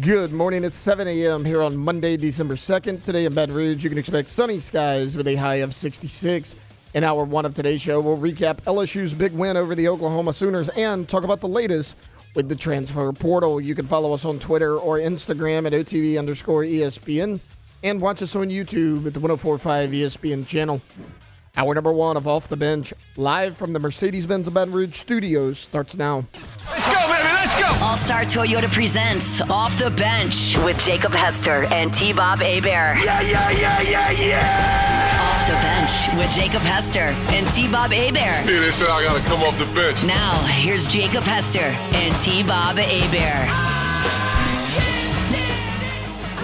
Good morning. It's 7 a.m. here on Monday, December 2nd. Today in Baton Rouge, you can expect sunny skies with a high of 66. In hour one of today's show, we'll recap LSU's big win over the Oklahoma Sooners and talk about the latest with the transfer portal. You can follow us on Twitter or Instagram at OTB_ESPN and watch us on YouTube at the 104.5 ESPN channel. Hour number one of Off the Bench, live from the Mercedes-Benz of Baton Rouge studios, starts now. Let's go, baby, let's go! All-Star Toyota presents Off the Bench with Jacob Hester and T-Bob Hebert. Yeah! Off the Bench with Jacob Hester and T-Bob Hebert. Yeah, they said I gotta come off the bench. Now, here's Jacob Hester and T-Bob Hebert.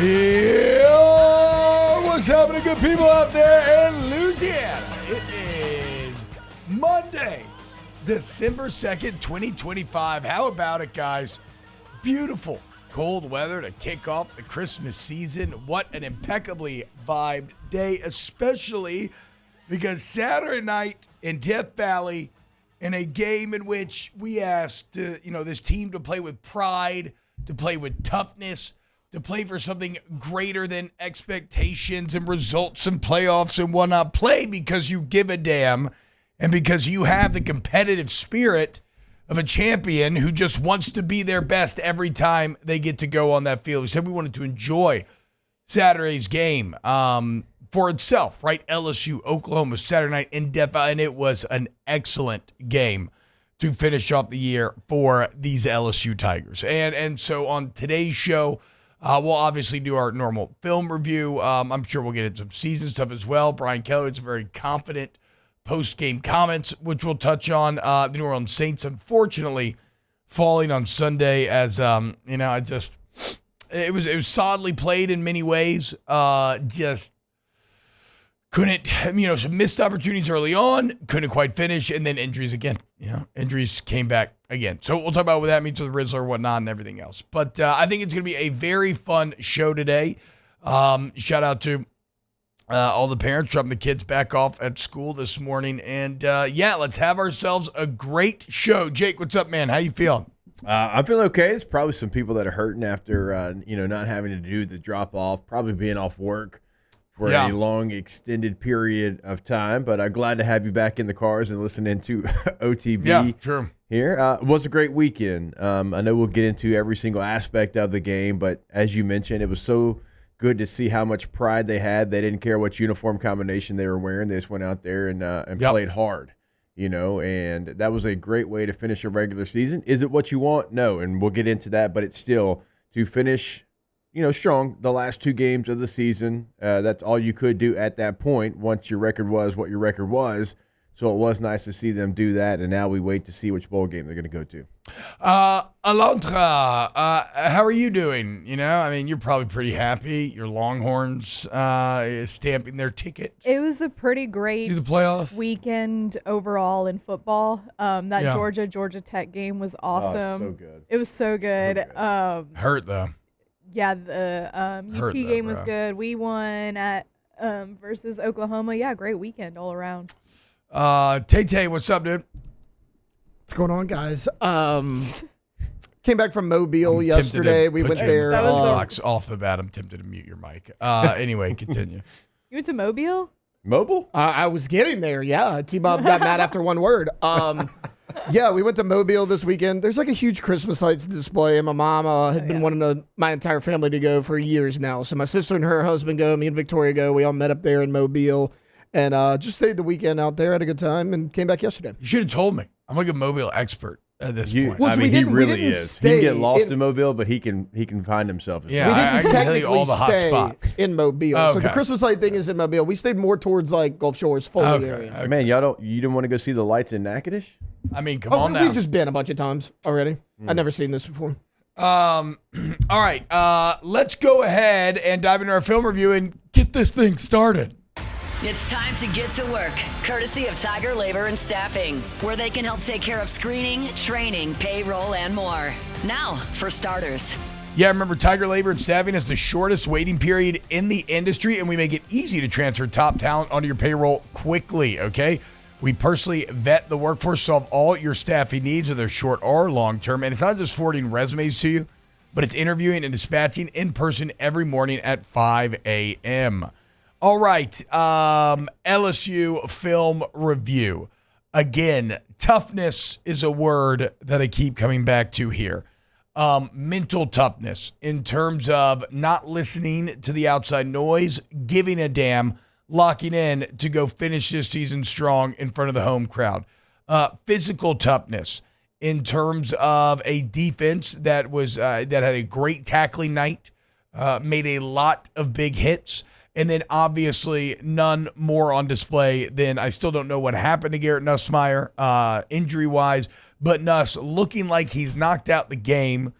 Yo, what's happening, good people out there in Louisiana? It is Monday, December 2nd, 2025. How about it, guys? Beautiful cold weather to kick off the Christmas season. What an impeccably vibed day, especially because Saturday night in Death Valley, in a game in which we asked this team to play with pride, to play with toughness, to play for something greater than expectations and results and playoffs and whatnot. Play because you give a damn and because you have the competitive spirit of a champion who just wants to be their best every time they get to go on that field. We said we wanted to enjoy Saturday's game for itself, right? LSU, Oklahoma, Saturday night in Death Valley, and it was an excellent game to finish off the year for these LSU Tigers. And so on today's show, we'll obviously do our normal film review. I'm sure we'll get into some season stuff as well. Brian Kelly's very confident post-game comments, which we'll touch on. The New Orleans Saints, unfortunately, falling on Sunday as, it was solidly played in many ways. Just couldn't, some missed opportunities early on, couldn't quite finish, and then injuries again. Injuries came back again. So we'll talk about what that means for the Rizzler, whatnot, and everything else. But I think it's going to be a very fun show today. Shout out to all the parents dropping the kids back off at school this morning. And, let's have ourselves a great show. Jake, what's up, man? How you feeling? I'm feeling okay. There's probably some people that are hurting after, not having to do the drop-off, probably being off work for a long, extended period of time. But I'm glad to have you back in the cars and listening to OTB here. It was a great weekend. I know we'll get into every single aspect of the game, but as you mentioned, it was so good to see how much pride they had. They didn't care what uniform combination they were wearing. They just went out there and played hard, and that was a great way to finish a regular season. Is it what you want? No, and we'll get into that, but it's still to finish strong the last two games of the season. That's all you could do at that point once your record was what your record was. So it was nice to see them do that, and now we wait to see which bowl game they're going to go to. Alondra, how are you doing? You're probably pretty happy. Your Longhorns stamping their ticket. It was a pretty great to the playoff weekend overall in football. Georgia Tech game was awesome. So good. It was so good. Hurt, though. Yeah, the UT game was good. We won at versus Oklahoma. Yeah, great weekend all around. Tay, what's up, dude? What's going on, guys? Came back from Mobile yesterday. We went there. Off the bat, I'm tempted to mute your mic. Anyway, continue. You went to Mobile? Mobile? I was getting there, yeah. T-Bob got mad after one word. We went to Mobile this weekend. There's like a huge Christmas lights display, and my mom had been wanting my entire family to go for years now. So my sister and her husband go, me and Victoria go. We all met up there in Mobile and just stayed the weekend out there, had a good time, and came back yesterday. You should have told me. I'm like a Mobile expert at this point. Well, he really is. He can get lost in Mobile, but he can find himself. We didn't technically all the hot spots in Mobile. Okay. So the Christmas light thing is in Mobile. We stayed more towards like Gulf Shores, Foley area. Okay. Man, you didn't want to go see the lights in Natchitoches? Come on now. We've just been a bunch of times already. I've never seen this before. All right. Let's go ahead and dive into our film review and get this thing started. It's time to get to work, courtesy of Tiger Labor and Staffing, where they can help take care of screening, training, payroll, and more. Now, for starters. Yeah, remember, Tiger Labor and Staffing is the shortest waiting period in the industry, and we make it easy to transfer top talent onto your payroll quickly, okay? We personally vet the workforce, solve all your staffing needs, whether short or long-term, and it's not just forwarding resumes to you. but it's interviewing and dispatching in person every morning at 5 a.m. All right, LSU film review. Again, toughness is a word that I keep coming back to here. Mental toughness in terms of not listening to the outside noise, giving a damn, locking in to go finish this season strong in front of the home crowd. Physical toughness in terms of a defense that was that had a great tackling night, made a lot of big hits, and then obviously none more on display than I still don't know what happened to Garrett Nussmeier injury-wise, but Nuss looking like he's knocked out the game,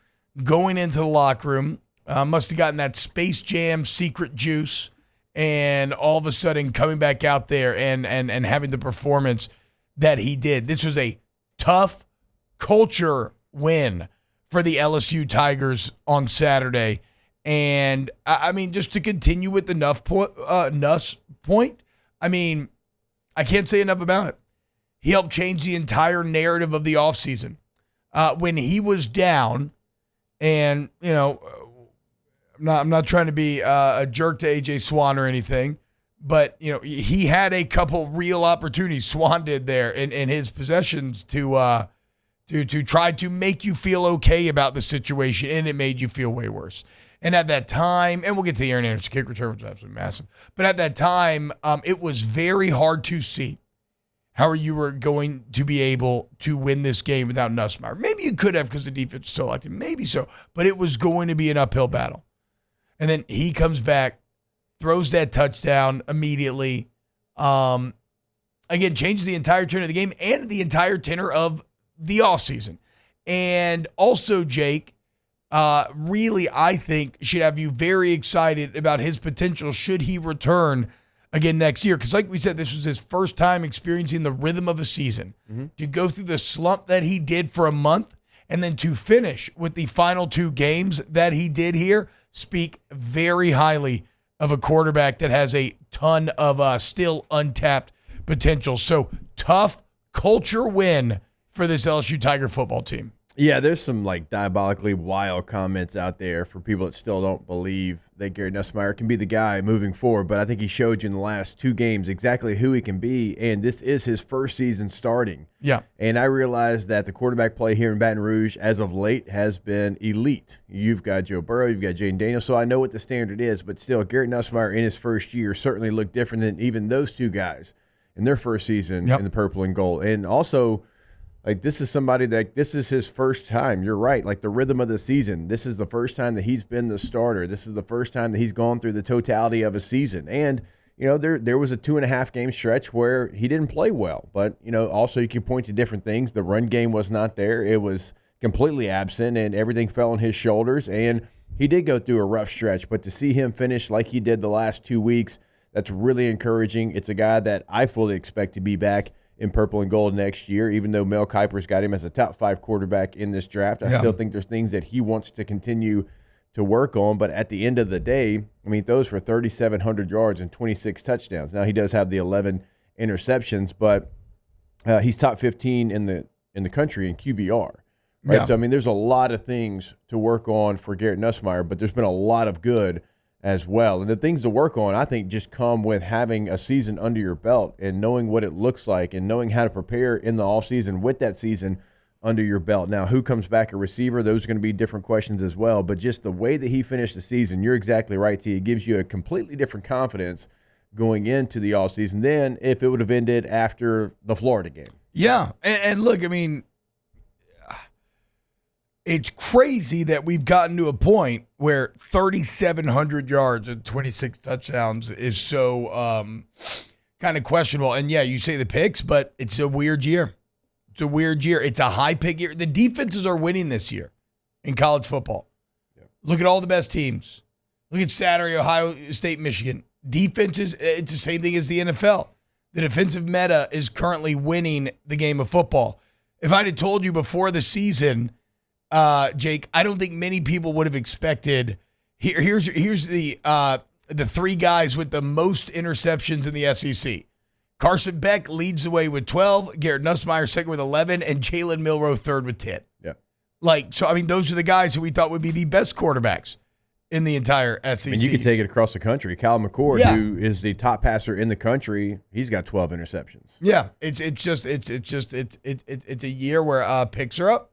going into the locker room, must have gotten that Space Jam secret juice, and all of a sudden coming back out there and having the performance that he did. This was a tough culture win for the LSU Tigers on Saturday. And, I mean, just to continue with the Nuss point, I mean, I can't say enough about it. He helped change the entire narrative of the offseason. When he was down, and, you know, I'm not trying to be a jerk to A.J. Swan or anything, but, you know, he had a couple real opportunities, Swan did there, in his possessions to try to make you feel okay about the situation, and it made you feel way worse. And at that time, and we'll get to the Aaron Anderson kick return, which was absolutely massive, but at that time, it was very hard to see how you were going to be able to win this game without Nussmeier. Maybe you could have because the defense was so elected, maybe so, but it was going to be an uphill battle. And then he comes back, throws that touchdown immediately. Again, changes the entire tenor of the game and the entire tenor of the offseason. And also, Jake, really, I think, should have you very excited about his potential should he return again next year. Because like we said, this was his first time experiencing the rhythm of a season. Mm-hmm. To go through the slump that he did for a month and then to finish with the final two games that he did here speak very highly of a quarterback that has a ton of still untapped potential. So tough culture win for this LSU Tiger football team. Yeah, there's some like diabolically wild comments out there for people that still don't believe that Garrett Nussmeier can be the guy moving forward. But I think he showed you in the last two games exactly who he can be. And this is his first season starting. Yeah. And I realize that the quarterback play here in Baton Rouge as of late has been elite. You've got Joe Burrow, you've got Jaden Daniels. So I know what the standard is. But still, Garrett Nussmeier in his first year certainly looked different than even those two guys in their first season in the purple and gold. And also, like, this is somebody that this is his first time. You're right. Like, the rhythm of the season. This is the first time that he's been the starter. This is the first time that he's gone through the totality of a season. And, you know, there was a 2.5 game stretch where he didn't play well. But, you know, also you can point to different things. The run game was not there. It was completely absent, and everything fell on his shoulders. And he did go through a rough stretch. But to see him finish like he did the last 2 weeks, that's really encouraging. It's a guy that I fully expect to be back in purple and gold next year, even though Mel Kiper's got him as a top 5 quarterback in this draft. I still think there's things that he wants to continue to work on. But at the end of the day, I mean, those for 3,700 yards and 26 touchdowns. Now, he does have the 11 interceptions, but he's top 15 in the country in QBR. Right? Yeah. So, I mean, there's a lot of things to work on for Garrett Nussmeier, but there's been a lot of good as well. And the things to work on, I think, just come with having a season under your belt and knowing what it looks like and knowing how to prepare in the offseason with that season under your belt. Now, who comes back a receiver? Those are going to be different questions as well. But just the way that he finished the season, you're exactly right, T. It gives you a completely different confidence going into the offseason than if it would have ended after the Florida game. Yeah. And look, I mean, it's crazy that we've gotten to a point where 3,700 yards and 26 touchdowns is so kind of questionable. And, yeah, you say the picks, but it's a weird year. It's a weird year. It's a high pick year. The defenses are winning this year in college football. Yeah. Look at all the best teams. Look at Saturday, Ohio State, Michigan. Defenses, it's the same thing as the NFL. The defensive meta is currently winning the game of football. If I'd have told you before the season, Jake, I don't think many people would have expected. Here's the 3 guys with the most interceptions in the SEC. Carson Beck leads the way with 12, Garrett Nussmeier second with 11, and Jalen Milroe third with 10. Yeah. Those are the guys who we thought would be the best quarterbacks in the entire SEC. And you can take it across the country. Kyle McCord, who is the top passer in the country, he's got 12 interceptions. Yeah, it's a year where picks are up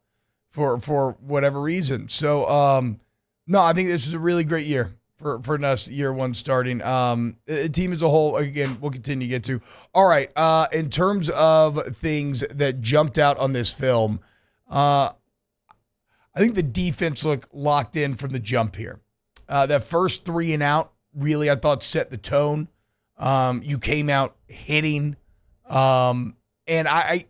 for whatever reason. So no, I think this is a really great year for us, year one starting. The team as a whole, again, we'll continue to get to. All right, in terms of things that jumped out on this film, I think the defense looked locked in from the jump here. That first 3 and out really, I thought, set the tone. You came out hitting, and I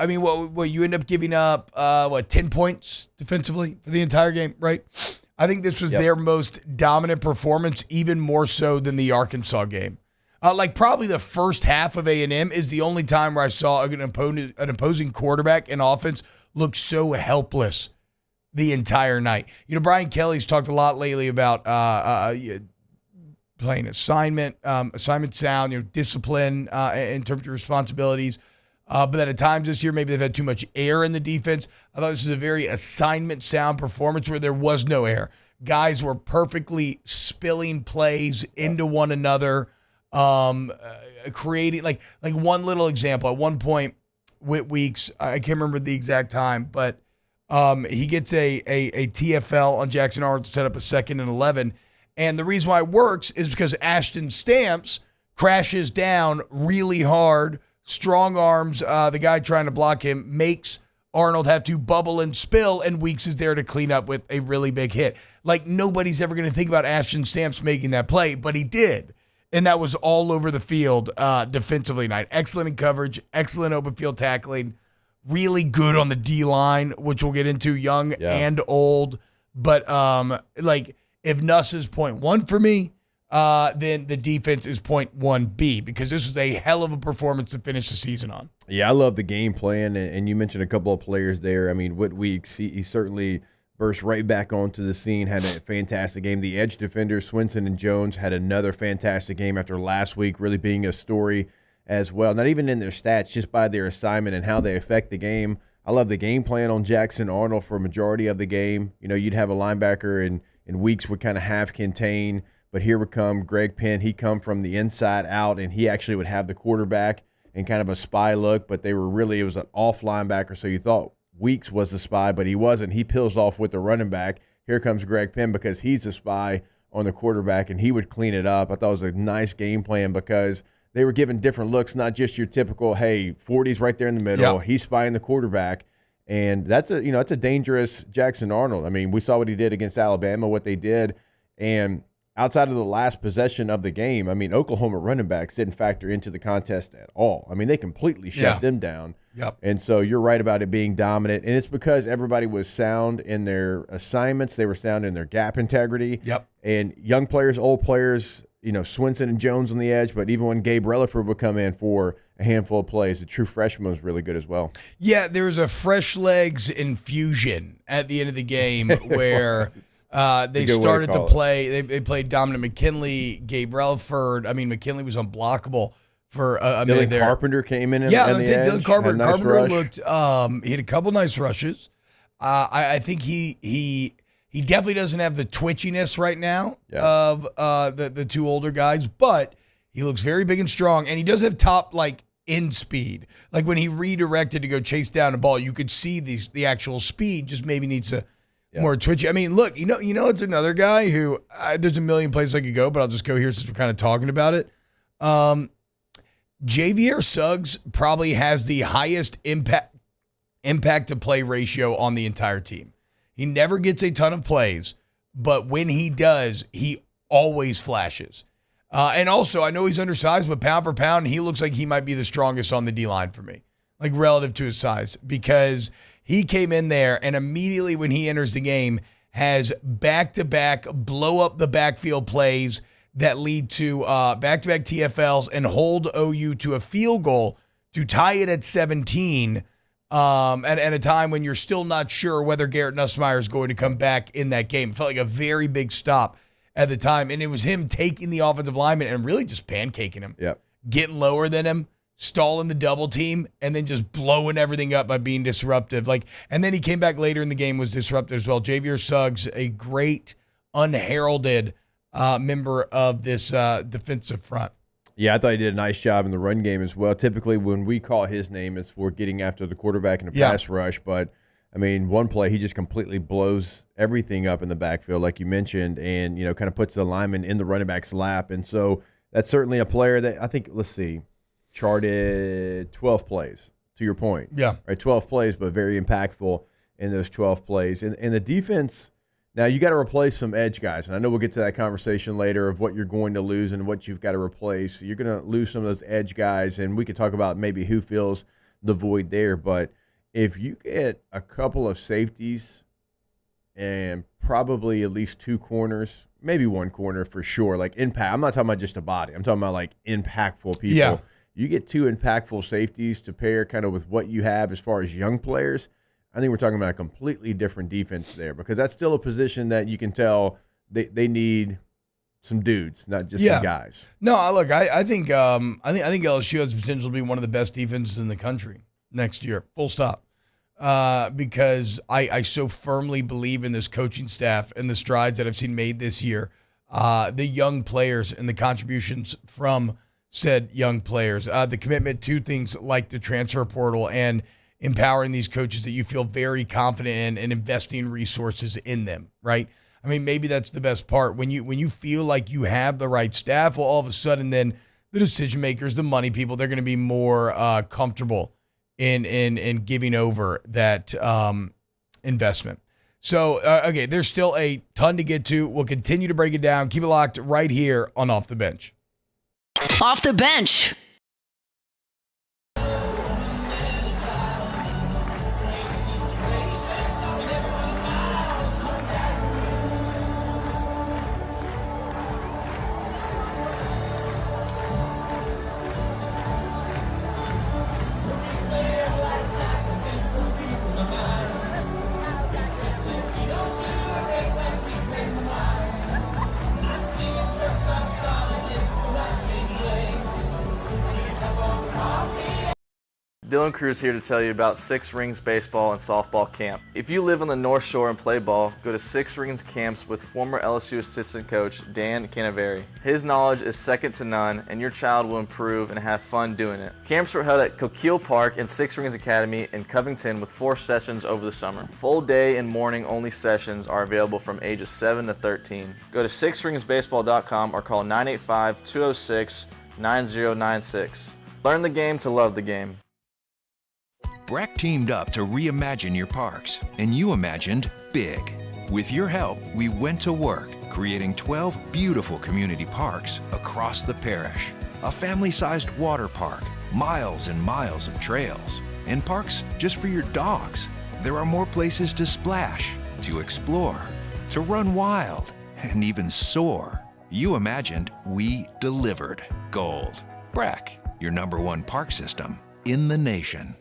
mean, what you end up giving up 10 points defensively for the entire game, right? I think this was their most dominant performance, even more so than the Arkansas game. Probably the first half of A&M is the only time where I saw an opposing quarterback and offense look so helpless the entire night. You know, Brian Kelly's talked a lot lately about playing assignment sound, discipline in terms of responsibilities. But then at times this year, maybe they've had too much air in the defense. I thought this was a very assignment sound performance where there was no air. Guys were perfectly spilling plays into one another, creating like one little example. At one point, Whit Weeks, I can't remember the exact time, but he gets a TFL on Jackson Arnold to set up a 2nd and 11. And the reason why it works is because Ashton Stamps crashes down really hard, strong arms, the guy trying to block him, makes Arnold have to bubble and spill, and Weeks is there to clean up with a really big hit. Like, nobody's ever going to think about Ashton Stamps making that play, but he did. And that was all over the field defensively tonight. Excellent in coverage, excellent open field tackling, really good on the D-line, which we'll get into, young and old. But, if Nuss is 0.1 for me, then the defense is 0.1B, because this was a hell of a performance to finish the season on. Yeah, I love the game plan, and you mentioned a couple of players there. I mean, Whit Weeks, he certainly burst right back onto the scene, had a fantastic game. The edge defenders, Swinson and Jones, had another fantastic game after last week, really being a story as well. Not even in their stats, just by their assignment and how they affect the game. I love the game plan on Jackson Arnold for a majority of the game. You know, you'd have a linebacker, and Weeks would kind of half contain, but here would come Greg Penn. He'd come from the inside out, and he actually would have the quarterback in kind of a spy look, but it was an off linebacker, so you thought Weeks was the spy, but he wasn't. He peels off with the running back. Here comes Greg Penn because he's the spy on the quarterback, and he would clean it up. I thought it was a nice game plan because they were given different looks, not just your typical, hey, 40's right there in the middle. Yep. He's spying the quarterback. And that's a dangerous Jackson Arnold. I mean, we saw what he did against Alabama, what they did. And outside of the last possession of the game, I mean, Oklahoma running backs didn't factor into the contest at all. I mean, they completely shut them down. Yep. And so you're right about it being dominant. And it's because everybody was sound in their assignments. They were sound in their gap integrity. Yep. And young players, old players, Swinson and Jones on the edge, but even when Gabe Relaford would come in for a handful of plays, the true freshman was really good as well. Yeah, there was a fresh legs infusion at the end of the game where they started to play. They played Dominic McKinley, Gabe Relaford. I mean, McKinley was unblockable for a minute there. Carpenter came in. Dylan Carpenter. Carpenter looked. He had a couple nice rushes. I think he definitely doesn't have the twitchiness right now of the two older guys, but he looks very big and strong, and he does have top end speed. Like when he redirected to go chase down the ball, you could see the actual speed. Just maybe needs a more twitchy. I mean, look, it's another guy who there's a million places I could go, but I'll just go here since we're kind of talking about it. Javier Suggs probably has the highest impact to play ratio on the entire team. He never gets a ton of plays, but when he does, he always flashes. And also, I know he's undersized, but pound for pound, he looks like he might be the strongest on the D-line for me, like relative to his size, because he came in there and immediately when he enters the game has back-to-back blow-up-the-backfield plays that lead to back-to-back TFLs and hold OU to a field goal to tie it at 17 at a time when you're still not sure whether Garrett Nussmeier is going to come back in that game. It felt like a very big stop at the time, and it was him taking the offensive lineman and really just pancaking him, getting lower than him, stalling the double team and then just blowing everything up by being disruptive. And then he came back later in the game, was disruptive as well. Javier Suggs, a great unheralded member of this defensive front. Yeah, I thought he did a nice job in the run game as well. Typically, when we call his name, it's for getting after the quarterback in a pass rush. But, I mean, one play, he just completely blows everything up in the backfield, like you mentioned, and, kind of puts the lineman in the running back's lap. And so that's certainly a player that I think, let's see, charted 12 plays, to your point. Yeah. Right, 12 plays, but very impactful in those 12 plays. And the defense – now, you got to replace some edge guys, and I know we'll get to that conversation later of what you're going to lose and what you've got to replace. You're going to lose some of those edge guys, and we could talk about maybe who fills the void there. But if you get a couple of safeties and probably at least 2 corners, maybe 1 corner for sure, like impact. I'm not talking about just a body. I'm talking about like impactful people. Yeah. You get 2 impactful safeties to pair kind of with what you have as far as young players. I think we're talking about a completely different defense there, because that's still a position that you can tell they need some dudes, not just some guys. No, look, I think LSU has the potential to be one of the best defenses in the country next year. Full stop. Because I so firmly believe in this coaching staff and the strides that I've seen made this year. The young players and the contributions from said young players, the commitment to things like the transfer portal and empowering these coaches that you feel very confident in and investing resources in them, right? I mean, maybe that's the best part. When you feel like you have the right staff, well, all of a sudden then the decision makers, the money people, they're going to be more comfortable in giving over that investment. So, okay, there's still a ton to get to. We'll continue to break it down. Keep it locked right here on Off the Bench. Off the Bench. Dylan Cruz here to tell you about Six Rings Baseball and Softball Camp. If you live on the North Shore and play ball, go to Six Rings Camps with former LSU assistant coach Dan Canaveri. His knowledge is second to none, and your child will improve and have fun doing it. Camps were held at Coquille Park and Six Rings Academy in Covington with 4 sessions over the summer. Full day and morning only sessions are available from ages 7 to 13. Go to sixringsbaseball.com or call 985-206-9096. Learn the game to love the game. Breck teamed up to reimagine your parks, and you imagined big. With your help, we went to work, creating 12 beautiful community parks across the parish. A family-sized water park, miles and miles of trails, and parks just for your dogs. There are more places to splash, to explore, to run wild, and even soar. You imagined, we delivered. Gold. Breck, your #1 park system in the nation.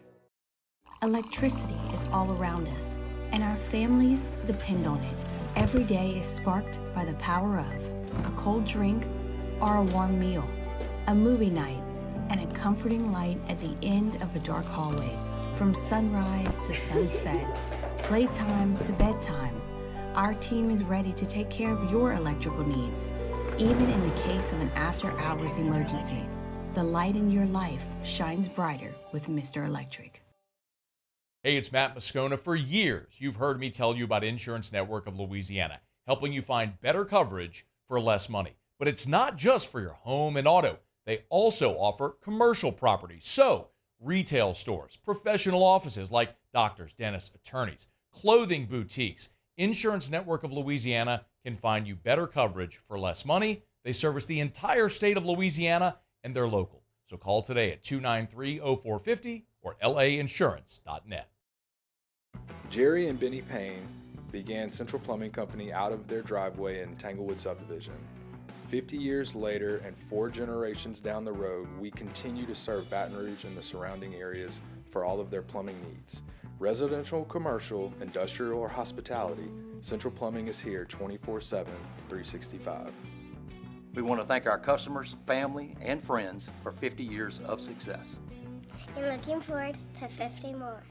Electricity is all around us, and our families depend on it. Every day is sparked by the power of a cold drink or a warm meal, a movie night, and a comforting light at the end of a dark hallway. From sunrise to sunset, playtime to bedtime, our team is ready to take care of your electrical needs. Even in the case of an after-hours emergency, the light in your life shines brighter with Mr. Electric. Hey, it's Matt Moscona. For years, you've heard me tell you about Insurance Network of Louisiana, helping you find better coverage for less money. But it's not just for your home and auto. They also offer commercial properties. So, retail stores, professional offices like doctors, dentists, attorneys, clothing boutiques. Insurance Network of Louisiana can find you better coverage for less money. They service the entire state of Louisiana, and they're local. So call today at 293-0450 or lainsurance.net. Jerry and Benny Payne began Central Plumbing Company out of their driveway in Tanglewood subdivision. 50 years later and 4 generations down the road, we continue to serve Baton Rouge and the surrounding areas for all of their plumbing needs. Residential, commercial, industrial, or hospitality, Central Plumbing is here 24/7, 365. We want to thank our customers, family, and friends for 50 years of success. And looking forward to 50 more.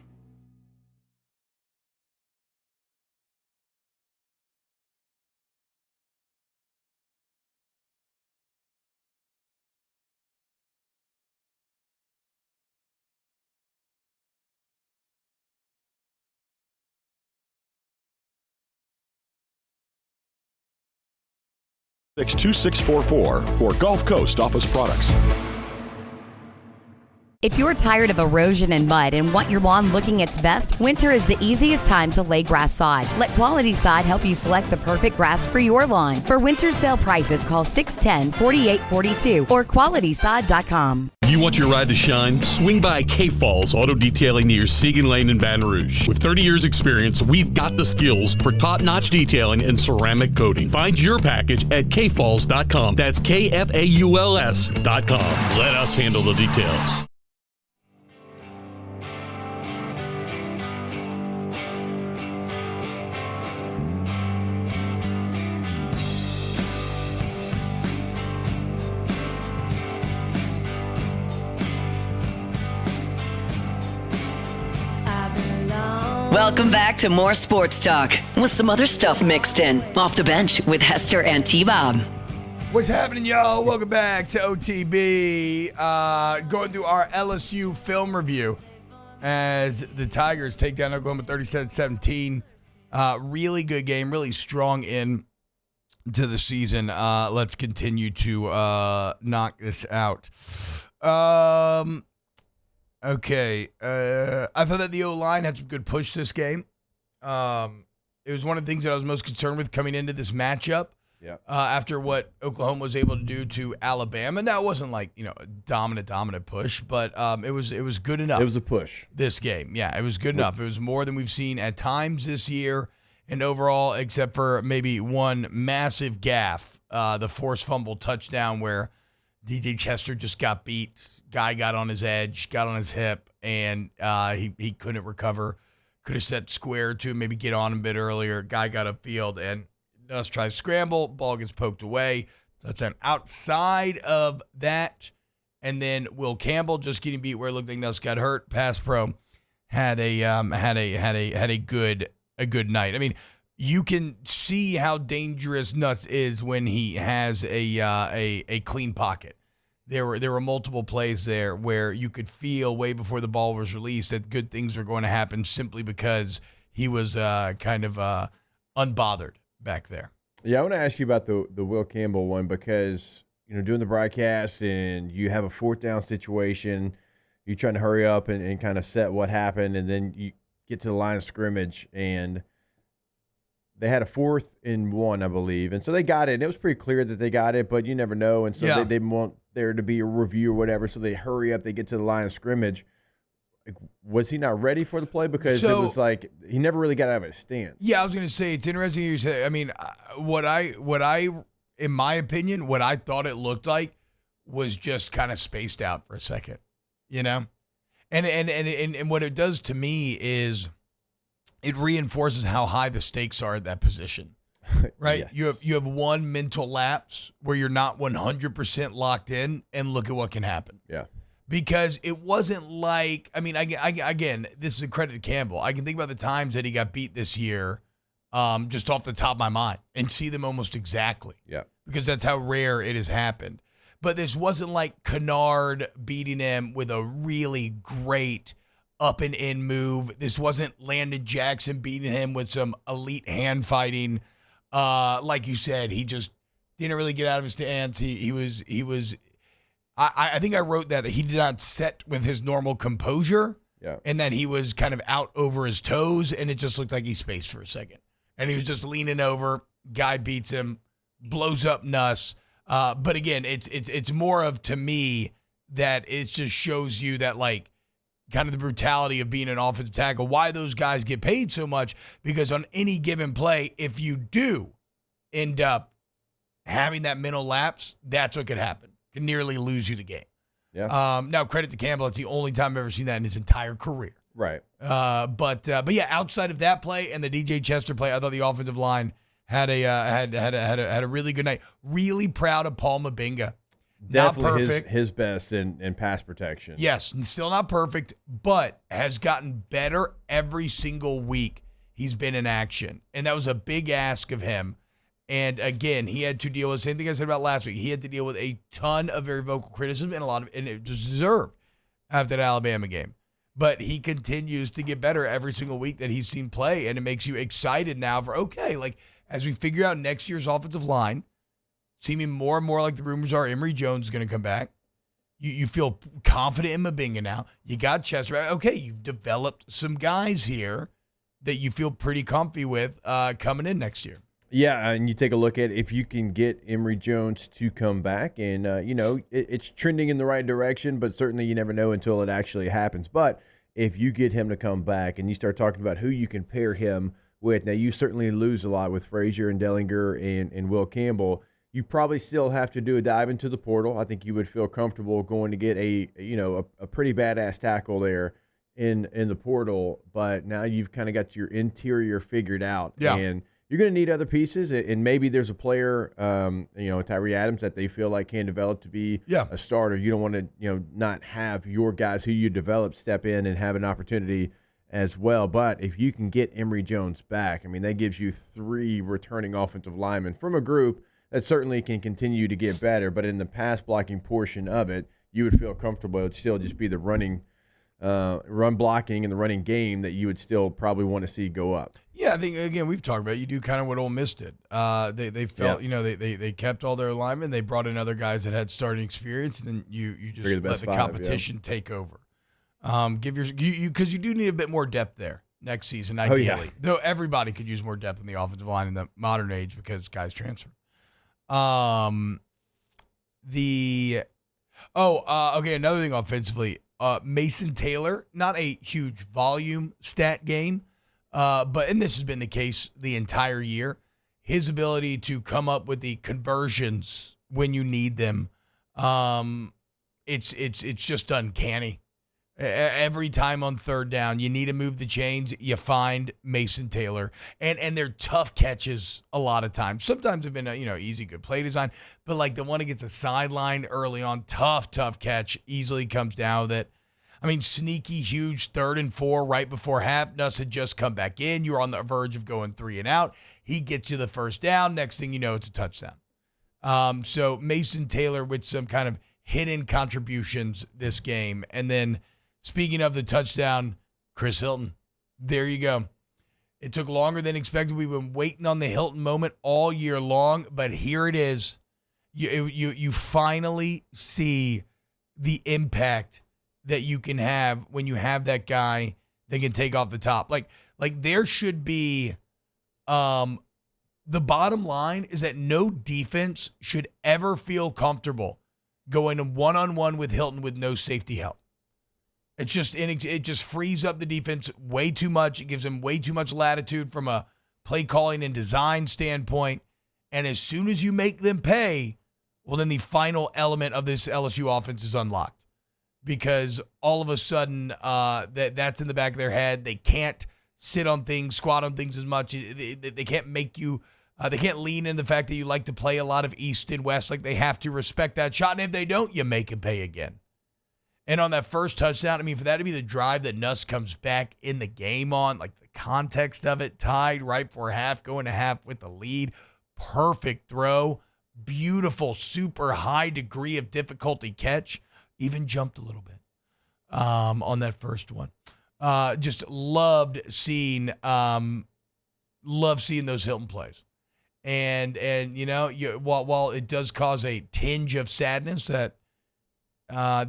(2644) for Gulf Coast Office Products. If you're tired of erosion and mud and want your lawn looking its best, winter is the easiest time to lay grass sod. Let Quality Sod help you select the perfect grass for your lawn. For winter sale prices, call 610-4842 or QualitySod.com. If you want your ride to shine, swing by K-Falls Auto Detailing near Siegen Lane in Baton Rouge. With 30 years experience, we've got the skills for top-notch detailing and ceramic coating. Find your package at kfalls.com. That's KFAULS.com. Let us handle the details. Welcome back to more sports talk with some other stuff mixed in. Off the Bench with Hester and T-Bob. What's happening, y'all? Welcome back to OTB. Going through our LSU film review as the Tigers take down Oklahoma 37-17. Really good game, really strong in to the season. Let's continue to knock this out. Okay. I thought that the O-line had some good push this game. It was one of the things that I was most concerned with coming into this matchup. Yeah. After what Oklahoma was able to do to Alabama. Now, it wasn't like, a dominant push, but it was good enough. It was a push. This game. Yeah, it was good enough. It was more than we've seen at times this year and overall, except for maybe one massive gaffe, the forced fumble touchdown where DJ Chester just got beat. Guy got on his edge, got on his hip, and he couldn't recover. Could have set square to maybe get on a bit earlier. Guy got upfield, and Nuss tries to scramble. Ball gets poked away. Touchdown. Outside of that, and then Will Campbell just getting beat where it looked like Nuss got hurt. Pass pro had a good night. I mean, you can see how dangerous Nuss is when he has a clean pocket. There were multiple plays there where you could feel way before the ball was released that good things were going to happen simply because he was kind of unbothered back there. Yeah, I want to ask you about the Will Campbell one because, doing the broadcast and you have a fourth down situation, you're trying to hurry up and kind of set what happened, and then you get to the line of scrimmage and they had a 4th and 1, I believe. And so they got it. And it was pretty clear that they got it, but you never know. And so they want there to be a review or whatever. So they hurry up. They get to the line of scrimmage. Like, was he not ready for the play? Because it was like he never really got out of his stance. Yeah, I was going to say, it's interesting you say. I mean, what I, in my opinion, what I thought it looked like was just kind of spaced out for a second, And what it does to me is it reinforces how high the stakes are at that position, right? Yes. You have one mental lapse where you're not 100% locked in, and look at what can happen. Yeah. Because it wasn't like, I mean, again, this is a credit to Campbell. I can think about the times that he got beat this year just off the top of my mind and see them almost exactly. Yeah. Because that's how rare it has happened. But this wasn't like Kennard beating him with a really great up and in move. This wasn't Landon Jackson beating him with some elite hand fighting. Like you said, he just didn't really get out of his stance. He was. I think I wrote that he did not set with his normal composure. Yeah. And that he was kind of out over his toes, and it just looked like he spaced for a second. And he was just leaning over. Guy beats him, blows up Nuss. But again, it's more of, to me, that it just shows you that, like, kind of the brutality of being an offensive tackle, why those guys get paid so much, because on any given play, if you do end up having that mental lapse, that's what could happen. Can nearly lose you the game. Yeah. Now, credit to Campbell. It's the only time I've ever seen that in his entire career. Right. But yeah, outside of that play and the DJ Chester play, I thought the offensive line had a really good night. Really proud of Paul Mabinga. Definitely not perfect. his best in pass protection. Yes, still not perfect, but has gotten better every single week he's been in action. And that was a big ask of him. And again, he had to deal with the same thing I said about last week. He had to deal with a ton of very vocal criticism and it was deserved after that Alabama game. But he continues to get better every single week that he's seen play, and it makes you excited now for, okay, like as we figure out next year's offensive line, seeming more and more like the rumors are Emory Jones is going to come back. You feel confident in Mabinga now. You got Chester. Okay, you've developed some guys here that you feel pretty comfy with coming in next year. Yeah, and you take a look at if you can get Emory Jones to come back, and, it's trending in the right direction, but certainly you never know until it actually happens. But if you get him to come back and you start talking about who you can pair him with, now you certainly lose a lot with Frazier and Dellinger and Will Campbell. You probably still have to do a dive into the portal. I think you would feel comfortable going to get a pretty badass tackle there in the portal, but now you've kind of got your interior figured out. Yeah. And you're going to need other pieces, and maybe there's a player, Tyree Adams, that they feel like can develop to be a starter. You don't want to, not have your guys who you develop step in and have an opportunity as well. But if you can get Emory Jones back, I mean, that gives you 3 returning offensive linemen from a group that certainly can continue to get better. But in the pass blocking portion of it, you would feel comfortable. It would still just be the run blocking and the running game that you would still probably want to see go up. Yeah, I think, again, we've talked about it. You do kind of what Ole Miss did. They felt, they kept all their linemen. They brought in other guys that had starting experience, and then you just let the competition take over. Because you do need a bit more depth there next season, ideally. Oh, yeah. Though everybody could use more depth in the offensive line in the modern age because guys transfer. Another thing offensively, Mason Taylor, not a huge volume stat game, and this has been the case the entire year. His ability to come up with the conversions when you need them, it's just uncanny. Every time on third down, you need to move the chains, you find Mason Taylor. And they're tough catches a lot of times. Sometimes they've been, easy, good play design. But like the one against the sideline early on, tough catch, easily comes down with it. I mean, sneaky, huge 3rd and 4 right before half. Nuss had just come back in. You're on the verge of going 3 and out. He gets you the first down. Next thing you know, it's a touchdown. So Mason Taylor with some kind of hidden contributions this game. And then, speaking of the touchdown, Chris Hilton. There you go. It took longer than expected. We've been waiting on the Hilton moment all year long, but here it is. You finally see the impact that you can have when you have that guy that can take off the top. Like there should be the bottom line is that no defense should ever feel comfortable going one-on-one with Hilton with no safety help. It just frees up the defense way too much. It gives them way too much latitude from a play calling and design standpoint. And as soon as you make them pay, well, then the final element of this LSU offense is unlocked. Because all of a sudden, that's in the back of their head. They can't sit on things, squat on things as much. They can't make you. They can't lean in the fact that you like to play a lot of East and West. Like they have to respect that shot. And if they don't, you make them pay again. And on that first touchdown, I mean, for that to be the drive that Nuss comes back in the game on, like the context of it, tied right before half, going to half with the lead, perfect throw, beautiful, super high degree of difficulty catch, even jumped a little bit on that first one. Just loved seeing those Hilton plays. And while it does cause a tinge of sadness that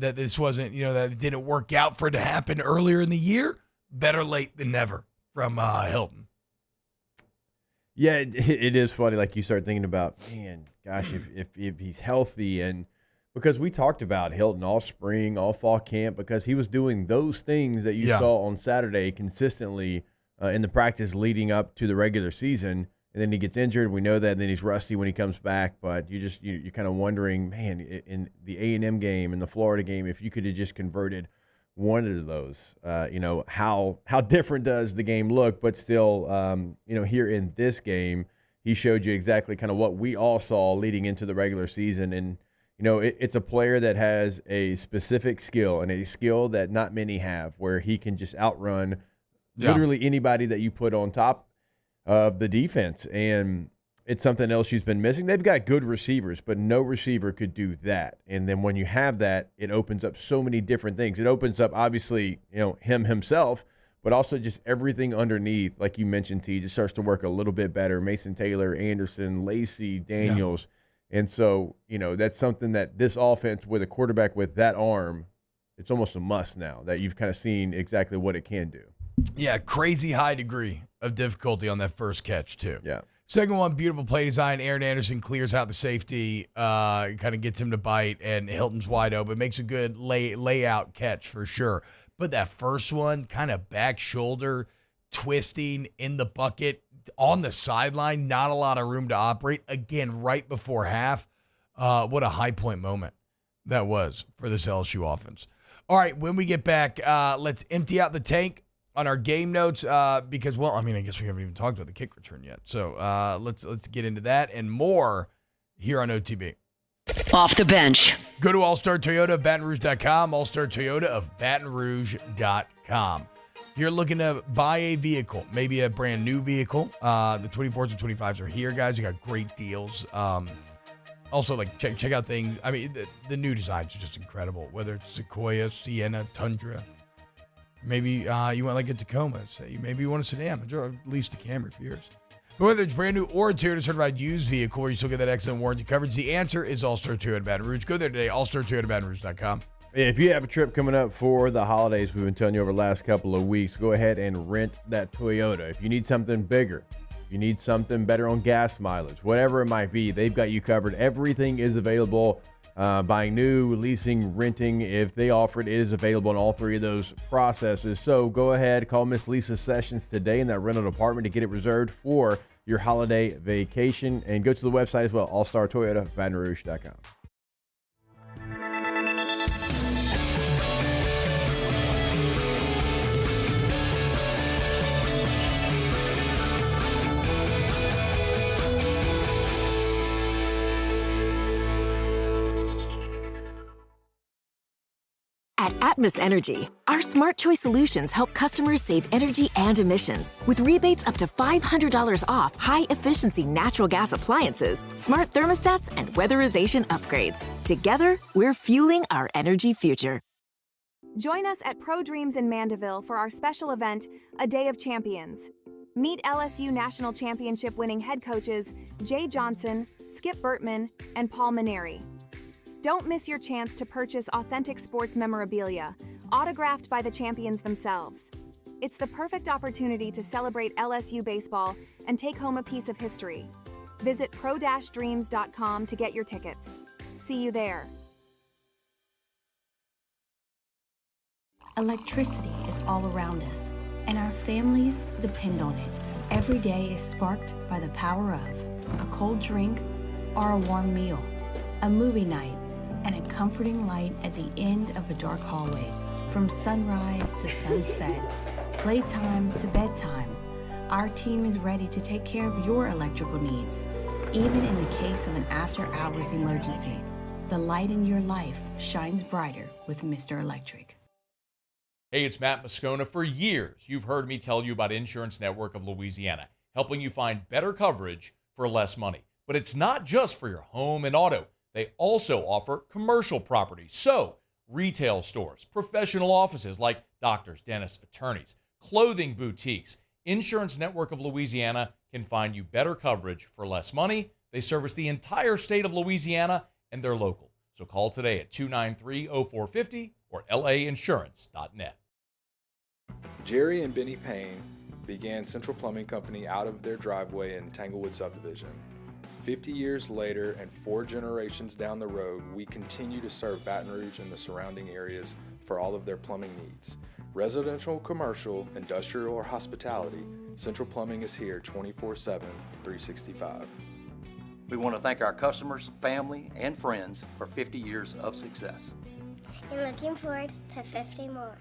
this wasn't, that it didn't work out for it to happen earlier in the year, better late than never from Hilton. Yeah, it is funny. Like you start thinking about, man, gosh, if he's healthy, and because we talked about Hilton all spring, all fall camp, because he was doing those things that you saw on Saturday consistently in the practice leading up to the regular season. And then he gets injured. We know that. And then he's rusty when he comes back. But you're kind of wondering, man, in the A&M game and the Florida game, if you could have just converted one of those, how different does the game look? But still, here in this game, he showed you exactly kind of what we all saw leading into the regular season. And, it's a player that has a specific skill and a skill that not many have, where he can just outrun literally anybody that you put on top of the defense. And it's something LSU's been missing. They've got good receivers, but no receiver could do that. And then when you have that, it opens up so many different things. It opens up, obviously, him himself, but also just everything underneath. Like you mentioned, T, just starts to work a little bit better. Mason Taylor, Anderson, Lacey, Daniels. Yeah. And so, that's something that this offense with a quarterback with that arm, it's almost a must now that you've kind of seen exactly what it can do. Yeah, crazy high degree of difficulty on that first catch, too. Yeah. Second one, beautiful play design. Aaron Anderson clears out the safety, kind of gets him to bite, and Hilton's wide open. Makes a good layout catch for sure. But that first one, kind of back shoulder, twisting in the bucket, on the sideline, not a lot of room to operate. Again, right before half. What a high point moment that was for this LSU offense. All right, when we get back, let's empty out the tank on our game notes because, I guess we haven't even talked about the kick return yet. So let's get into that and more here on OTB. Off the bench. Go to All-Star Toyota of BatonRouge.com, All-Star Toyota of BatonRouge.com. If you're looking to buy a vehicle, maybe a brand new vehicle, the 24s and 25s are here, guys. You got great deals. Also, check out things. The new designs are just incredible, whether it's Sequoia, Sienna, Tundra. Maybe you want a Tacoma. Maybe you want a sedan. Or at least a Camry for yours. But whether it's brand new or a Toyota certified used vehicle, where you still get that excellent warranty coverage, the answer is All-Star Toyota Baton Rouge. Go there today, allstartoyotabatonrouge.com. If you have a trip coming up for the holidays, we've been telling you over the last couple of weeks, go ahead and rent that Toyota. If you need something bigger, you need something better on gas mileage, whatever it might be, they've got you covered. Everything is available. Buying new, leasing, renting, if they offer it, it is available in all three of those processes. So go ahead, call Miss Lisa Sessions today in that rental department to get it reserved for your holiday vacation. And go to the website as well, allstartoyotabatonrouge.com. At Atmos Energy, our Smart Choice solutions help customers save energy and emissions with rebates up to $500 off high-efficiency natural gas appliances, smart thermostats, and weatherization upgrades. Together, we're fueling our energy future. Join us at Pro Dreams in Mandeville for our special event, A Day of Champions. Meet LSU National Championship winning head coaches Jay Johnson, Skip Bertman, and Paul Maneri. Don't miss your chance to purchase authentic sports memorabilia, autographed by the champions themselves. It's the perfect opportunity to celebrate LSU baseball and take home a piece of history. Visit pro-dreams.com to get your tickets. See you there. Electricity is all around us, and our families depend on it. Every day is sparked by the power of a cold drink or a warm meal, a movie night, and a comforting light at the end of a dark hallway. From sunrise to sunset, playtime to bedtime, our team is ready to take care of your electrical needs. Even in the case of an after-hours emergency, the light in your life shines brighter with Mr. Electric. Hey, it's Matt Moscona. For years, you've heard me tell you about Insurance Network of Louisiana, helping you find better coverage for less money. But it's not just for your home and auto. They also offer commercial property. So, retail stores, professional offices like doctors, dentists, attorneys, clothing boutiques. Insurance Network of Louisiana can find you better coverage for less money. They service the entire state of Louisiana, and they're local. So call today at 293-0450 or lainsurance.net. Jerry and Benny Payne began Central Plumbing Company out of their driveway in Tanglewood subdivision. 50 years later and 4 generations down the road, we continue to serve Baton Rouge and the surrounding areas for all of their plumbing needs. Residential, commercial, industrial, or hospitality, Central Plumbing is here 24/7, 365. We want to thank our customers, family, and friends for 50 years of success. And looking forward to 50 more.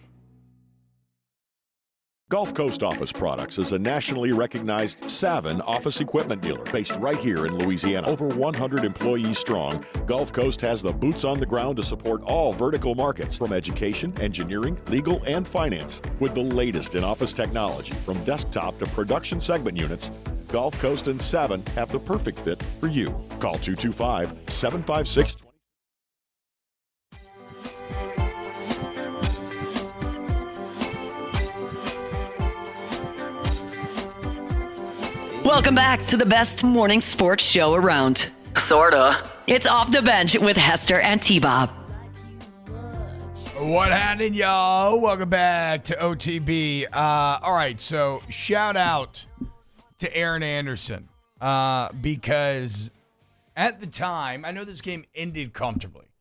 Gulf Coast Office Products is a nationally recognized Savin office equipment dealer based right here in Louisiana. Over 100 employees strong, Gulf Coast has the boots on the ground to support all vertical markets from education, engineering, legal, and finance. With the latest in office technology from desktop to production segment units, Gulf Coast and Savin have the perfect fit for you. Call 225-756-20. Welcome back to the best morning sports show around. Sorta. It's Off the Bench with Hester and T-Bob. What happening, y'all? Welcome back to OTB. All right, so shout out to Aaron Anderson because at the time, I know this game ended comfortably,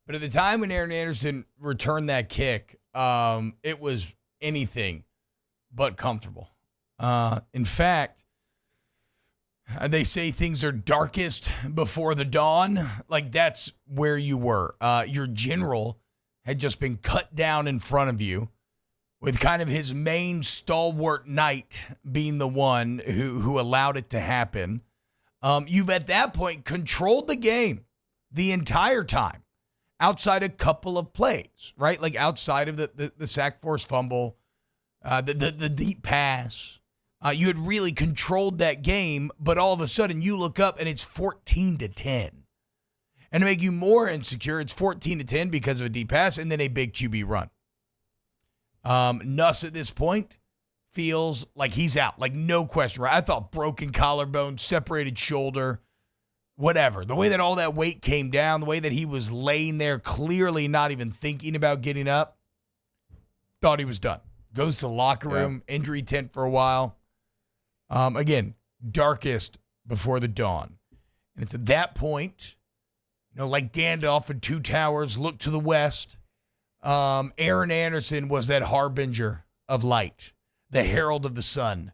but at the time when Aaron Anderson returned that kick, it was anything but comfortable. In fact, they say things are darkest before the dawn. Like, that's where you were. Your general had just been cut down in front of you, with kind of his main stalwart knight being the one who allowed it to happen. You've, at that point, controlled the game the entire time, outside a couple of plays, right? Like, outside of the sack force fumble, the deep pass. You had really controlled that game, but all of a sudden you look up and it's 14-10. And to make you more insecure, it's 14-10 because of a deep pass and then a big QB run. Nuss at this point feels like he's out, like no question. Right? I thought broken collarbone, separated shoulder, whatever. The way that all that weight came down, the way that he was laying there, clearly not even thinking about getting up, thought he was done. Goes to the locker room, injury tent for a while. Again, darkest before the dawn. And it's at that point, like Gandalf in Two Towers, look to the west. Aaron Anderson was that harbinger of light, the herald of the sun,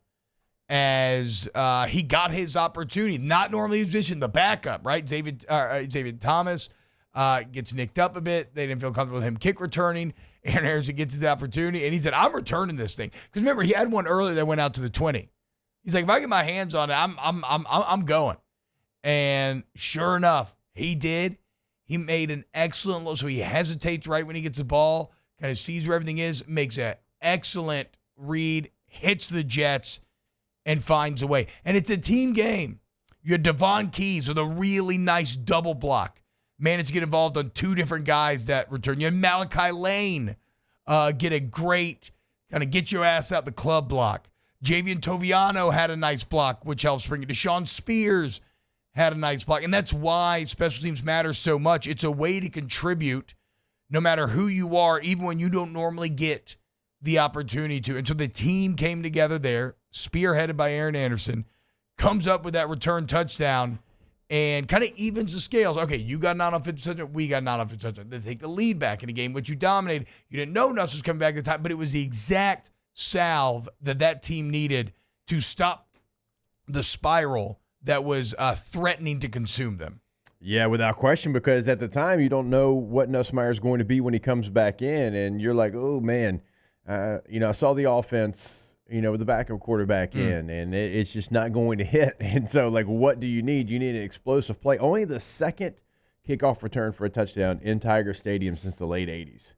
as he got his opportunity. Not normally his position, the backup, right? Xavier Thomas gets nicked up a bit. They didn't feel comfortable with him kick returning. Aaron Anderson gets his opportunity, and he said, I'm returning this thing. Because remember, he had one earlier that went out to the 20. He's like, if I get my hands on it, I'm going. And sure enough, he did. He made an excellent look. So he hesitates right when he gets the ball, kind of sees where everything is, makes an excellent read, hits the Jets, and finds a way. And it's a team game. You had Devon Keys with a really nice double block. Managed to get involved on two different guys that return. You had Malachi Lane get a great kind of get your ass out the club block. Javian Toviano had a nice block, which helps bring it. Deshaun Spears had a nice block. And that's why special teams matters so much. It's a way to contribute no matter who you are, even when you don't normally get the opportunity to. And so the team came together there, spearheaded by Aaron Anderson, comes up with that return touchdown and kind of evens the scales. Okay, you got an offensive touchdown, we got an offensive touchdown. They take the lead back in a game, which you dominated. You didn't know Nuss was coming back at the time, but it was the exact salve that team needed to stop the spiral that was threatening to consume them. Yeah, without question, because at the time you don't know what Nussmeier is going to be when he comes back in, and you're like, oh, man, I saw the offense, with the backup quarterback in, and it's just not going to hit. And so, like, what do you need? You need an explosive play. Only the second kickoff return for a touchdown in Tiger Stadium since the late 80s.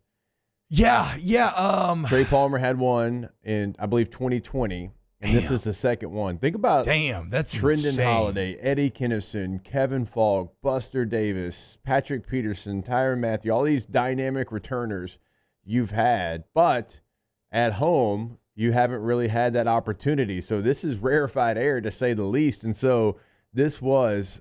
Yeah. Trey Palmer had one in, I believe, 2020, and this is the second one. Think about that's Trendon insane. Holiday, Eddie Kinnison, Kevin Falk, Buster Davis, Patrick Peterson, Tyrann Mathieu, all these dynamic returners you've had, but at home you haven't really had that opportunity. So this is rarefied air, to say the least. And so this was,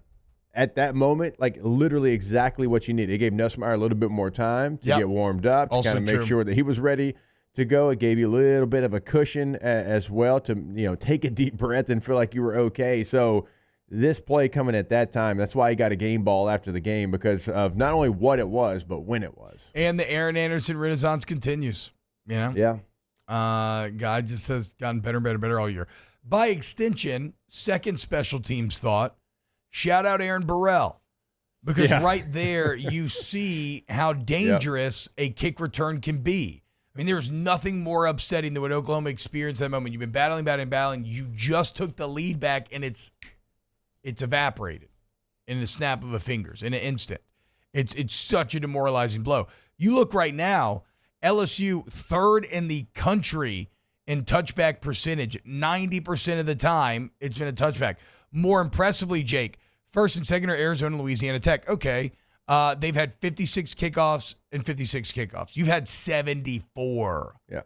at that moment, like literally exactly what you need. It gave Nussmeier a little bit more time to get warmed up, to kind of make sure that he was ready to go. It gave you a little bit of a cushion as well to, take a deep breath and feel like you were okay. So this play coming at that time, that's why he got a game ball after the game, because of not only what it was, but when it was. And the Aaron Anderson renaissance continues, Yeah. Guy just has gotten better and better and better all year. By extension, second special teams thought, shout out Aaron Burrell, because right there you see how dangerous a kick return can be. I mean, there's nothing more upsetting than what Oklahoma experienced at that moment. You've been battling. You just took the lead back, and it's evaporated in the snap of a fingers, in an instant. It's such a demoralizing blow. You look right now, LSU third in the country in touchback percentage. 90% of the time, it's been a touchback. More impressively, Jake, first and second are Arizona and Louisiana Tech. Okay. They've had 56 kickoffs and 56 kickoffs. You've had 74. Yeah.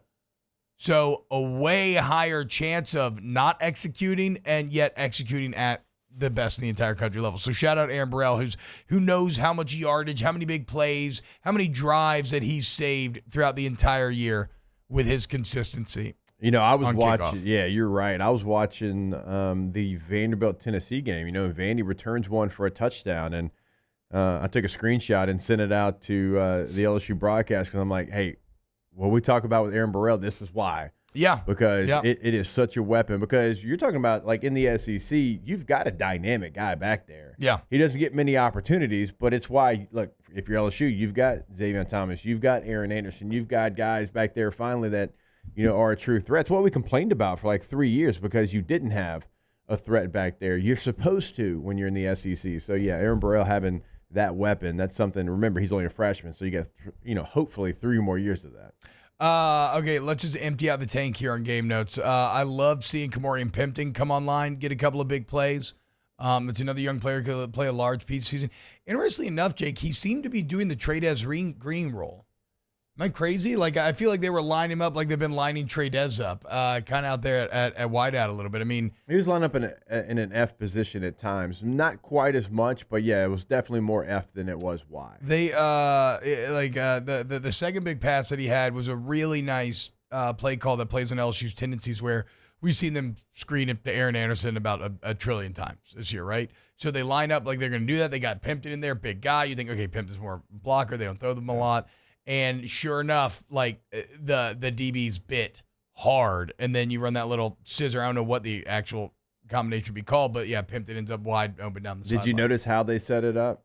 So a way higher chance of not executing and yet executing at the best in the entire country level. So shout out Aaron Burrell, who knows how much yardage, how many big plays, how many drives that he's saved throughout the entire year with his consistency. You know, I was watching. Kickoff. Yeah, you're right. I was watching the Vanderbilt-Tennessee game. You know, Vandy returns one for a touchdown, and I took a screenshot and sent it out to the LSU broadcast because I'm like, hey, what we talk about with Aaron Burrell, this is why. Yeah. Because it is such a weapon. Because you're talking about, like, in the SEC, you've got a dynamic guy back there. Yeah. He doesn't get many opportunities, but it's why, look, if you're LSU, you've got Xavier Thomas, you've got Aaron Anderson, you've got guys back there finally that, you know, are a true threat. It's what we complained about for like 3 years because you didn't have a threat back there. You're supposed to when you're in the SEC. So, yeah, Aaron Burrell having that weapon, that's something. Remember, he's only a freshman, so you got, hopefully 3 more years of that. Okay, let's just empty out the tank here on game notes. I love seeing Kamorian Pimpton come online, get a couple of big plays. It's another young player who could play a large piece of season. Interestingly enough, Jake, he seemed to be doing the Trey'Dez Green role. Am I crazy? Like, I feel like they were lining him up like they've been lining Trey'Dez up, kind of out there at wideout a little bit. I mean, he was lined up in an F position at times. Not quite as much, but yeah, it was definitely more F than it was Y. They the second big pass that he had was a really nice play call that plays on LSU's tendencies, where we've seen them screen it to Aaron Anderson about a trillion times this year, right? So they line up like they're going to do that. They got Pimpton in there, big guy. You think, okay, Pimpton's more blocker. They don't throw them a lot. And sure enough, like the DB's bit hard, and then you run that little scissor. I don't know what the actual combination would be called, but yeah, Pimpton ends up wide open down the sideline. Did you notice how they set it up?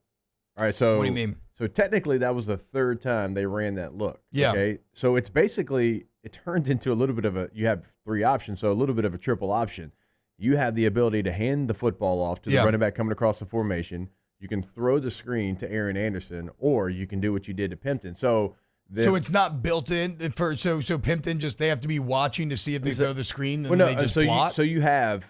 All right, so what do you mean? So technically, that was the third time they ran that look. Yeah. Okay, so it's basically, it turns into a little bit of you have 3 options, so a little bit of a triple option. You have the ability to hand the football off to the running back coming across the formation. You can throw the screen to Aaron Anderson, or you can do what you did to Pimpton. So it's not built in for so Pimpton they have to be watching to see if they throw the screen and they just plot. So you have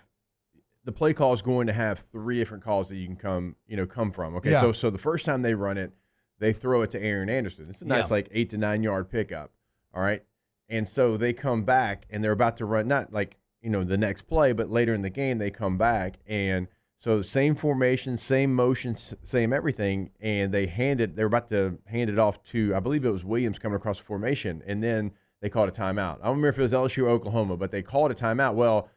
the play call is going to have 3 different calls that you can come from. Okay, so the first time they run it, they throw it to Aaron Anderson. It's a nice 8 to 9 yard pickup. All right, and so they come back and they're about to run not the next play, but later in the game they come back, and so same formation, same motion, same everything, and they're about to hand it off to, I believe it was Williams coming across the formation, and then they called a timeout. I don't remember if it was LSU or Oklahoma, but they called a timeout. Well,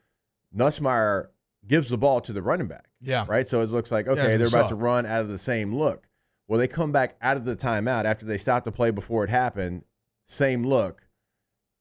Nussmeier gives the ball to the running back. Yeah. Right? So it looks like, okay, they're about to run out of the same look. Well, they come back out of the timeout after they stopped the play before it happened, same look.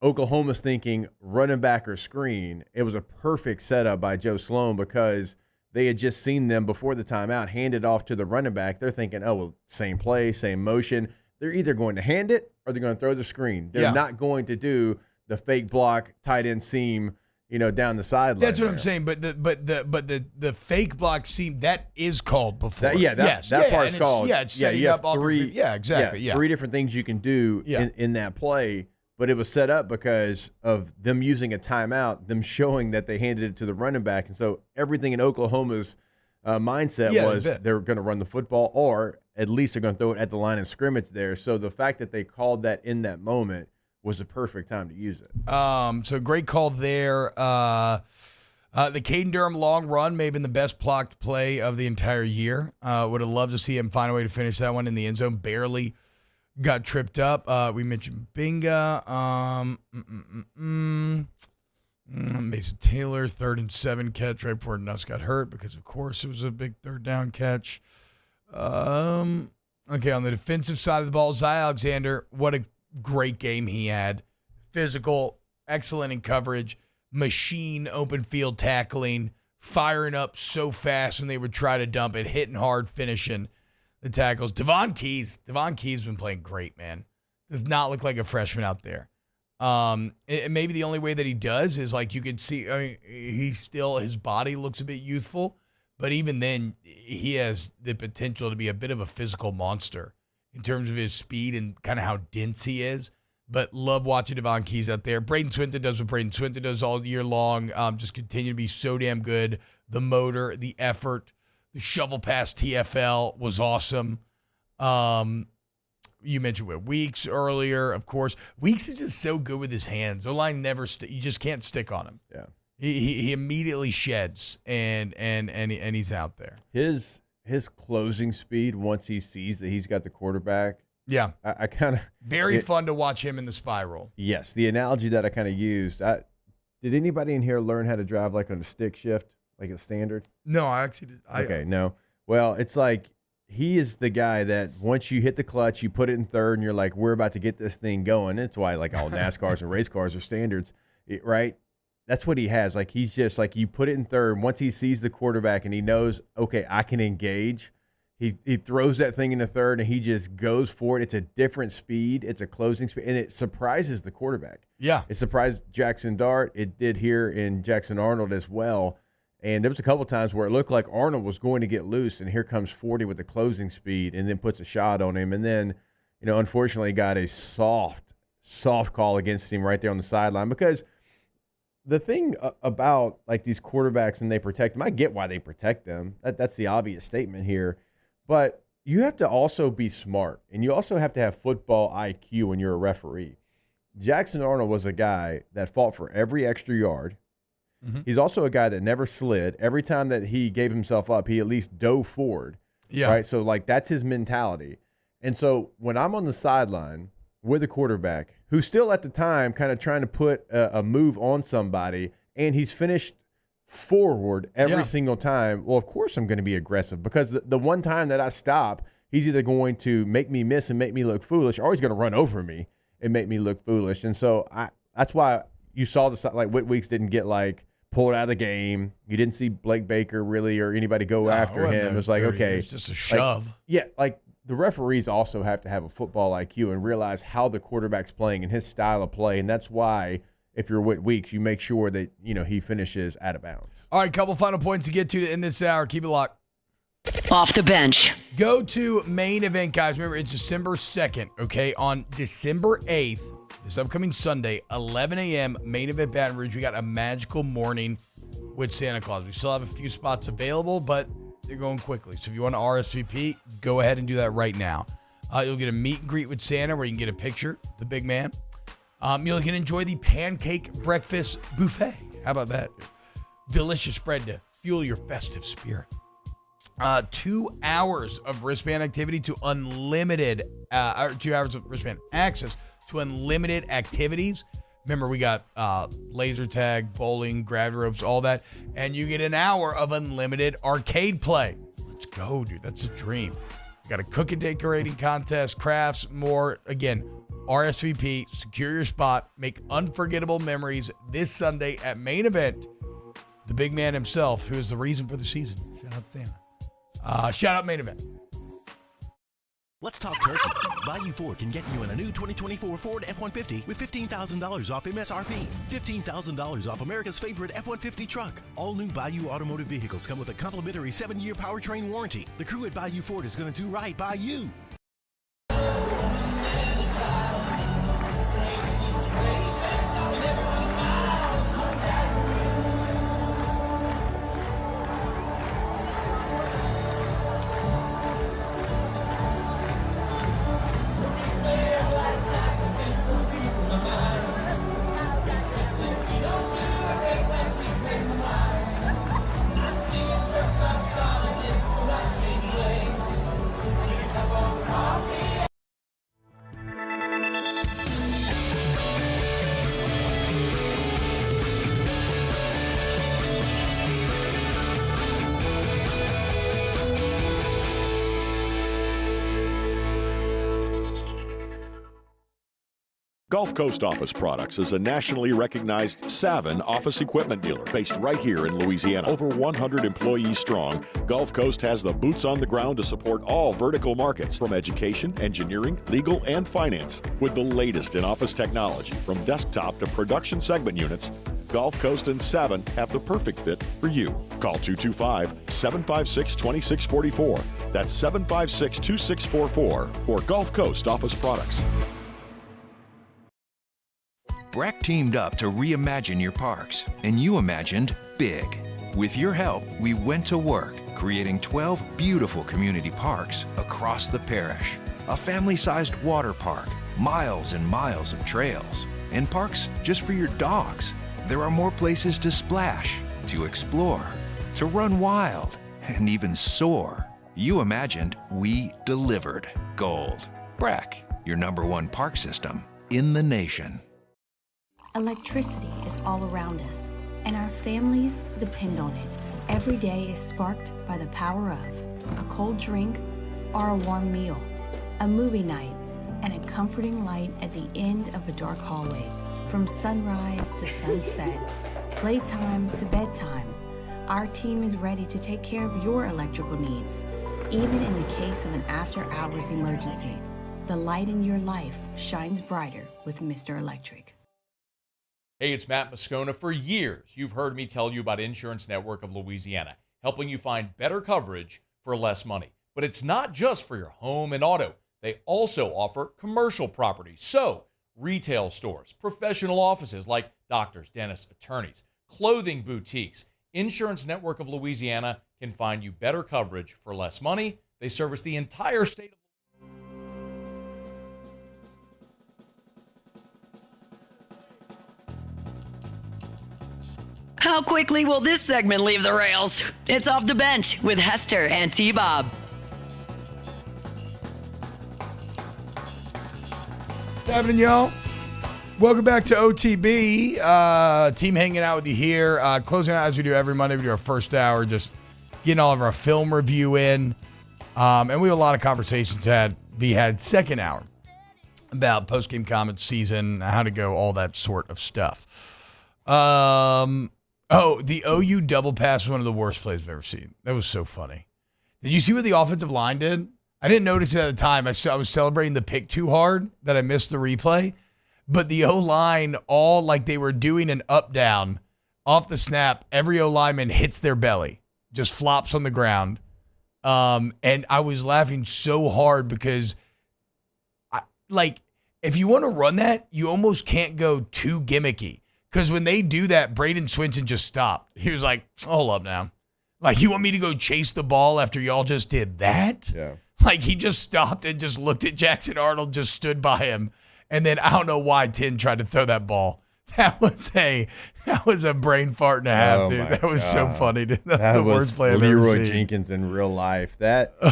Oklahoma's thinking running back or screen. It was a perfect setup by Joe Sloan because they had just seen them before the timeout hand it off to the running back. They're thinking, oh, well, same play, same motion. They're either going to hand it or they're going to throw the screen. They're not going to do the fake block, tight end seam, down the sideline. That's what I'm saying. But the fake block seam, that is called before. That part's called. It's setting up all 3. Yeah, exactly. 3 different things you can do in that play. But it was set up because of them using a timeout, them showing that they handed it to the running back. And so everything in Oklahoma's mindset was they're going to run the football, or at least they're going to throw it at the line of scrimmage there. So the fact that they called that in that moment was the perfect time to use it. So great call there. The Caden Durham long run may have been the best blocked play of the entire year. Would have loved to see him find a way to finish that one in the end zone. Barely got tripped up. We mentioned Binga. Mason Taylor, 3rd and 7 catch right before Nuss got hurt because, of course, it was a big 3rd down catch. Okay, on the defensive side of the ball, Zy Alexander, what a great game he had. Physical, excellent in coverage, machine open field tackling, firing up so fast when they would try to dump it, hitting hard, finishing the tackles. Devon Keys has been playing great, man. Does not look like a freshman out there. Maybe the only way that he does is like you could see, I mean, his body looks a bit youthful, but even then he has the potential to be a bit of a physical monster in terms of his speed and kind of how dense he is. But love watching Devon Keys out there. Braden Swinton does what Braden Swinton does all year long. Just continue to be so damn good. The motor, the effort, the shovel past TFL was awesome. You mentioned with Weeks earlier, of course. Weeks is just so good with his hands. O-line never you just can't stick on him. Yeah, he immediately sheds and he's out there. His closing speed once he sees that he's got the quarterback. Yeah, I kind of very fun to watch him in the spiral. Yes, the analogy that I kind of used. Did anybody in here learn how to drive like on a stick shift, like a standard? No, I actually did. Okay, no. Well, it's like he is the guy that once you hit the clutch, you put it in third, and you're like, we're about to get this thing going. That's why like all NASCARs and race cars are standards, right? That's what he has. Like he's just like you put it in third. Once he sees the quarterback and he knows, okay, I can engage. He throws that thing into third, and he just goes for it. It's a different speed. It's a closing speed, and it surprises the quarterback. Yeah. It surprised Jackson Dart. It did here in Jackson Arnold as well. And there was a couple times where it looked like Arnold was going to get loose, and here comes 40 with the closing speed and then puts a shot on him. And then, unfortunately got a soft call against him right there on the sideline because the thing about, like, these quarterbacks and they protect them, I get why they protect them. That's the obvious statement here. But you have to also be smart, and you also have to have football IQ when you're a referee. Jackson Arnold was a guy that fought for every extra yard. Mm-hmm. He's also a guy that never slid. Every time that he gave himself up, he at least dove forward. Yeah. Right? So, like, that's his mentality. And so when I'm on the sideline with a quarterback who's still at the time kind of trying to put a move on somebody, and he's finished forward every single time, well, of course I'm going to be aggressive because the one time that I stop, he's either going to make me miss and make me look foolish, or he's going to run over me and make me look foolish. And so that's why you saw like Whit Weeks didn't get like pulled out of the game. You didn't see Blake Baker really or anybody go after him. It was like, okay, it's just a shove. Like the referees also have to have a football IQ and realize how the quarterback's playing and his style of play, and that's why if you're Whit Weeks, you make sure that he finishes out of bounds. All right, couple final points to get to in this hour. Keep it locked. Off the bench. Go to main event, guys. Remember, it's December 2nd, okay? On December 8th, this upcoming Sunday, 11 a.m., main event Baton Rouge. We got a magical morning with Santa Claus. We still have a few spots available, but they're going quickly. So if you want to RSVP, go ahead and do that right now. You'll get a meet and greet with Santa where you can get a picture, the big man. You can enjoy the pancake breakfast buffet. How about that? Delicious bread to fuel your festive spirit. 2 hours of wristband activity to unlimited, 2 hours of wristband access to unlimited activities. Remember, we got laser tag, bowling, grab ropes, all that. And you get an hour of unlimited arcade play. Let's go, dude. That's a dream. We got a cookie decorating contest, crafts, more. Again, RSVP, secure your spot, make unforgettable memories this Sunday at main event. The big man himself, who is the reason for the season. Shout out Santa. Shout out main event. Let's talk turkey. Bayou Ford can get you in a new 2024 Ford F-150 with $15,000 off MSRP. $15,000 off America's favorite F-150 truck. All new Bayou automotive vehicles come with a complimentary 7-year powertrain warranty. The crew at Bayou Ford is going to do right by you. Gulf Coast Office Products is a nationally recognized Savin office equipment dealer based right here in Louisiana. Over 100 employees strong, Gulf Coast has the boots on the ground to support all vertical markets, from education, engineering, legal, and finance. With the latest in office technology, from desktop to production segment units, Gulf Coast and Savin have the perfect fit for you. Call 225-756-2644. That's 756-2644 for Gulf Coast Office Products. Breck teamed up to reimagine your parks, and you imagined big. With your help, we went to work, creating 12 beautiful community parks across the parish. A family-sized water park, miles and miles of trails, and parks just for your dogs. There are more places to splash, to explore, to run wild, and even soar. You imagined, we delivered. Gold. Breck, your #1 park system in the nation. Electricity is all around us, and our families depend on it. Every day is sparked by the power of a cold drink or a warm meal, a movie night, and a comforting light at the end of a dark hallway. From sunrise to sunset, playtime to bedtime, our team is ready to take care of your electrical needs. Even in the case of an after-hours emergency, the light in your life shines brighter with Mr. Electric. Hey, it's Matt Moscona. For years, you've heard me tell you about Insurance Network of Louisiana, helping you find better coverage for less money. But it's not just for your home and auto. They also offer commercial property. So, retail stores, professional offices like doctors, dentists, attorneys, clothing boutiques. Insurance Network of Louisiana can find you better coverage for less money. They service the entire state of How quickly will this segment leave the rails? It's Off the Bench with Hester and T-Bob. What's happening, y'all? Welcome back to OTB. Team hanging out with you here. Closing out as we do every Monday. We do our first hour, just getting all of our film review in. And we have a lot of conversations to be had second hour about post-game comments, season, how to go, all that sort of stuff. The OU double pass was one of the worst plays I've ever seen. That was so funny. Did you see what the offensive line did? I didn't notice it at the time. I was celebrating the pick too hard that I missed the replay. But the O-line, all like they were doing an up-down off the snap. Every O-lineman hits their belly, just flops on the ground. And I was laughing so hard because, if you want to run that, you almost can't go too gimmicky. Because when they do that, Braden Swinson just stopped. He was like, hold up now. Like, you want me to go chase the ball after y'all just did that? Yeah. Like, he just stopped and just looked at Jackson Arnold, just stood by him. And then I don't know why Tin tried to throw that ball. That was a brain fart and a half, dude. That was so funny, dude. That was the worst play I've ever seen. Leroy Jenkins in real life. That's a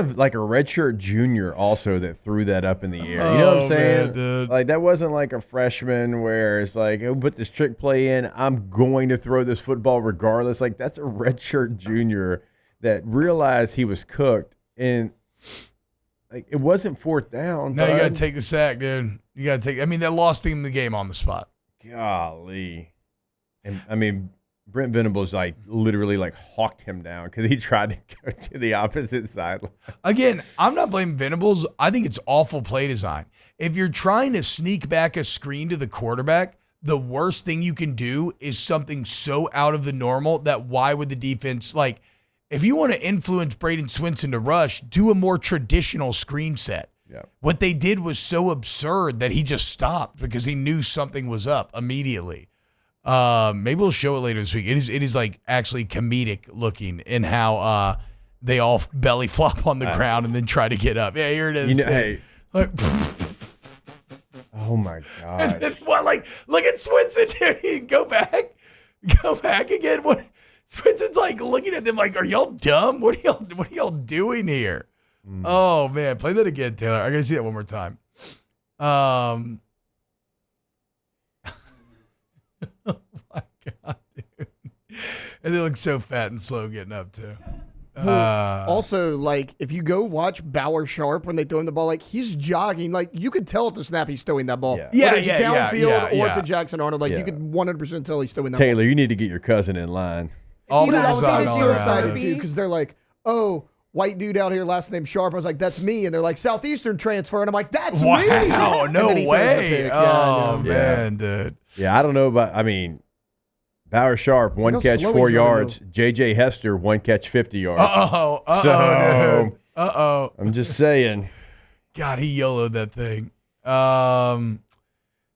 redshirt junior also that threw that up in the air. You know what I'm saying? Man, dude. Like, that wasn't like a freshman where it's like, oh, put this trick play in. I'm going to throw this football regardless. Like, that's a redshirt junior that realized he was cooked. And like, it wasn't fourth down. No, you got to take the sack, dude. You got to take. I mean, they lost him the game on the spot. Golly. And I mean, Brent Venables literally hawked him down because he tried to go to the opposite sideline. Again, I'm not blaming Venables. I think it's awful play design. If you're trying to sneak back a screen to the quarterback, the worst thing you can do is something so out of the normal that why would the defense if you want to influence Braden Swinson to rush, do a more traditional screen set. Yeah. What they did was so absurd that he just stopped because he knew something was up immediately. Maybe we'll show it later this week. It is actually comedic looking in how they all belly flop on the ground and then try to get up. Yeah, here it is. Hey. Oh my God. Look at Swinson, dude. Go back again. What? Swinson's looking at them like, are y'all dumb? What are y'all doing here? Oh man, play that again, Taylor. I gotta see that one more time. Oh my God, dude. And they look so fat and slow getting up too. Also, like, if you go watch Bauer Sharp when they throw him the ball, like, he's jogging. Like, you could tell at the snap he's throwing that ball. Yeah, Whether it's downfield or to Jackson Arnold. Like, Yeah. you could 100% tell he's throwing that Taylor, ball. you need to get your cousin in line. All Dude, I was all so around. excited, too, because they're like, oh, white dude out here, last name Sharp. I was like, that's me. And they're like, Southeastern transfer. And I'm like, that's me. Wow, And no then he throws the way. pick. Oh, Yeah, man, dude. Yeah, I don't know about, Bauer Sharp, one Look how catch, slow 4 he's running, yards. J.J. Hester, one catch, 50 yards. Uh-oh, dude. Uh-oh. I'm just saying. God, he YOLO'd that thing.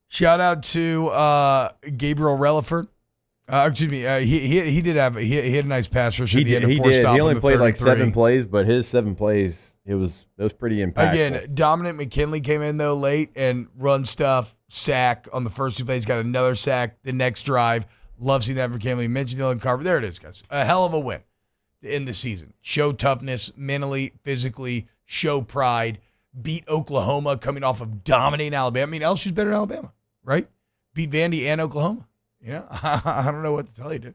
Shout out to Gabriel Relaford. Excuse me. He did have he had a nice pass rush at the end of four stop. He only on the played like 33. 7 plays, but his 7 plays, it was pretty impactful. Again, Dominic McKinley came in though late and run stuff, sack on the first 2 plays, got another sack the next drive. Love seeing that for McKinley. Mentioned Dylan Carver. There it is, guys. A hell of a win in the season. Show toughness, mentally, physically, show pride. Beat Oklahoma coming off of dominating Alabama. I mean, LSU's better than Alabama, right? Beat Vandy and Oklahoma. You know, I don't know what to tell you, dude.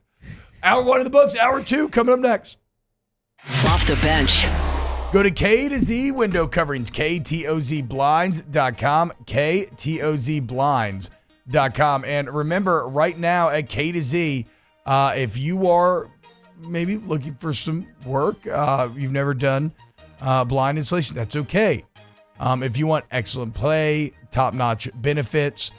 Hour 1 in the books. Hour 2 coming up next. Off the bench. Go to K to Z window coverings, KTOZblinds.com, KTOZblinds.com. And remember, right now at K to Z, if you are maybe looking for some work, you've never done blind installation, that's okay. If you want excellent play, top-notch benefits,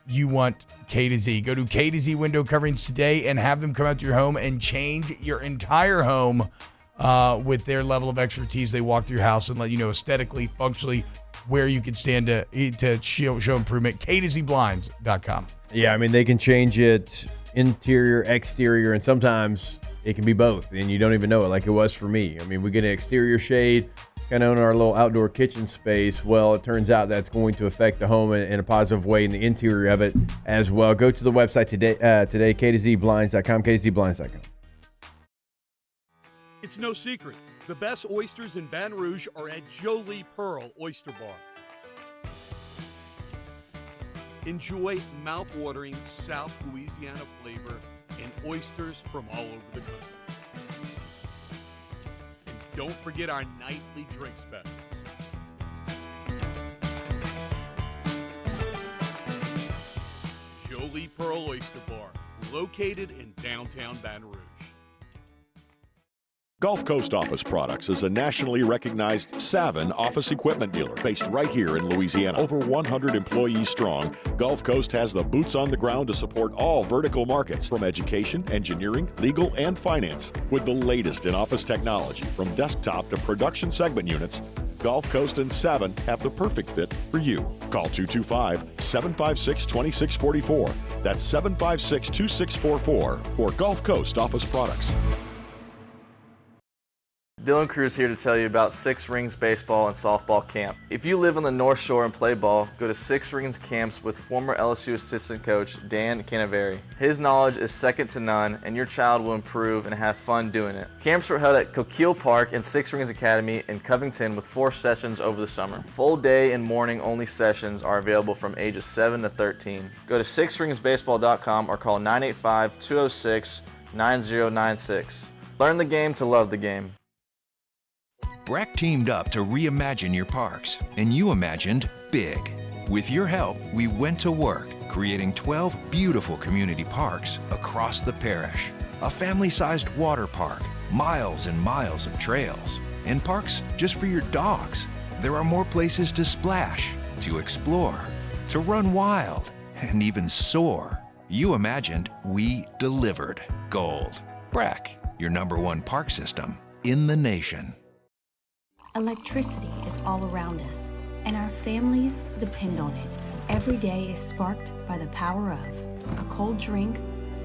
you want K to Z. Go to K to Z window coverings today and have them come out to your home and change your entire home with their level of expertise. They walk through your house and let you know aesthetically, functionally, where you can stand to show improvement. KTOZblinds.com. Yeah, I mean, they can change it interior, exterior, and sometimes it can be both, and you don't even know it, like it was for me. I mean, we get an exterior shade, kind of in our little outdoor kitchen space. Well, it turns out that's going to affect the home in a positive way in the interior of it as well. Go to the website today, KTOZblinds.com, KTOZblinds.com. It's no secret. The best oysters in Baton Rouge are at Jolie Pearl Oyster Bar. Enjoy mouth-watering South Louisiana flavor and oysters from all over the country. And don't forget our nightly drink specials. Jolie Pearl Oyster Bar, located in downtown Baton Rouge. Gulf Coast Office Products is a nationally recognized Savin office equipment dealer based right here in Louisiana. Over 100 employees strong, Gulf Coast has the boots on the ground to support all vertical markets, from education, engineering, legal, and finance. With the latest in office technology, from desktop to production segment units, Gulf Coast and Savin have the perfect fit for you. Call 225-756-2644. That's 756-2644 for Gulf Coast Office Products. Dylan Cruz here to tell you about Six Rings Baseball and Softball Camp. If you live on the North Shore and play ball, go to Six Rings Camps with former LSU assistant coach Dan Canaveri. His knowledge is second to none, and your child will improve and have fun doing it. Camps were held at Coquille Park and Six Rings Academy in Covington with 4 sessions over the summer. Full day and morning only sessions are available from ages 7 to 13. Go to sixringsbaseball.com or call 985-206-9096. Learn the game to love the game. Breck teamed up to reimagine your parks, and you imagined big. With your help, we went to work, creating 12 beautiful community parks across the parish. A family-sized water park, miles and miles of trails, and parks just for your dogs. There are more places to splash, to explore, to run wild, and even soar. You imagined, we delivered. Gold. Breck, your #1 park system in the nation. Electricity is all around us, and our families depend on it. Every day is sparked by the power of a cold drink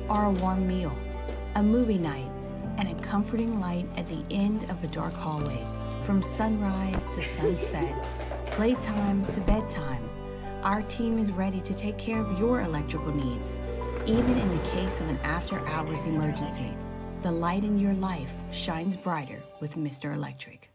or a warm meal, a movie night, and a comforting light at the end of a dark hallway. From sunrise to sunset, playtime to bedtime, our team is ready to take care of your electrical needs. Even in the case of an after-hours emergency, the light in your life shines brighter with Mr. Electric.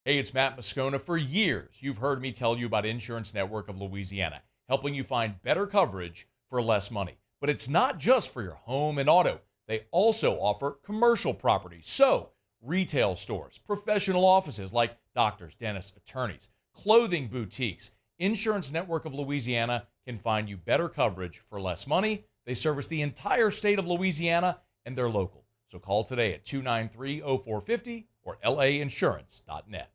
Hey, it's Matt Moscona. For years, you've heard me tell you about Insurance Network of Louisiana, helping you find better coverage for less money. But it's not just for your home and auto. They also offer commercial properties, so retail stores, professional offices like doctors, dentists, attorneys, clothing boutiques. Insurance Network of Louisiana can find you better coverage for less money. They service the entire state of Louisiana, and they're local. So call today at 293-0450 or lainsurance.net.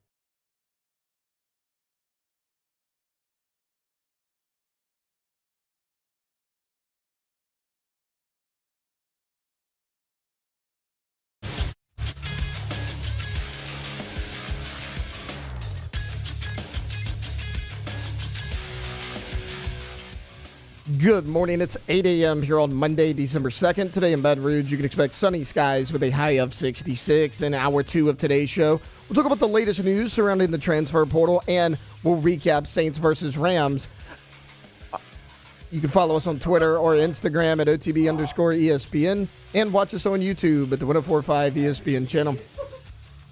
Good morning. It's 8 a.m. here on Monday, December 2nd. Today in Baton Rouge, you can expect sunny skies with a high of 66. In hour 2 of today's show, we'll talk about the latest news surrounding the transfer portal, and we'll recap Saints versus Rams. You can follow us on Twitter or Instagram at OTB_ESPN and watch us on YouTube at the 104.5 ESPN channel.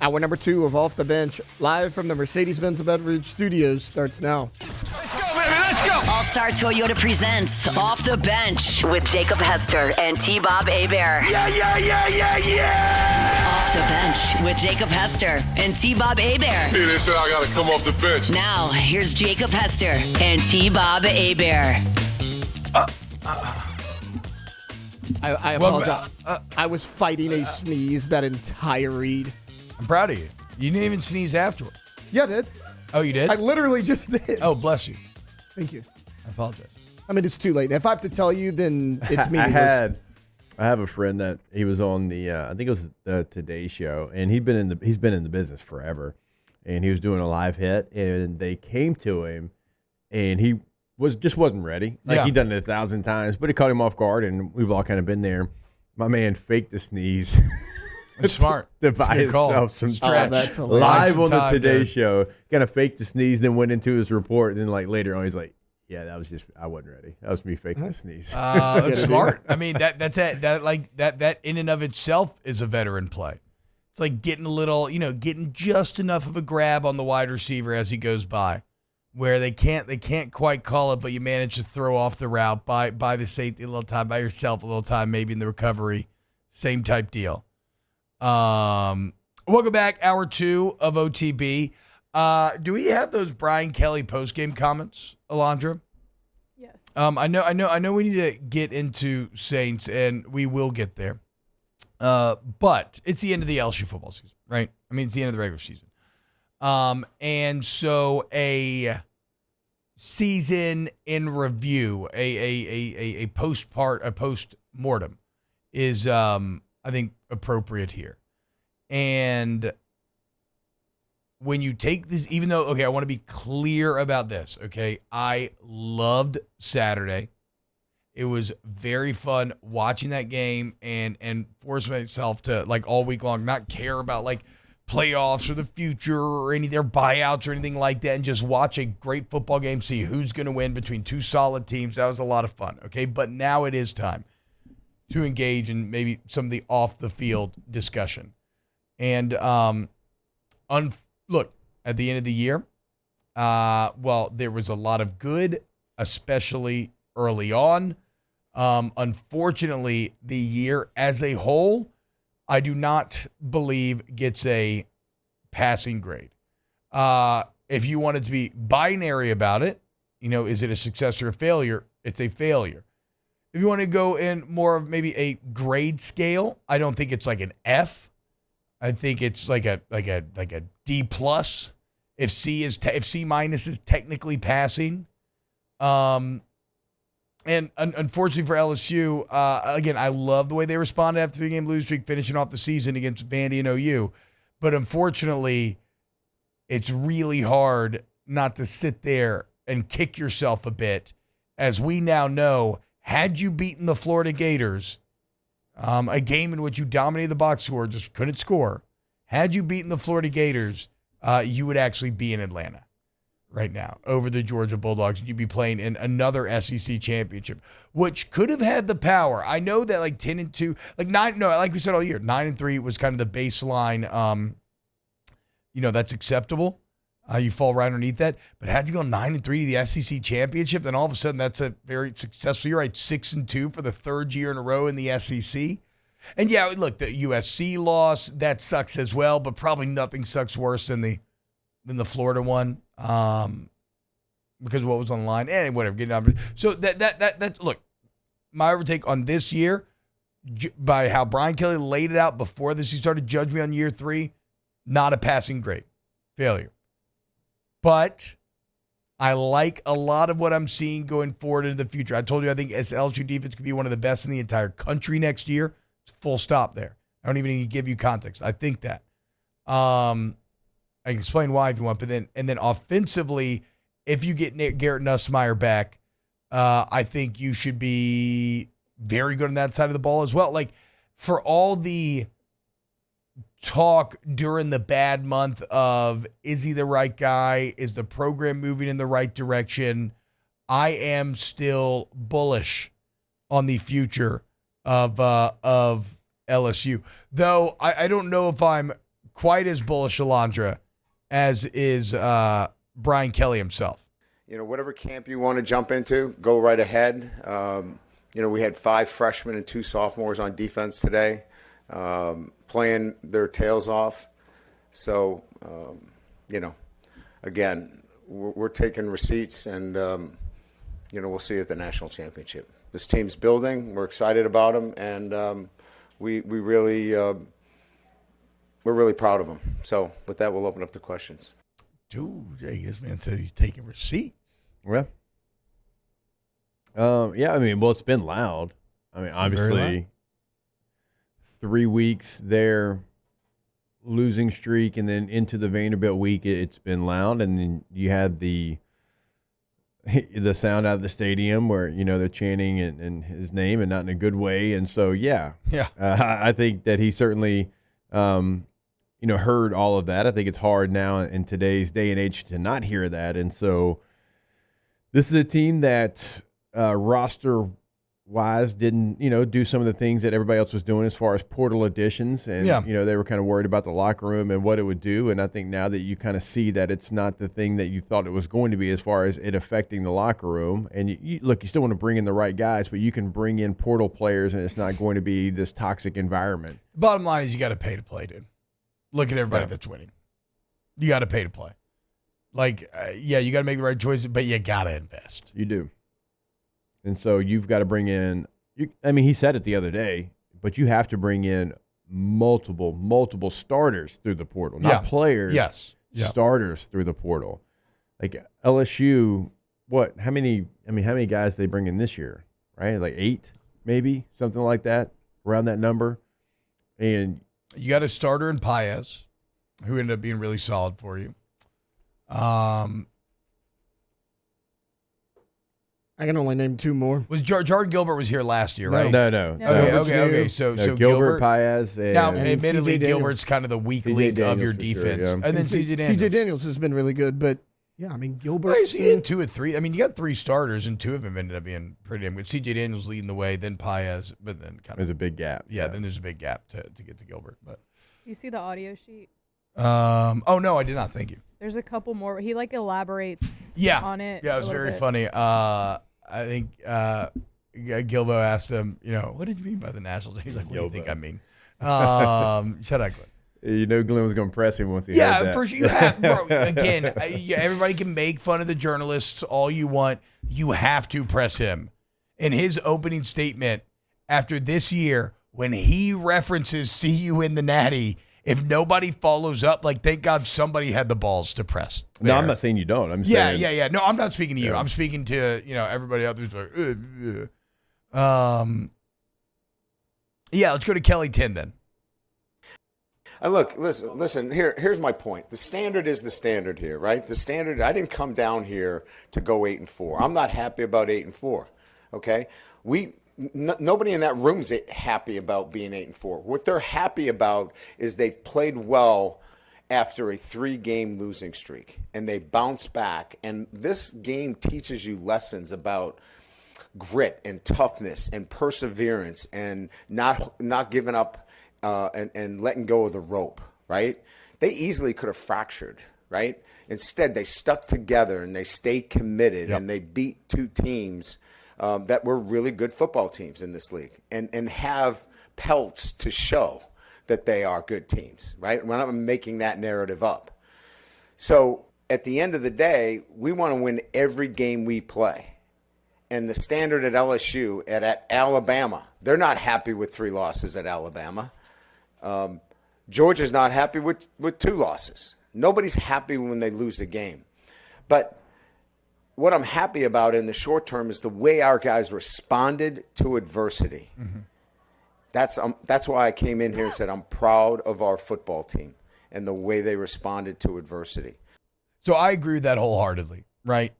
Hour number 2 of Off the Bench, live from the Mercedes-Benz Baton Rouge studios, starts now. Let's go, baby. Let's go. All-Star Toyota presents Off the Bench with Jacob Hester and T-Bob Hebert. Yeah. Off the Bench with Jacob Hester and T-Bob Hebert. Hey, they said I got to come off the bench. Now, here's Jacob Hester and T-Bob Hebert. I apologize. I was fighting a sneeze that entire read. I'm proud of you. You didn't even sneeze afterward. Yeah, I did. Oh, you did? I literally just did. Oh, bless you. Thank you. I apologize. I mean, it's too late. If I have to tell you, then it's I meaningless. have a friend that he was on the I think it was the Today Show, and he's been in the business forever, and he was doing a live hit, and they came to him, and he wasn't ready. Like he'd done it 1,000 times, but it caught him off guard, and we've all kind of been there. My man faked the sneeze. That's smart. To buy himself some stretch. Live on the Today Show. Kind of faked the sneeze, then went into his report, and then like later on, he's like, "Yeah, that was just I wasn't ready. That was me faking the sneeze." That's smart. I mean, that's it. That in and of itself is a veteran play. It's like getting a little, getting just enough of a grab on the wide receiver as he goes by, where they can't quite call it, but you manage to throw off the route by the safety a little time, by yourself a little time, maybe in the recovery. Same type deal. Welcome back, hour 2 of OTB. Do we have those Brian Kelly postgame comments, Alondra? Yes. I know we need to get into Saints, and we will get there. But it's the end of the LSU football season, right? I mean, it's the end of the regular season. And so a season in review, a post-mortem is, I think, appropriate here. And when you take this, even though, I want to be clear about this, okay? I loved Saturday. It was very fun watching that game and force myself to, like, all week long, not care about, like, playoffs or the future or any of their buyouts or anything like that, and just watch a great football game, see who's going to win between two solid teams. That was a lot of fun, okay? But now it is time to engage in maybe some of the off-the-field discussion. And look, at the end of the year, there was a lot of good, especially early on. Unfortunately, the year as a whole, I do not believe gets a passing grade. If you wanted to be binary about it, is it a success or a failure? It's a failure. If you want to go in more of maybe a grade scale, I don't think it's like an F. I think it's like a D plus. If C minus is technically passing, and unfortunately for LSU, again, I love the way they responded after the 3-game losing streak, finishing off the season against Vandy and OU. But unfortunately, it's really hard not to sit there and kick yourself a bit, as we now know. Had you beaten the Florida Gators, a game in which you dominated the box score, just couldn't score, had you beaten the Florida Gators, you would actually be in Atlanta right now over the Georgia Bulldogs. You'd be playing in another SEC championship, which could have had the power. I know that like 10-2, like we said all year, 9-3 was kind of the baseline. That's acceptable. You fall right underneath that. But had you go 9-3 to the SEC championship, then all of a sudden that's a very successful year, right? 6-2 for the third year in a row in the SEC. And yeah, look, the USC loss, that sucks as well, but probably nothing sucks worse than the Florida one. Because of what was on the line. And whatever, getting out. So that's look, my overtake on this year, by how Brian Kelly laid it out before this, he started judging me on year 3, not a passing grade. Failure. But I like a lot of what I'm seeing going forward into the future. I told you I think LSU defense could be one of the best in the entire country next year. Full stop there. I don't even need to give you context. I think that. I can explain why if you want, but then offensively, if you get Garrett Nussmeier back, I think you should be very good on that side of the ball as well. Like, for all the talk during the bad month of, is he the right guy? Is the program moving in the right direction? I am still bullish on the future of LSU. Though I don't know if I'm quite as bullish, Alondra, as is Brian Kelly himself. Whatever camp you want to jump into, go right ahead. We had 5 freshmen and 2 sophomores on defense today, playing their tails off. So, again, we're taking receipts, and we'll see you at the national championship. This team's building. We're excited about them, and we're really proud of them. So, with that, we'll open up to questions. Dude, this man said he's taking receipts. Yeah. It's been loud. Obviously, 3 weeks there, losing streak, and then into the Vanderbilt week, it's been loud. And then you had the sound out of the stadium where, they're chanting and his name, and not in a good way. And so, I think that he certainly, heard all of that. I think it's hard now in today's day and age to not hear that. And so this is a team that roster-wise didn't, do some of the things that everybody else was doing as far as portal additions. And, they were kind of worried about the locker room and what it would do. And I think now that you kind of see that it's not the thing that you thought it was going to be as far as it affecting the locker room. And, you still want to bring in the right guys, but you can bring in portal players, and it's not going to be this toxic environment. Bottom line is you got to pay to play, dude. Look at everybody that's winning. You got to pay to play. You got to make the right choices, but you got to invest. You do. And so you've got to bring in he said it the other day, but you have to bring in multiple starters through the portal, not players. Yes. Starters through the portal. Like LSU, how many guys they bring in this year, right? Like 8, maybe, something like that, around that number. And you got a starter in Paez, who ended up being really solid for you. I can only name 2 more. Was Jared Gilbert was here last year, right? No. Okay. So Gilbert, Paez, and now admittedly Gilbert's kind of the weak link of your defense, sure, and then CJ Daniels. CJ Daniels has been really good, but Gilbert. He's in 2 or 3. You got 3 starters, and 2 of them ended up being pretty damn good. CJ Daniels leading the way, then Paez, but then there's a big gap. Yeah, then there's a big gap to get to Gilbert. But you see the audio sheet? Oh no, I did not. Thank you. There's a couple more. He elaborates. On it. Yeah, it was very funny. I think Gilbo asked him, what did you mean by the national team? He's like, what do you think I mean? Shut up, Glenn. Glenn was going to press him once he heard that. For sure. You have, bro. Again, everybody can make fun of the journalists all you want. You have to press him. In his opening statement after this year, when he references "see you in the Natty," if nobody follows up, thank God somebody had the balls to press. No, I'm not saying you don't. I'm saying yeah. No, I'm not speaking to you. I'm speaking to everybody out there who's like, let's go to Kelly 10 then. Look, listen. Here's my point. The standard is the standard here, right? The standard. I didn't come down here to go 8-4. I'm not happy about 8-4. Okay, nobody in that room's happy about being 8-4. What they're happy about is they've played well after a 3-game losing streak, and they bounce back. And this game teaches you lessons about grit and toughness and perseverance and not giving up and letting go of the rope, right? They easily could have fractured, right? Instead, they stuck together and they stayed committed, and they beat 2 teams that were really good football teams in this league and have pelts to show that they are good teams, right? We're not making that narrative up. So at the end of the day, we want to win every game we play. And the standard at LSU, at Alabama, they're not happy with 3 losses at Alabama. Georgia's not happy with 2 losses. Nobody's happy when they lose a game. But what I'm happy about in the short term is the way our guys responded to adversity. Mm-hmm. That's why I came in here and said I'm proud of our football team and the way they responded to adversity. So I agree with that wholeheartedly, right?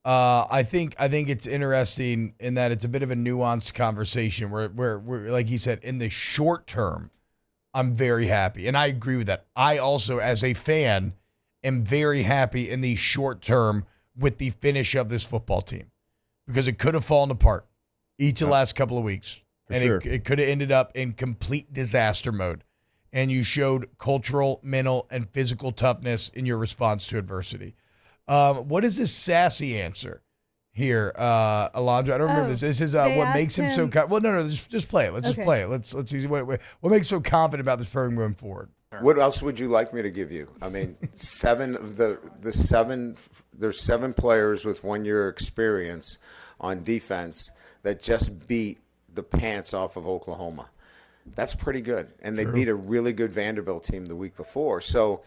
I think it's interesting in that it's a bit of a nuanced conversation where like he said, in the short term, I'm very happy. And I agree with that. I also, as a fan, am very happy in the short term with the finish of this football team because it could have fallen apart each of the last couple of weeks. And sure. it could have ended up in complete disaster mode. And you showed cultural, mental, and physical toughness in your response to adversity. What is this sassy answer here, Alondra? I don't remember this. This is what makes him so. Well, no, just play it. Let's just play it. Let's see what makes him so confident about this program going forward. What else would you like me to give you? I mean, there's 7 players with 1 year experience on defense that just beat the pants off of Oklahoma. That's pretty good. And they beat a really good Vanderbilt team the week before. So,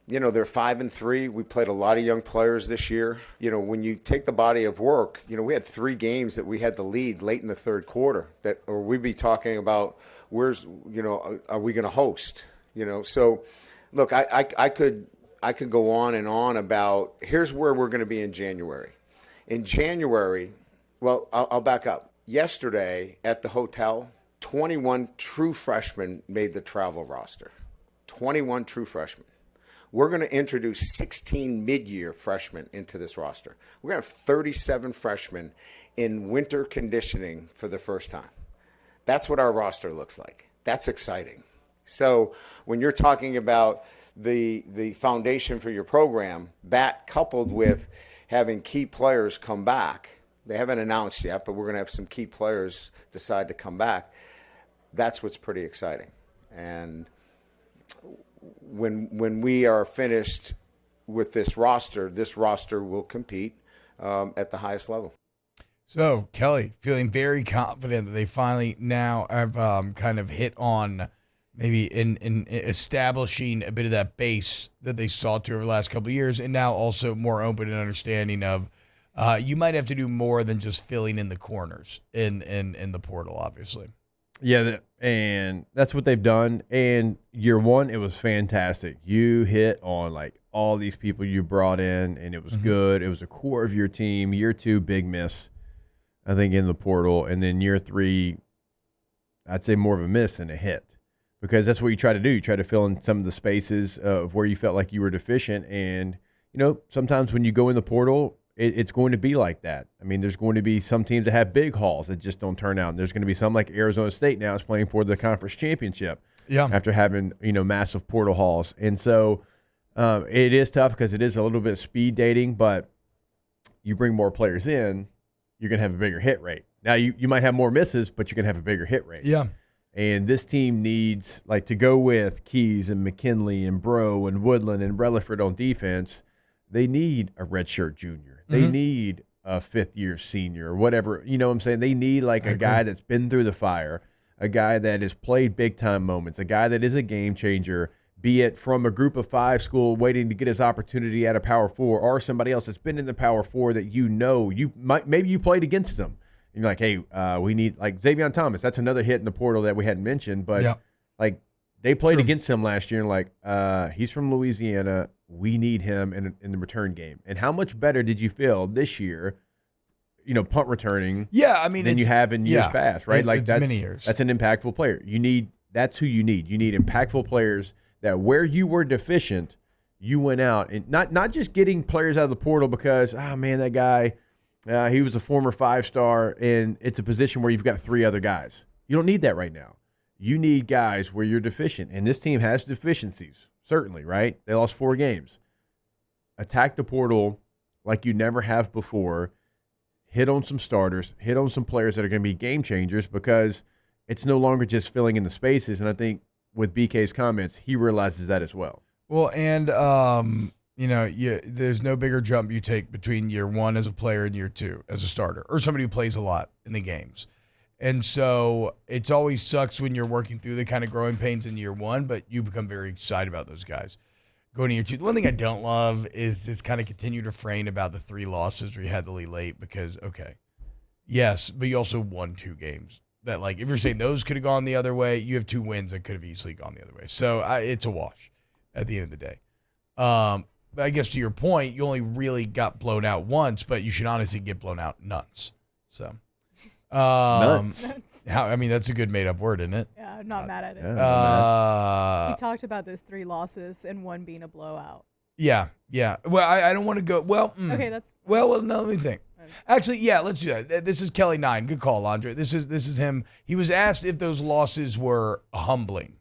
they're 5-3. We played a lot of young players this year. When you take the body of work, we had 3 games that we had the lead late in the third quarter or we'd be talking about are we going to host? So look, I could go on and on about here's where we're going to be in January. In January, well, I'll back up. Yesterday at the hotel, 21 true freshmen made the travel roster. 21 true freshmen. We're going to introduce 16 mid-year freshmen into this roster. We're going to have 37 freshmen in winter conditioning for the first time. That's what our roster looks like. That's exciting. So when you're talking about the foundation for your program, that coupled with having key players come back, they haven't announced yet, but we're going to have some key players decide to come back. That's what's pretty exciting. And when we are finished with this roster will compete at the highest level. So, Kelly, feeling very confident that they finally now have kind of hit on maybe in establishing a bit of that base that they sought to over the last couple of years, and now also more open and understanding of you might have to do more than just filling in the corners in the portal, obviously. Yeah, and that's what they've done. And year 1, it was fantastic. You hit on like all these people you brought in, and it was good. It was a core of your team. Year 2, big miss, I think, in the portal. And then year 3, I'd say more of a miss than a hit, because that's what you try to do. You try to fill in some of the spaces of where you felt like you were deficient. And, sometimes when you go in the portal, it's going to be like that. I mean, there's going to be some teams that have big hauls that just don't turn out. And there's going to be some like Arizona State now is playing for the conference championship after having, massive portal hauls. And so it is tough because it is a little bit speed dating, but you bring more players in, you're going to have a bigger hit rate. Now, you might have more misses, but you're going to have a bigger hit rate. Yeah. And this team needs, like, to go with Keys and McKinley and Bro and Woodland and Relaford on defense, they need a redshirt junior. They need a 5th-year senior or whatever. You know what I'm saying? They need, like, a guy that's been through the fire, a guy that has played big-time moments, a guy that is a game changer, be it from a group of 5 school waiting to get his opportunity at a Power 4 or somebody else that's been in the Power 4 that maybe you played against them. And you're like, hey, we need, like, Xavier Thomas. That's another hit in the portal that we hadn't mentioned. But, like, they played against him last year and, like, he's from Louisiana. We need him in the return game. And how much better did you feel this year, punt returning than you have in years past, right? That's many years. That's an impactful player. That's who you need. You need impactful players that where you were deficient, you went out. And not just getting players out of the portal because, that guy, he was a former 5-star, and it's a position where you've got 3 other guys. You don't need that right now. You need guys where you're deficient. And this team has deficiencies. Certainly, right? They lost 4 games. Attack the portal like you never have before. Hit on some starters. Hit on some players that are going to be game changers because it's no longer just filling in the spaces. And I think with BK's comments, he realizes that as well. Well, and there's no bigger jump you take between year one as a player and year two as a starter or somebody who plays a lot in the games. And so it's always sucks when you're working through the kind of growing pains in year one, but you become very excited about those guys. Going to year two, the one thing I don't love is this kind of continued refrain about the 3 losses where you had to lead late because, okay, yes, but you also won 2 games. That, like, if you're saying those could have gone the other way, you have 2 wins that could have easily gone the other way. So it's a wash at the end of the day. But I guess to your point, you only really got blown out once, but you should honestly get blown out nuns. So, nuns. That's a good made-up word, isn't it? Yeah, I'm not mad at it. Yeah, we talked about those 3 losses and one being a blowout. Yeah. Well, I don't want to go. Well, Okay, that's well. No, let me think. Actually, yeah, let's do that. This is Kelly 9. Good call, Andre. This is him. He was asked if those losses were humbling.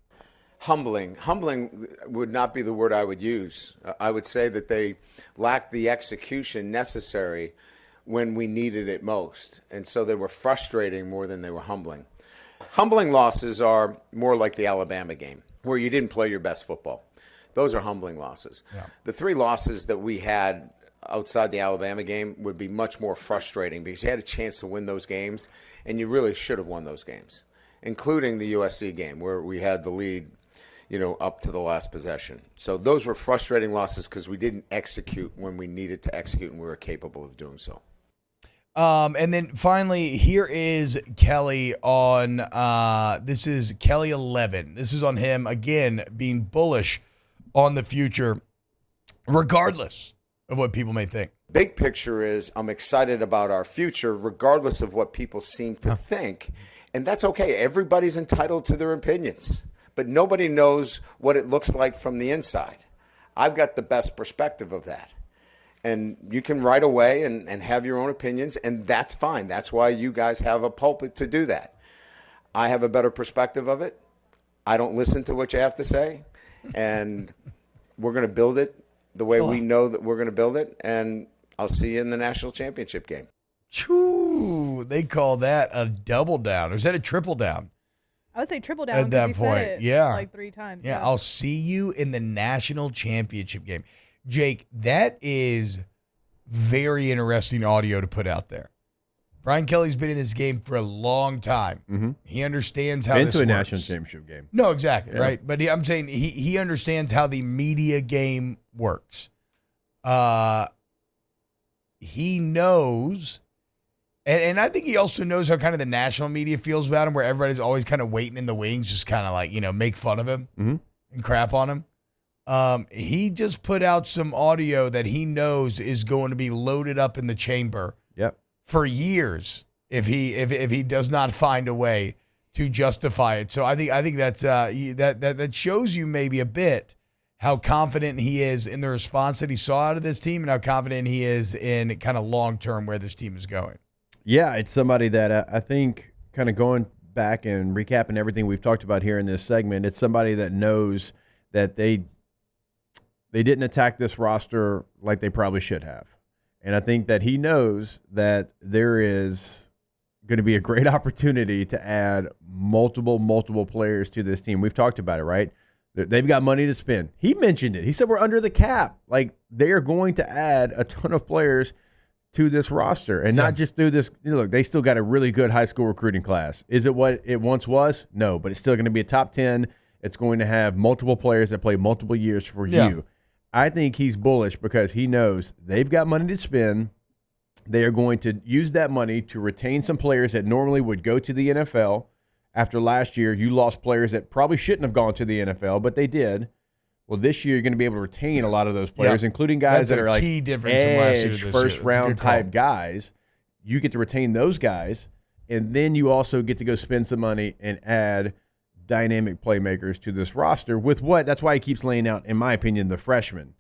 Humbling would not be the word I would use. I would say that they lacked the execution necessary when we needed it most. And so they were frustrating more than they were humbling. Humbling losses are more like the Alabama game, where you didn't play your best football. Those are humbling losses. Yeah. The 3 losses that we had outside the Alabama game would be much more frustrating because you had a chance to win those games, and you really should have won those games, including the USC game where we had the lead, up to the last possession. So those were frustrating losses because we didn't execute when we needed to execute, and we were capable of doing so. And then finally, here is Kelly on, this is Kelly 11. This is on him, again, being bullish on the future, regardless of what people may think. Big picture is I'm excited about our future, regardless of what people seem to think. And that's okay. Everybody's entitled to their opinions, but nobody knows what it looks like from the inside. I've got the best perspective of that. And you can write away and have your own opinions, and that's fine. That's why you guys have a pulpit to do that. I have a better perspective of it. I don't listen to what you have to say, and we're going to build it the way we know that we're going to build it, and I'll see you in the national championship game. Choo, they call that a double down. Or is that a triple down? I would say triple down At that point, said it yeah. like 3 times. Yeah, I'll see you in the national championship game. Jake, that is very interesting audio to put out there. Brian Kelly's been in this game for a long time. Mm-hmm. He understands how been this to a works. national championship game. No, exactly, Yeah. right? But I'm saying he understands how the media game works. He knows, and I think he also knows how kind of the national media feels about him, where everybody's always kind of waiting in the wings, just kind of like, make fun of him and crap on him. He just put out some audio that he knows is going to be loaded up in the chamber for years if he does not find a way to justify it. So I think that's that shows you maybe a bit how confident he is in the response that he saw out of this team and how confident he is in kind of long term where this team is going. Yeah, it's somebody that I think, kind of going back and recapping everything we've talked about here in this segment, it's somebody that knows that they didn't attack this roster like they probably should have. And I think that he knows that there is going to be a great opportunity to add multiple players to this team. We've talked about it, right? They've got money to spend. He mentioned it. He said we're under the cap. Like, they are going to add a ton of players to this roster, and not just through this. Look, they still got a really good high school recruiting class. Is it what it once was? No, but it's still going to be a top 10. It's going to have multiple players that play multiple years for you. I think he's bullish because he knows they've got money to spend. They are going to use that money to retain some players that normally would go to the NFL. After last year, you lost players that probably shouldn't have gone to the NFL, but they did. Well, this year you're going to be able to retain a lot of those players, including guys that are like key difference from last year to this first-round type guys. You get to retain those guys, and then you also get to go spend some money and add dynamic playmakers to this roster with what? That's why he keeps laying out, in my opinion, the freshmen.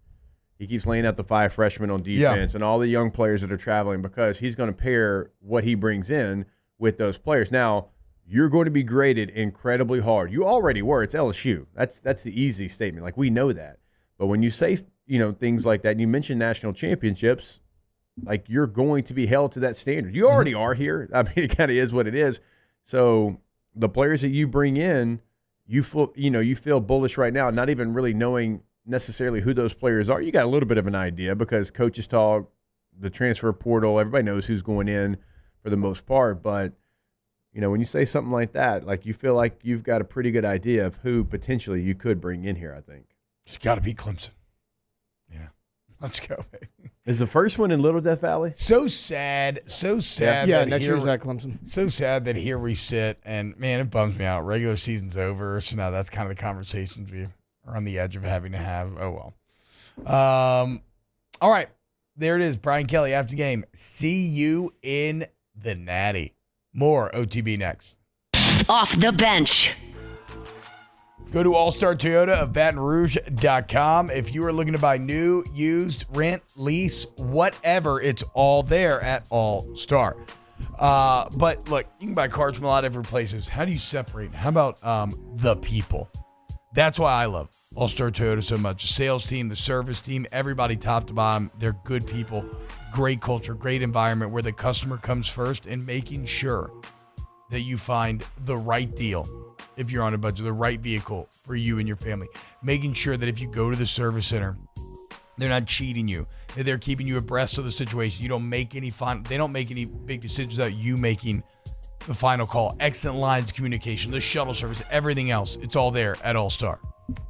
He keeps laying out the 5 freshmen on defense and all the young players that are traveling, because he's going to pair what he brings in with those players. Now, you're going to be graded incredibly hard. You already were. It's LSU. That's the easy statement. Like, we know that. But when you say, things like that, and you mention national championships, like, you're going to be held to that standard. You already are here. I mean, it kind of is what it is. So the players that you bring in, you feel bullish right now, not even really knowing necessarily who those players are. You got a little bit of an idea because coaches talk, the transfer portal, everybody knows who's going in for the most part. But, when you say something like that, like you feel like you've got a pretty good idea of who potentially you could bring in here, I think. It's got to be Clemson. Yeah. Let's go, baby. Is the first one in Little Death Valley? So sad. Yeah, next year's at Clemson. So sad that here we sit, and, man, it bums me out. Regular season's over, so now that's kind of the conversations we are on the edge of having to have. Oh, well. All right. There it is. Brian Kelly after the game. See you in the Natty. More OTB next. Off the bench. Go to All-Star Toyota of BatonRouge.com. If you are looking to buy new, used, rent, lease, whatever, it's all there at All-Star. But look, you can buy cars from a lot of different places. How do you separate? How about the people? That's why I love All-Star Toyota so much. The sales team, the service team, everybody top to bottom, they're good people, great culture, great environment where the customer comes first and making sure that you find the right deal if you're on a budget, the right vehicle for you and your family. Making sure that if you go to the service center, they're not cheating you, that they're keeping you abreast of the situation. You don't make any they don't make any big decisions without you making the final call. Excellent lines of communication, the shuttle service, everything else. It's all there at All-Star.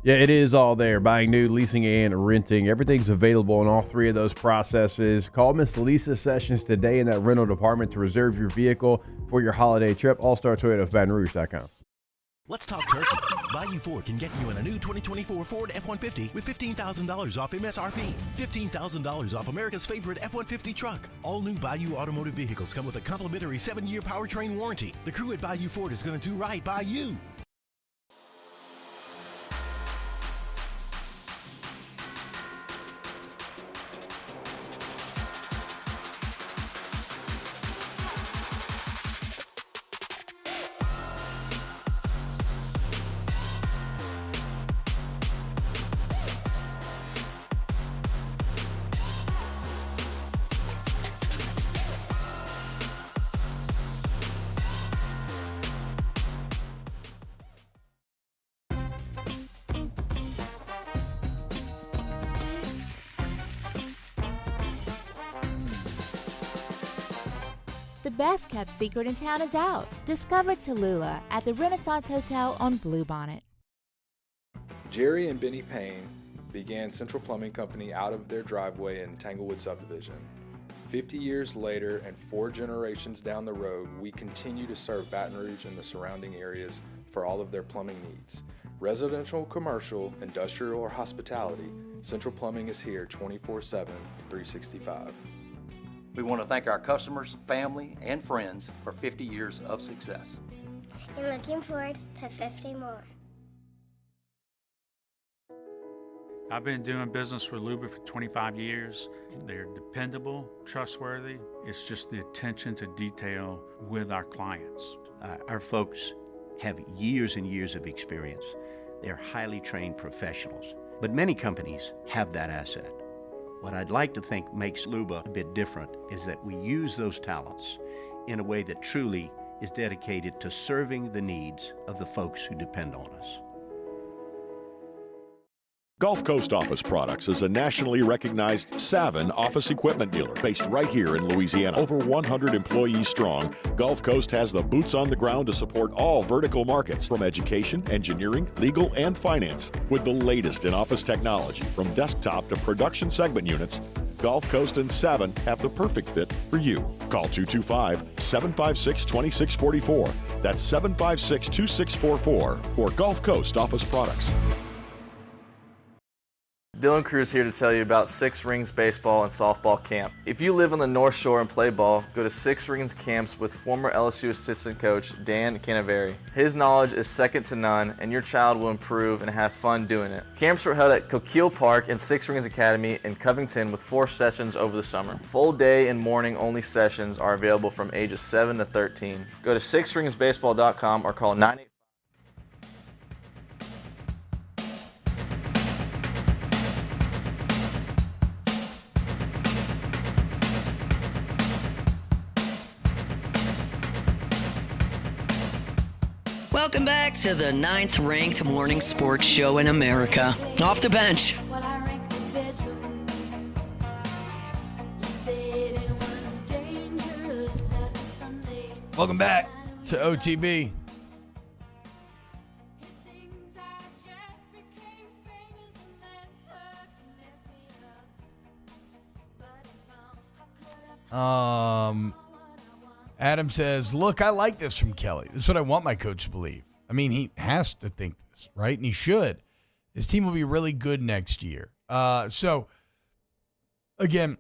Yeah, it is all there. Buying new, leasing, and renting. Everything's available in all three of those processes. Call Miss Lisa Sessions today in that rental department to reserve your vehicle for your holiday trip. All-Star Toyota of BatonRouge.com. Let's talk turkey. Bayou Ford can get you in a new 2024 Ford F-150 with $15,000 off MSRP. $15,000 off America's favorite F-150 truck. All new Bayou automotive vehicles come with a complimentary 7-year powertrain warranty. The crew at Bayou Ford is going to do right by you. The best kept secret in town is out. Discover Tallulah at the Renaissance Hotel on Bluebonnet. Jerry and Benny Payne began Central Plumbing Company out of their driveway in Tanglewood subdivision. 50 years later and 4 generations down the road, we continue to serve Baton Rouge and the surrounding areas for all of their plumbing needs. Residential, commercial, industrial, or hospitality, Central Plumbing is here 24/7, 365. We want to thank our customers, family, and friends for 50 years of success. And looking forward to 50 more. I've been doing business with Luba for 25 years. They're dependable, trustworthy. It's just the attention to detail with our clients. Our folks have years and years of experience. They're highly trained professionals, but many companies have that asset. What I'd like to think makes Luba a bit different is that we use those talents in a way that truly is dedicated to serving the needs of the folks who depend on us. Gulf Coast Office Products is a nationally recognized Savin office equipment dealer based right here in Louisiana. Over 100 employees strong, Gulf Coast has the boots on the ground to support all vertical markets, from education, engineering, legal, and finance. With the latest in office technology, from desktop to production segment units, Gulf Coast and Savin have the perfect fit for you. Call 225-756-2644. That's 756-2644 for Gulf Coast Office Products. Dylan Cruz here to tell you about Six Rings Baseball and Softball Camp. If you live on the North Shore and play ball, go to Six Rings Camps with former LSU assistant coach Dan Canaveri. His knowledge is second to none, and your child will improve and have fun doing it. Camps were held at Coquille Park and Six Rings Academy in Covington with 4 sessions over the summer. Full day and morning only sessions are available from ages 7 to 13. Go to sixringsbaseball.com or call 985. Welcome back to the 9th-ranked morning sports show in America. Off the bench. Welcome back to OTB. Adam says, look, I like this from Kelly. This is what I want my coach to believe. I mean, he has to think this, right? And he should. His team will be really good next year. So, again,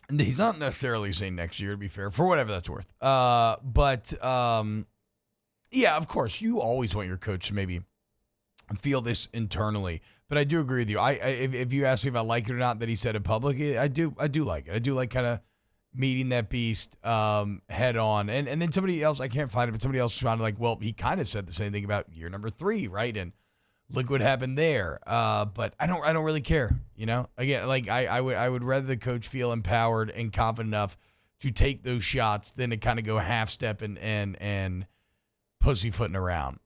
he's not necessarily saying next year, to be fair, for whatever that's worth. But yeah, of course, you always want your coach to maybe feel this internally. But I do agree with you. If you ask me if I like it or not that he said it publicly, I do like it. I do like kind of meeting that beast head on. And then somebody else, I can't find it, but somebody else responded like, well, he kind of said the same thing about year number 3, right? And look what happened there. But I don't really care, you know? Again, like I would rather the coach feel empowered and confident enough to take those shots than to kind of go half step and pussyfooting around.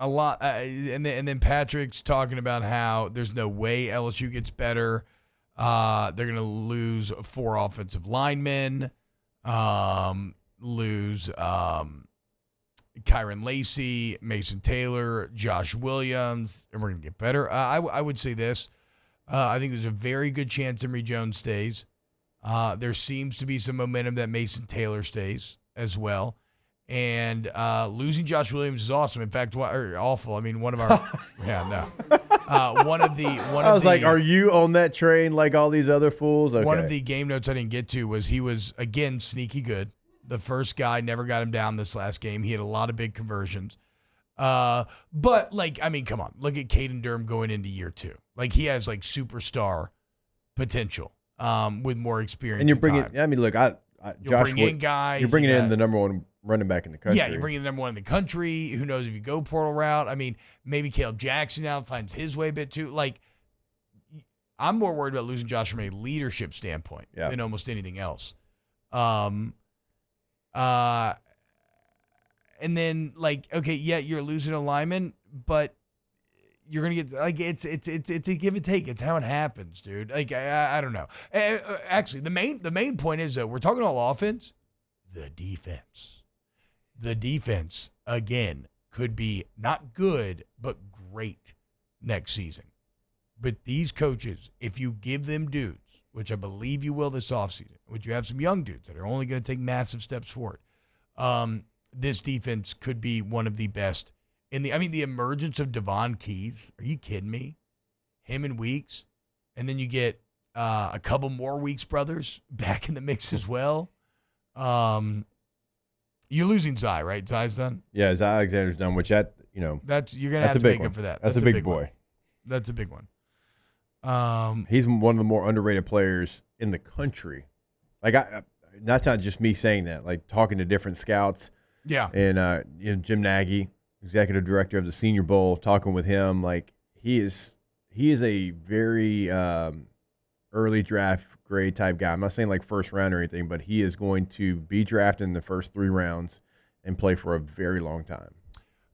A lot, and then Patrick's talking about how there's no way LSU gets better. They're going to lose 4 offensive linemen, lose Kyron Lacey, Mason Taylor, Josh Williams, and we're going to get better. I would say this. I think there's a very good chance Emory Jones stays. There seems to be some momentum that Mason Taylor stays as well. And losing Josh Williams is awesome. In fact, awful. I mean, one of our one of the I was like, are you on that train like all these other fools? Okay. One of the game notes I didn't get to was he was again sneaky good. The first guy never got him down this last game. He had a lot of big conversions. But like, I mean, come on, look at Caden Durham going into year 2. Like he has like superstar potential with more experience. And you're bringing. I mean, look, Josh, bring in guys. You're bringing in the number 1 running back in the country. Yeah, you're bringing the number 1 in the country. Who knows if you go portal route? I mean, maybe Caleb Jackson now finds his way a bit too. Like, I'm more worried about losing Josh from a leadership standpoint than almost anything else. And then like, okay, yeah, you're losing a lineman, but you're gonna get like it's a give and take. It's how it happens, dude. Like I don't know. Actually, the main point is though, we're talking all offense. The defense, again, could be not good, but great next season. But these coaches, if you give them dudes, which I believe you will this offseason, which you have some young dudes that are only going to take massive steps forward, this defense could be one of the best. The emergence of Devon Keys, are you kidding me? Him and Weeks. And then you get a couple more Weeks brothers back in the mix as well. You're losing Zai, right? Zai's done? Yeah, Zai Alexander's done, which you're gonna have to make up for that. That's a big boy. That's a big one. He's one of the more underrated players in the country. Like that's not just me saying that. Like talking to different scouts. Yeah. And Jim Nagy, executive director of the Senior Bowl, talking with him. Like he is a very early draft grade type guy. I'm not saying like first round or anything, but he is going to be drafted in the first 3 rounds and play for a very long time.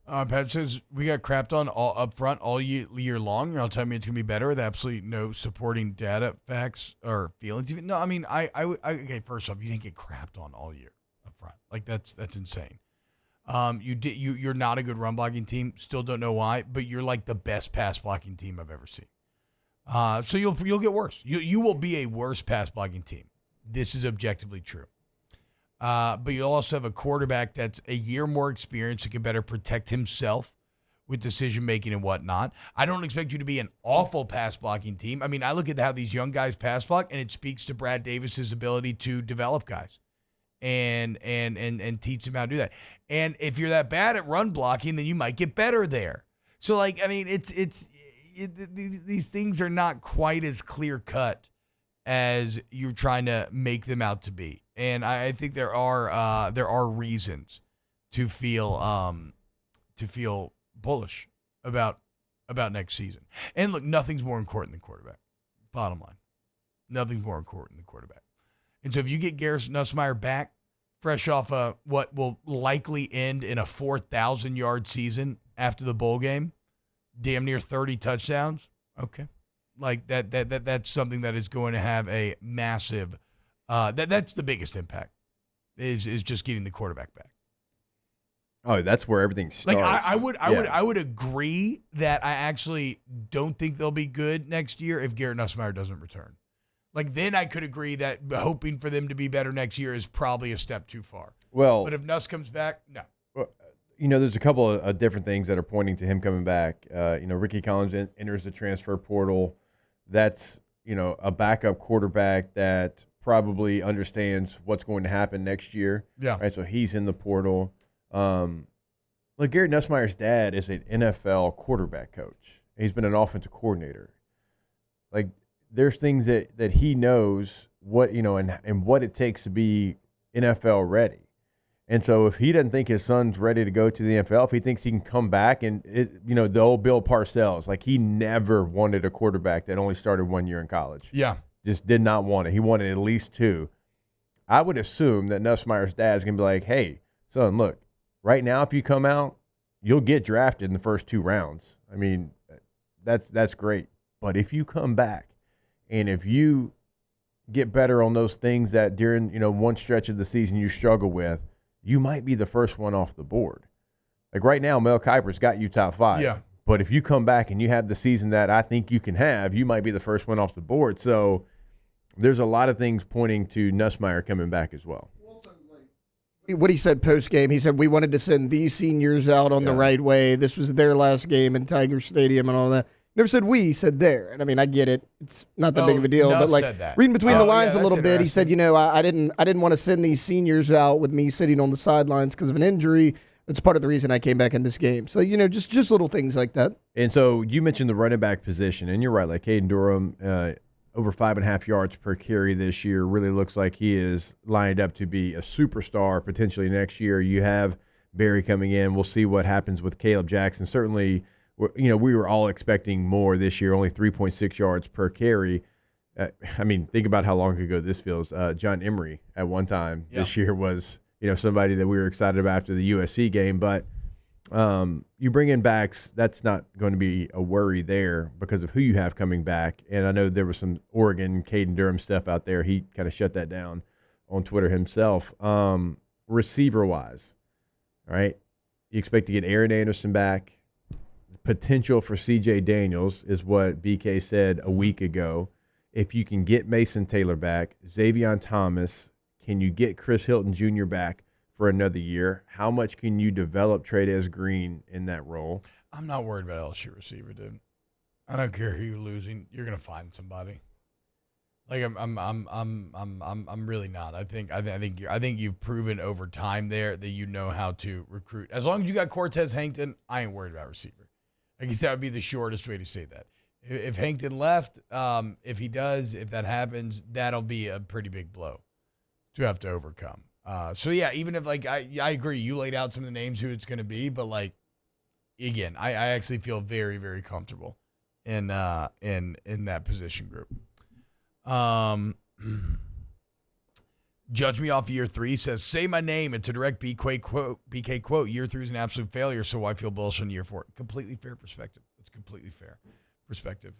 Pat says, we got crapped on all up front all year long. You're all telling me it's going to be better with absolutely no supporting data, facts, or feelings. Even no, I mean, okay, first off, you didn't get crapped on all year up front. Like that's insane. You're not a good run blocking team. Still don't know why, but you're like the best pass blocking team I've ever seen. So you'll get worse. You will be a worse pass blocking team. This is objectively true. But you'll also have a quarterback that's a year more experienced and can better protect himself with decision making and whatnot. I don't expect you to be an awful pass blocking team. I mean, I look at how these young guys pass block, and it speaks to Brad Davis's ability to develop guys and teach them how to do that. And if you're that bad at run blocking, then you might get better there. So like, I mean, these things are not quite as clear cut as you're trying to make them out to be. And I think there are reasons to feel bullish about next season. And look, nothing's more important than quarterback. Bottom line, nothing's more important than quarterback. And so if you get Garrett Nussmeier back, fresh off what will likely end in a 4,000-yard season after the bowl game, damn near 30 touchdowns, okay. Like that's something that is going to have a massive that's the biggest impact is just getting the quarterback back. Oh, that's where everything starts. Like I would agree that I actually don't think they'll be good next year if Garrett Nussmeier doesn't return. Like then I could agree that hoping for them to be better next year is probably a step too far. Well, but if Nuss comes back, no. There's a couple of different things that are pointing to him coming back. Ricky Collins enters the transfer portal. That's, a backup quarterback that probably understands what's going to happen next year. Yeah. Right. So he's in the portal. Garrett Nussmeier's dad is an NFL quarterback coach. He's been an offensive coordinator. Like, there's things that he knows what, and what it takes to be NFL ready. And so if he doesn't think his son's ready to go to the NFL, if he thinks he can come back and, the old Bill Parcells, like he never wanted a quarterback that only started 1 year in college. Yeah. Just did not want it. He wanted at least 2. I would assume that Nussmeier's dad is going to be like, hey, son, look, right now if you come out, you'll get drafted in the first 2 rounds. I mean, that's great. But if you come back and if you get better on those things that during, one stretch of the season you struggle with, you might be the first one off the board. Like right now, Mel Kiper's got you top 5. Yeah. But if you come back and you have the season that I think you can have, you might be the first one off the board. So there's a lot of things pointing to Nussmeier coming back as well. What he said post-game, he said, we wanted to send these seniors out on the right way. This was their last game in Tiger Stadium and all that. Never said we, he said there. And I mean, I get it. It's not that big of a deal. But like reading between the lines a little bit, he said, I didn't want to send these seniors out with me sitting on the sidelines because of an injury. That's part of the reason I came back in this game. So, just little things like that. And so you mentioned the running back position, and you're right. Like Caden Durham, over 5.5 yards per carry this year, really looks like he is lined up to be a superstar potentially next year. You have Barry coming in. We'll see what happens with Caleb Jackson. Certainly, we were all expecting more this year, only 3.6 yards per carry. Think about how long ago this feels. John Emery at one time this year was, somebody that we were excited about after the USC game. But you bring in backs, that's not going to be a worry there because of who you have coming back. And I know there was some Oregon, Caden Durham stuff out there. He kind of shut that down on Twitter himself. Receiver-wise, all right, you expect to get Aaron Anderson back. Potential for C.J. Daniels is what BK said a week ago. If you can get Mason Taylor back, Xavion Thomas, can you get Chris Hilton Jr. back for another year? How much can you develop Tradez Green in that role? I'm not worried about LSU receiver, dude. I don't care who you're losing. You're gonna find somebody. Like I'm really not. I think you've proven over time there that you know how to recruit. As long as you got Cortez Hankton, I ain't worried about receiver. I guess that would be the shortest way to say that. If Hankton left, if that happens, that'll be a pretty big blow to have to overcome. Even if I agree, you laid out some of the names who it's going to be, but again, I actually feel very, very comfortable in that position group. Judge me off of year 3 says, say my name. It's a direct BK quote. Year 3 is an absolute failure, so I feel bullish on year 4. Completely fair perspective. It's completely fair perspective.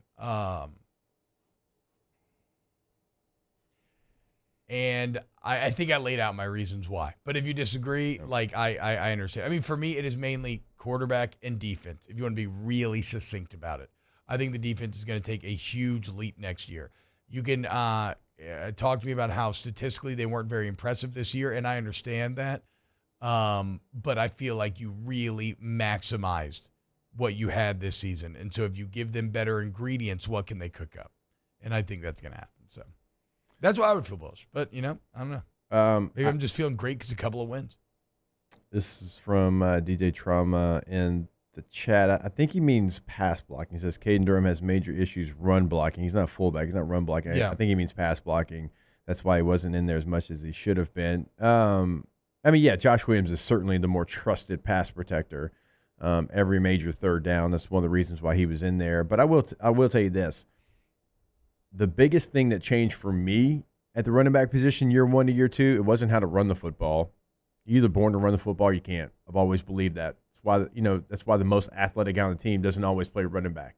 And I think I laid out my reasons why. But if you disagree, I understand. For me, it is mainly quarterback and defense, if you want to be really succinct about it. I think the defense is going to take a huge leap next year. You can talk to me about how statistically they weren't very impressive this year, and I understand that. But I feel like you really maximized what you had this season. And so if you give them better ingredients, what can they cook up? And I think that's going to happen. So that's why I would feel bullish. But, I don't know. Maybe I'm just feeling great because a couple of wins. This is from DJ Trauma in the chat. I think he means pass blocking. He says Caden Durham has major issues run blocking. He's not a fullback. He's not run blocking. Yeah. I think he means pass blocking. That's why he wasn't in there as much as he should have been. Josh Williams is certainly the more trusted pass protector. Every major third down. That's one of the reasons why he was in there. But I will tell you this. The biggest thing that changed for me at the running back position year 1 to year 2, it wasn't how to run the football. You're either born to run the football or you can't. I've always believed that. That's why the most athletic guy on the team doesn't always play running back.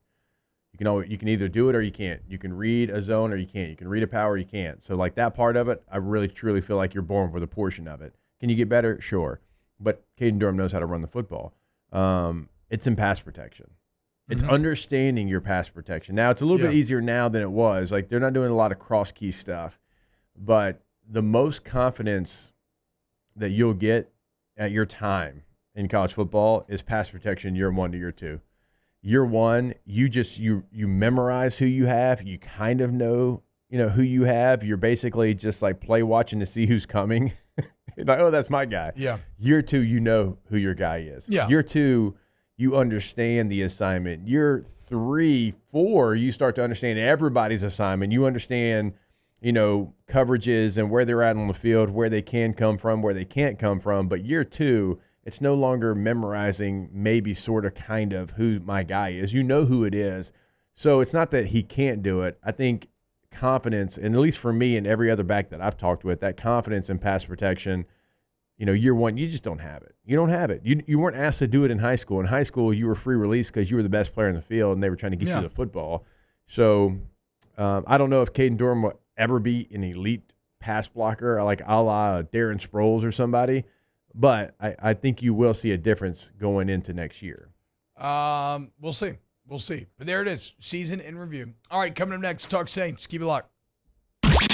You can either do it or you can't. You can read a zone or you can't. You can read a power or you can't. So like that part of it, I really truly feel like you're born with a portion of it. Can you get better? Sure. But Caden Durham knows how to run the football. It's in pass protection. It's understanding your pass protection. Now, it's a little bit easier now than it was. Like, they're not doing a lot of cross-key stuff. But the most confidence that you'll get at your time in college football is pass protection year 1 to year 2. Year 1, you memorize who you have. You kind of know, who you have. You're basically just like play watching to see who's coming. Like, oh, that's my guy. Yeah. Year 2, you know who your guy is. Yeah. Year 2, you understand the assignment. Year 3, 4, you start to understand everybody's assignment. You understand, coverages and where they're at on the field, where they can come from, where they can't come from. But year 2, it's no longer memorizing maybe sort of kind of who my guy is. You know who it is. So it's not that he can't do it. I think confidence, and at least for me and every other back that I've talked with, that confidence in pass protection, year 1, you just don't have it. You don't have it. You weren't asked to do it in high school. In high school, you were free release because you were the best player in the field, and they were trying to get you the football. So I don't know if Caden Durham will ever be an elite pass blocker, like a la Darren Sproles or somebody, but I think you will see a difference going into next year. We'll see. We'll see. But there it is, season in review. All right, coming up next, talk Saints. Keep it locked.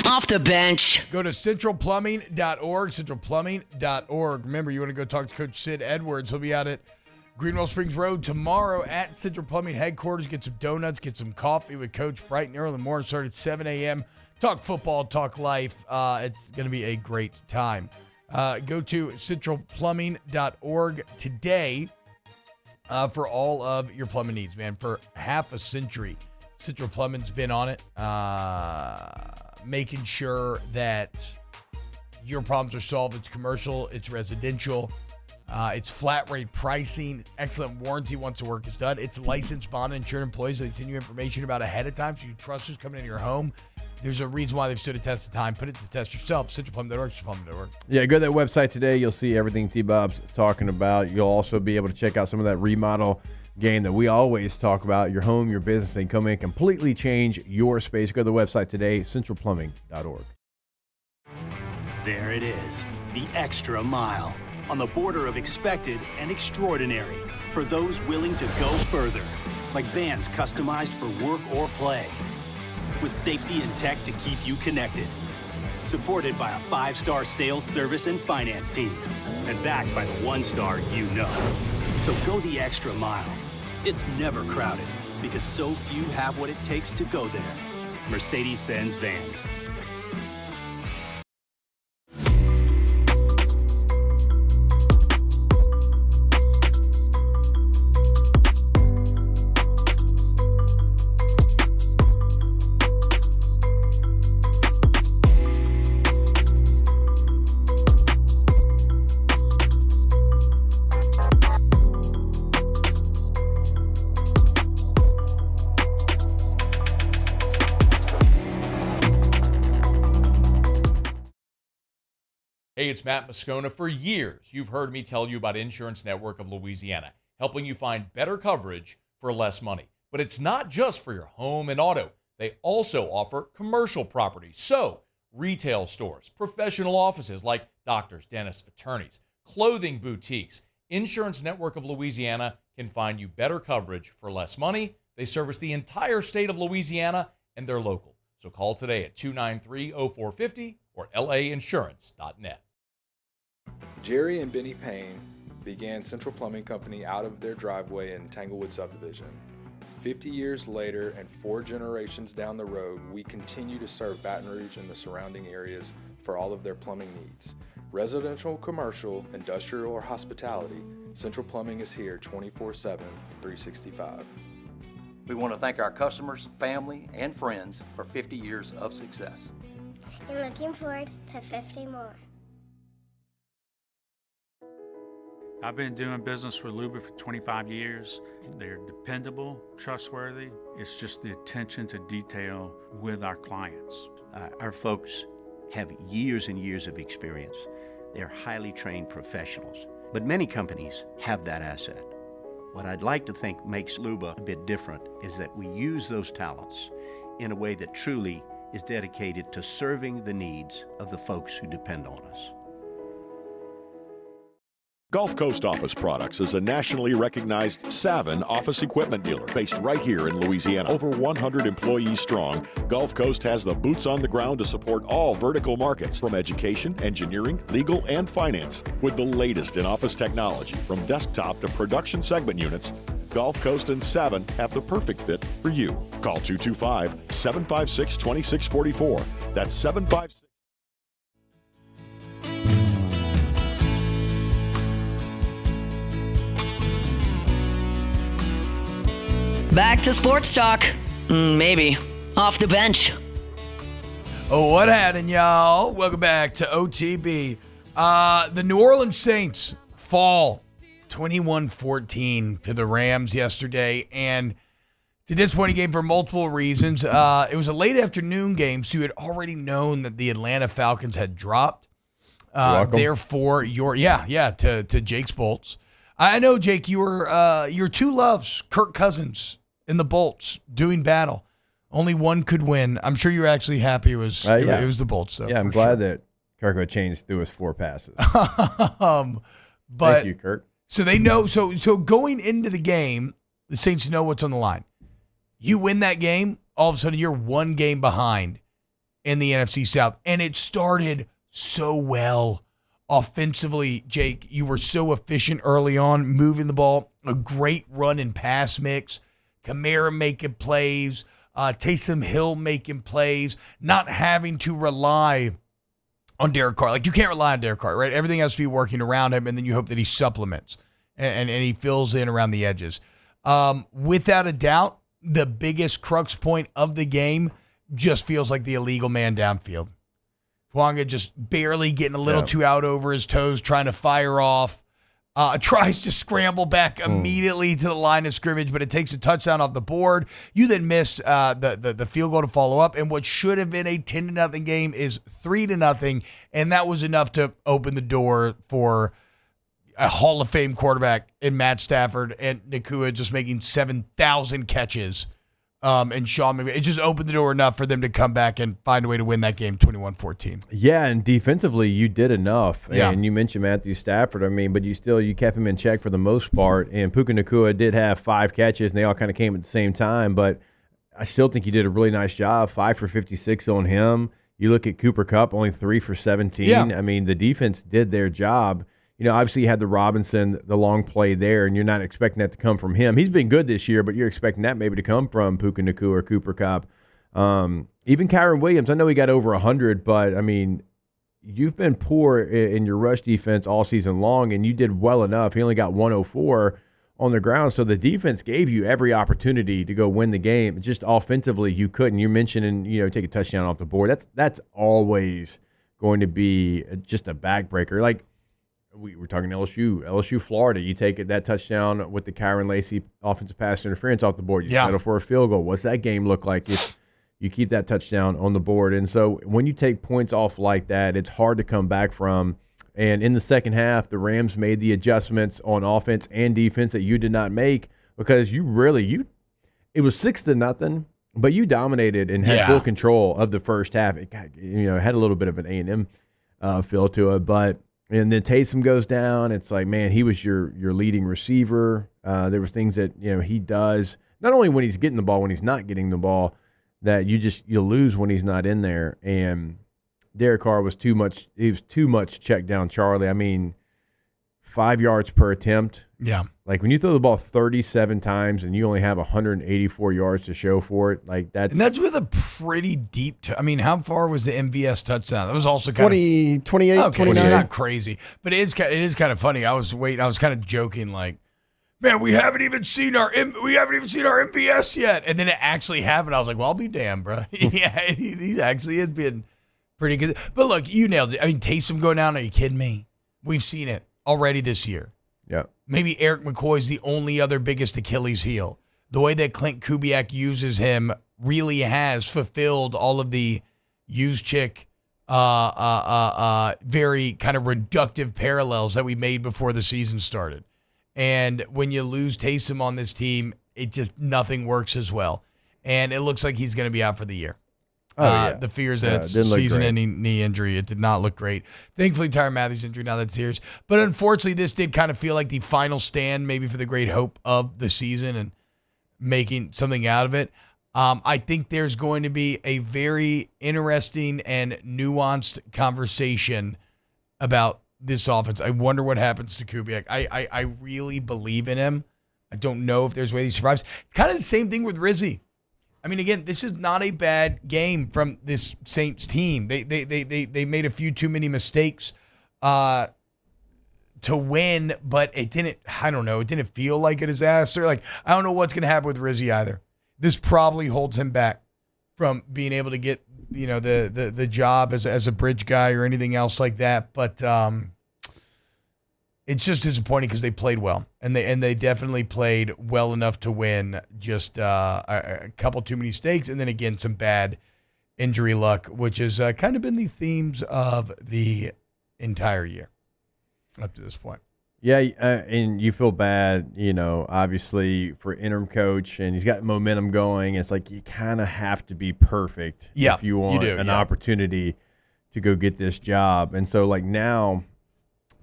Off the bench. Go to centralplumbing.org, centralplumbing.org. Remember, you want to go talk to Coach Sid Edwards. He'll be out at Greenwell Springs Road tomorrow at Central Plumbing headquarters. Get some donuts, get some coffee with Coach bright and early in the morning. Start at 7 a.m. Talk football, talk life. It's going to be a great time. Go to centralplumbing.org today for all of your plumbing needs, man. For half a century, Central Plumbing's been on it, making sure that your problems are solved. It's commercial, it's residential, it's flat rate pricing, excellent warranty once the work is done. It's licensed, bond, insured employees. They send you information about ahead of time so you trust who's coming into your home. There's a reason why they've stood a test of time. Put it to the test yourself. CentralPlumbing.org, CentralPlumbing.org. Yeah, go to that website today. You'll see everything T-Bob's talking about. You'll also be able to check out some of that remodel game that we always talk about. Your home, your business, they come in and completely change your space. Go to the website today, CentralPlumbing.org. There it is, the extra mile. On the border of expected and extraordinary for those willing to go further. Like vans customized for work or play. With safety and tech to keep you connected. Supported by a 5-star sales, service, and finance team. And backed by the 1-star you know. So go the extra mile. It's never crowded because so few have what it takes to go there. Mercedes-Benz Vans. Hey, it's Matt Moscona. For years, you've heard me tell you about Insurance Network of Louisiana, helping you find better coverage for less money. But it's not just for your home and auto. They also offer commercial property. So, retail stores, professional offices like doctors, dentists, attorneys, clothing boutiques. Insurance Network of Louisiana can find you better coverage for less money. They service the entire state of Louisiana, and they're local. So call today at 293-0450 or lainsurance.net. Jerry and Benny Payne began Central Plumbing Company out of their driveway in Tanglewood Subdivision. 50 years later and 4 generations down the road, we continue to serve Baton Rouge and the surrounding areas for all of their plumbing needs. Residential, commercial, industrial, or hospitality, Central Plumbing is here 24/7, 365. We want to thank our customers, family, and friends for 50 years of success. And looking forward to 50 more. I've been doing business with Luba for 25 years. They're dependable, trustworthy. It's just the attention to detail with our clients. Our folks have years and years of experience. They're highly trained professionals. But many companies have that asset. What I'd like to think makes Luba a bit different is that we use those talents in a way that truly is dedicated to serving the needs of the folks who depend on us. Gulf Coast Office Products is a nationally recognized Savin office equipment dealer based right here in Louisiana. Over 100 employees strong, Gulf Coast has the boots on the ground to support all vertical markets, from education, engineering, legal, and finance. With the latest in office technology, from desktop to production segment units, Gulf Coast and Savin have the perfect fit for you. Call 225-756-2644. That's 756. Back to sports talk. Maybe. Off the bench. Oh, what happened, y'all? Welcome back to OTB. The New Orleans Saints fall 21-14 to the Rams yesterday, and it's a disappointing game for multiple reasons. It was a late afternoon game, so you had already known that the Atlanta Falcons had dropped. Therefore, to Jake's Bolts. I know, Jake, your two loves, Kirk Cousins and the Bolts, doing battle. Only one could win. I'm sure you're actually happy it was the Bolts, though. Yeah, I'm glad that Kirk Chains threw us 4 passes. But thank you, Kirk. So they know. So going into the game, the Saints know what's on the line. You win that game, all of a sudden you're one game behind in the NFC South, and it started so well. Offensively, Jake, you were so efficient early on, moving the ball, a great run and pass mix, Kamara making plays, Taysom Hill making plays, not having to rely on Derek Carr. Like, you can't rely on Derek Carr, right? Everything has to be working around him, and then you hope that he supplements and he fills in around the edges. Without a doubt, the biggest crux point of the game just feels like the illegal man downfield. Wonga just barely getting a little too out over his toes, trying to fire off. Tries to scramble back immediately to the line of scrimmage, but it takes a touchdown off the board. You then miss the field goal to follow up, and what should have been a 10-0 game is 3-0, and that was enough to open the door for a Hall of Fame quarterback in Matt Stafford and Nakua just making 7,000 catches. And Sean McVay. It just opened the door enough for them to come back and find a way to win that game 21-14. Yeah, and defensively, you did enough. Yeah. And you mentioned Matthew Stafford. I mean, but you kept him in check for the most part. And Puka Nakua did have 5 catches, and they all kind of came at the same time. But I still think you did a really nice job. 5 for 56 on him. You look at Cooper Kupp, only 3 for 17. Yeah. I mean, the defense did their job. You know, obviously you had the Robinson, the long play there, and you're not expecting that to come from him. He's been good this year, but you're expecting that maybe to come from Puka Nakua or Cooper Kupp. Even Kyron Williams, I know he got over 100, but, I mean, you've been poor in your rush defense all season long, and you did well enough. He only got 104 on the ground, so the defense gave you every opportunity to go win the game. Just offensively, you couldn't. You're mentioning, take a touchdown off the board. That's always going to be just a backbreaker. Like, we were talking LSU, Florida. You take that touchdown with the Kyron Lacey offensive pass interference off the board. You settle for a field goal. What's that game look like if you keep that touchdown on the board? And so when you take points off like that, it's hard to come back from. And in the second half, the Rams made the adjustments on offense and defense that you did not make, because it was 6-0, but you dominated and had full control of the first half. It had a little bit of an A&M feel to it, and then Taysom goes down. It's like, man, he was your leading receiver. There were things that he does, not only when he's getting the ball, when he's not getting the ball, that you lose when he's not in there. And Derek Carr was too much. He was too much check down Charlie. I mean, 5 yards per attempt. Yeah. Like, when you throw the ball 37 times and you only have 184 yards to show for it, like that's with a pretty deep. How far was the MVS touchdown? That was also kind 28, 29. It's not crazy, but it is kind of funny. I was kind of joking, like, man, we haven't even seen our MVS yet, and then it actually happened. I was like, well, I'll be damned, bro. Yeah, he actually has been pretty good. But look, you nailed it. I mean, Taysom going down. Are you kidding me? We've seen it already this year. Yeah. Maybe Eric McCoy's the only other biggest Achilles heel. The way that Clint Kubiak uses him really has fulfilled all of the use chick very kind of reductive parallels that we made before the season started. And when you lose Taysom on this team, it just nothing works as well. And it looks like he's going to be out for the year. The fears that it's season-ending knee injury. It did not look great. Thankfully, Tyrann Mathieu's injury not that serious. But unfortunately, this did kind of feel like the final stand maybe for the great hope of the season and making something out of it. I think there's going to be a very interesting and nuanced conversation about this offense. I wonder what happens to Kubiak. I really believe in him. I don't know if there's a way he survives. Kind of the same thing with Rizzi. I mean, again, this is not a bad game from this Saints team. They made a few too many mistakes to win, but it didn't, I don't know, it didn't feel like a disaster. Like, I don't know what's going to happen with Rizzi either. This probably holds him back from being able to get, the job as a bridge guy or anything else like that. But it's just disappointing because they played well, and they definitely played well enough to win. Just a couple too many mistakes, and then again some bad injury luck, which has kind of been the themes of the entire year up to this point. Yeah, and you feel bad, obviously for interim coach, and he's got momentum going. It's like you kind of have to be perfect if you want an opportunity to go get this job. And so, like, now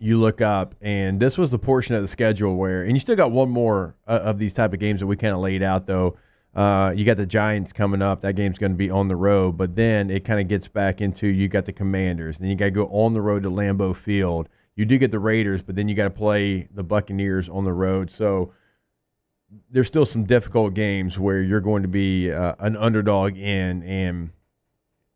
you look up, and this was the portion of the schedule where, and you still got one more of these type of games that we kind of laid out, though. You got the Giants coming up. That game's going to be on the road, but then it kind of gets back into you got the Commanders, and then you got to go on the road to Lambeau Field. You do get the Raiders, but then you got to play the Buccaneers on the road. So there's still some difficult games where you're going to be an underdog in, and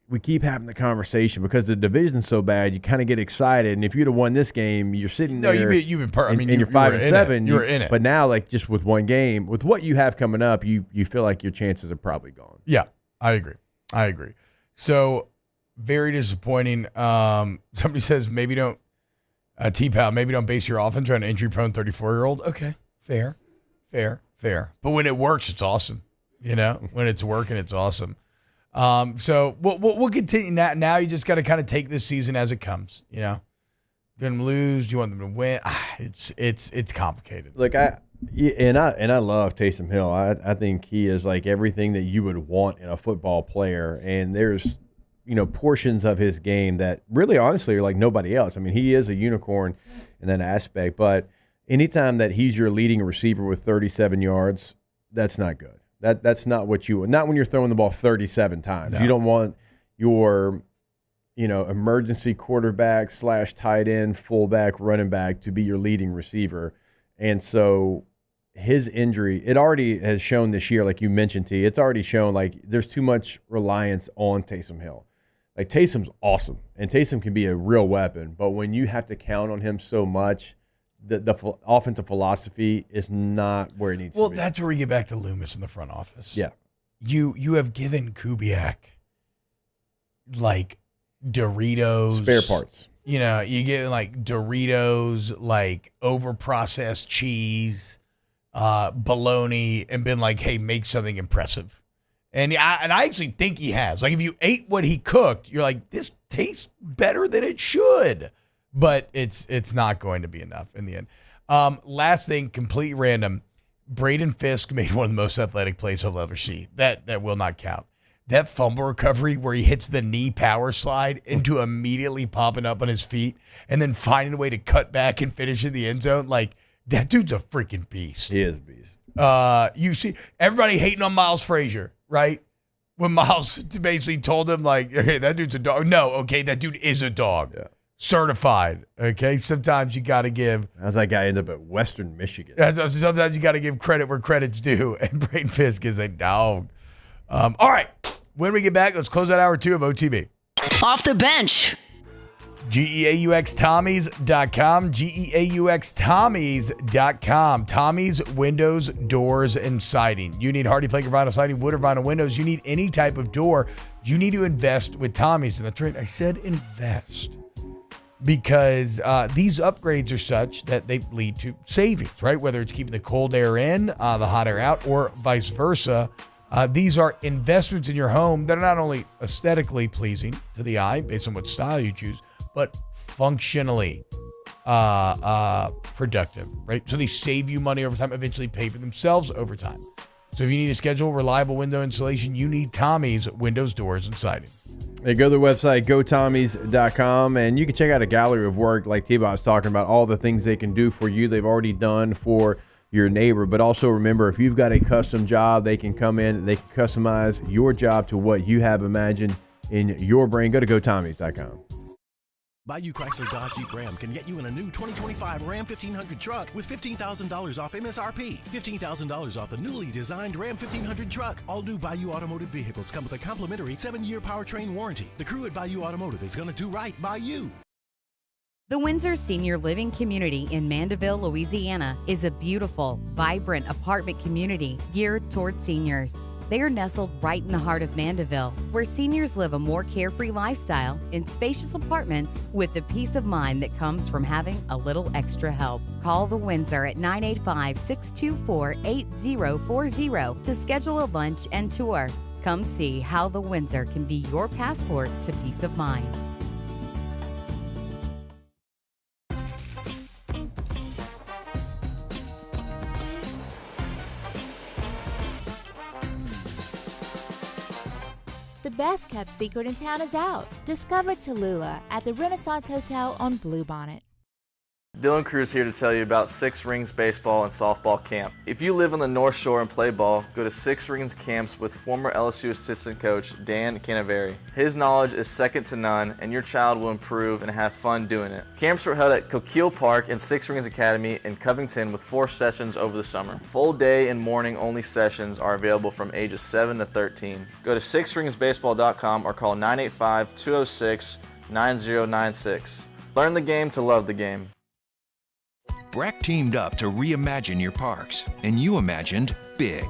we keep having the conversation because the division's so bad. You kind of get excited, and if you'd have won this game, you're sitting there. No, you've been and you're 5-7. You were in it. But now, like, just with one game, with what you have coming up, you feel like your chances are probably gone. Yeah, I agree. So very disappointing. Somebody says maybe don't. T-Pal, maybe don't base your offense on an injury-prone 34-year-old. Okay, fair. But when it works, it's awesome. When it's working, it's awesome. So we'll continue that. Now you just got to kind of take this season as it comes. Going to lose? Do you want them to win? It's complicated. Look, I love Taysom Hill. I think he is like everything that you would want in a football player. And there's portions of his game that really honestly are like nobody else. I mean, he is a unicorn in that aspect, but anytime that he's your leading receiver with 37 yards, that's not good. That's not what you want. Not when you're throwing the ball 37 times. No. You don't want your, emergency quarterback / tight end, fullback, running back to be your leading receiver. And so his injury, it already has shown this year, like you mentioned, T, it's already shown like there's too much reliance on Taysom Hill. Like, Taysom's awesome, and Taysom can be a real weapon, but when you have to count on him so much, the offensive philosophy is not where it needs to be. Well, that's where we get back to Loomis in the front office. Yeah. You have given Kubiak, like, Doritos. Spare parts. You get, like, Doritos, like, over-processed cheese, bologna, and been like, hey, make something impressive. And I actually think he has. Like, if you ate what he cooked, you're like, this tastes better than it should. But it's not going to be enough in the end. Last thing, completely random. Braden Fisk made one of the most athletic plays I'll ever see. That will not count. That fumble recovery where he hits the knee power slide into immediately popping up on his feet and then finding a way to cut back and finish in the end zone. Like, that dude's a freaking beast. He is a beast. You see everybody hating on Miles Frazier, right? When Miles basically told him, like, hey, that dude's a dog. No, okay, that dude is a dog. Yeah. Certified, okay? Sometimes you got to give. How's that guy end up at Western Michigan? Sometimes you got to give credit where credit's due, and Braden Fisk is a dog. All right, when we get back, let's close out hour 2 of OTB. Off the bench. GEAUXTommies.com, GEAUXTommies.com. Tommy's Windows, Doors, and Siding. You need Hardy Plank or Vinyl Siding, wood or vinyl windows. You need any type of door. You need to invest with Tommy's. And that's right, I said invest. Because these upgrades are such that they lead to savings, right? Whether it's keeping the cold air in, the hot air out, or vice versa. These are investments in your home that are not only aesthetically pleasing to the eye based on what style you choose, but functionally productive, right? So they save you money over time, eventually pay for themselves over time. So if you need to schedule reliable window installation, you need Tommy's Windows, Doors, and Siding. Hey, go to the website, gotommys.com, and you can check out a gallery of work like T-Bob was talking about, all the things they can do for you. They've already done for your neighbor. But also remember, if you've got a custom job, they can come in, they can customize your job to what you have imagined in your brain. Go to gotommys.com. Bayou Chrysler Dodge Jeep Ram can get you in a new 2025 Ram 1500 truck with $15,000 off MSRP. $15,000 off the newly designed Ram 1500 truck. All new Bayou Automotive vehicles come with a complimentary 7-year powertrain warranty. The crew at Bayou Automotive is going to do right by you. The Windsor Senior Living Community in Mandeville, Louisiana is a beautiful, vibrant apartment community geared toward seniors. They are nestled right in the heart of Mandeville, where seniors live a more carefree lifestyle in spacious apartments with the peace of mind that comes from having a little extra help. Call the Windsor at 985-624-8040 to schedule a lunch and tour. Come see how the Windsor can be your passport to peace of mind. The best kept secret in town is out. Discover Tallulah at the Renaissance Hotel on Bluebonnet. Dylan Cruz here to tell you about Six Rings Baseball and Softball Camp. If you live on the North Shore and play ball, go to Six Rings Camps with former LSU assistant coach Dan Canaveri. His knowledge is second to none, and your child will improve and have fun doing it. Camps were held at Coquille Park and Six Rings Academy in Covington with 4 sessions over the summer. Full day and morning only sessions are available from ages 7 to 13. Go to sixringsbaseball.com or call 985-206-9096. Learn the game to love the game. BRAC teamed up to reimagine your parks, and you imagined big.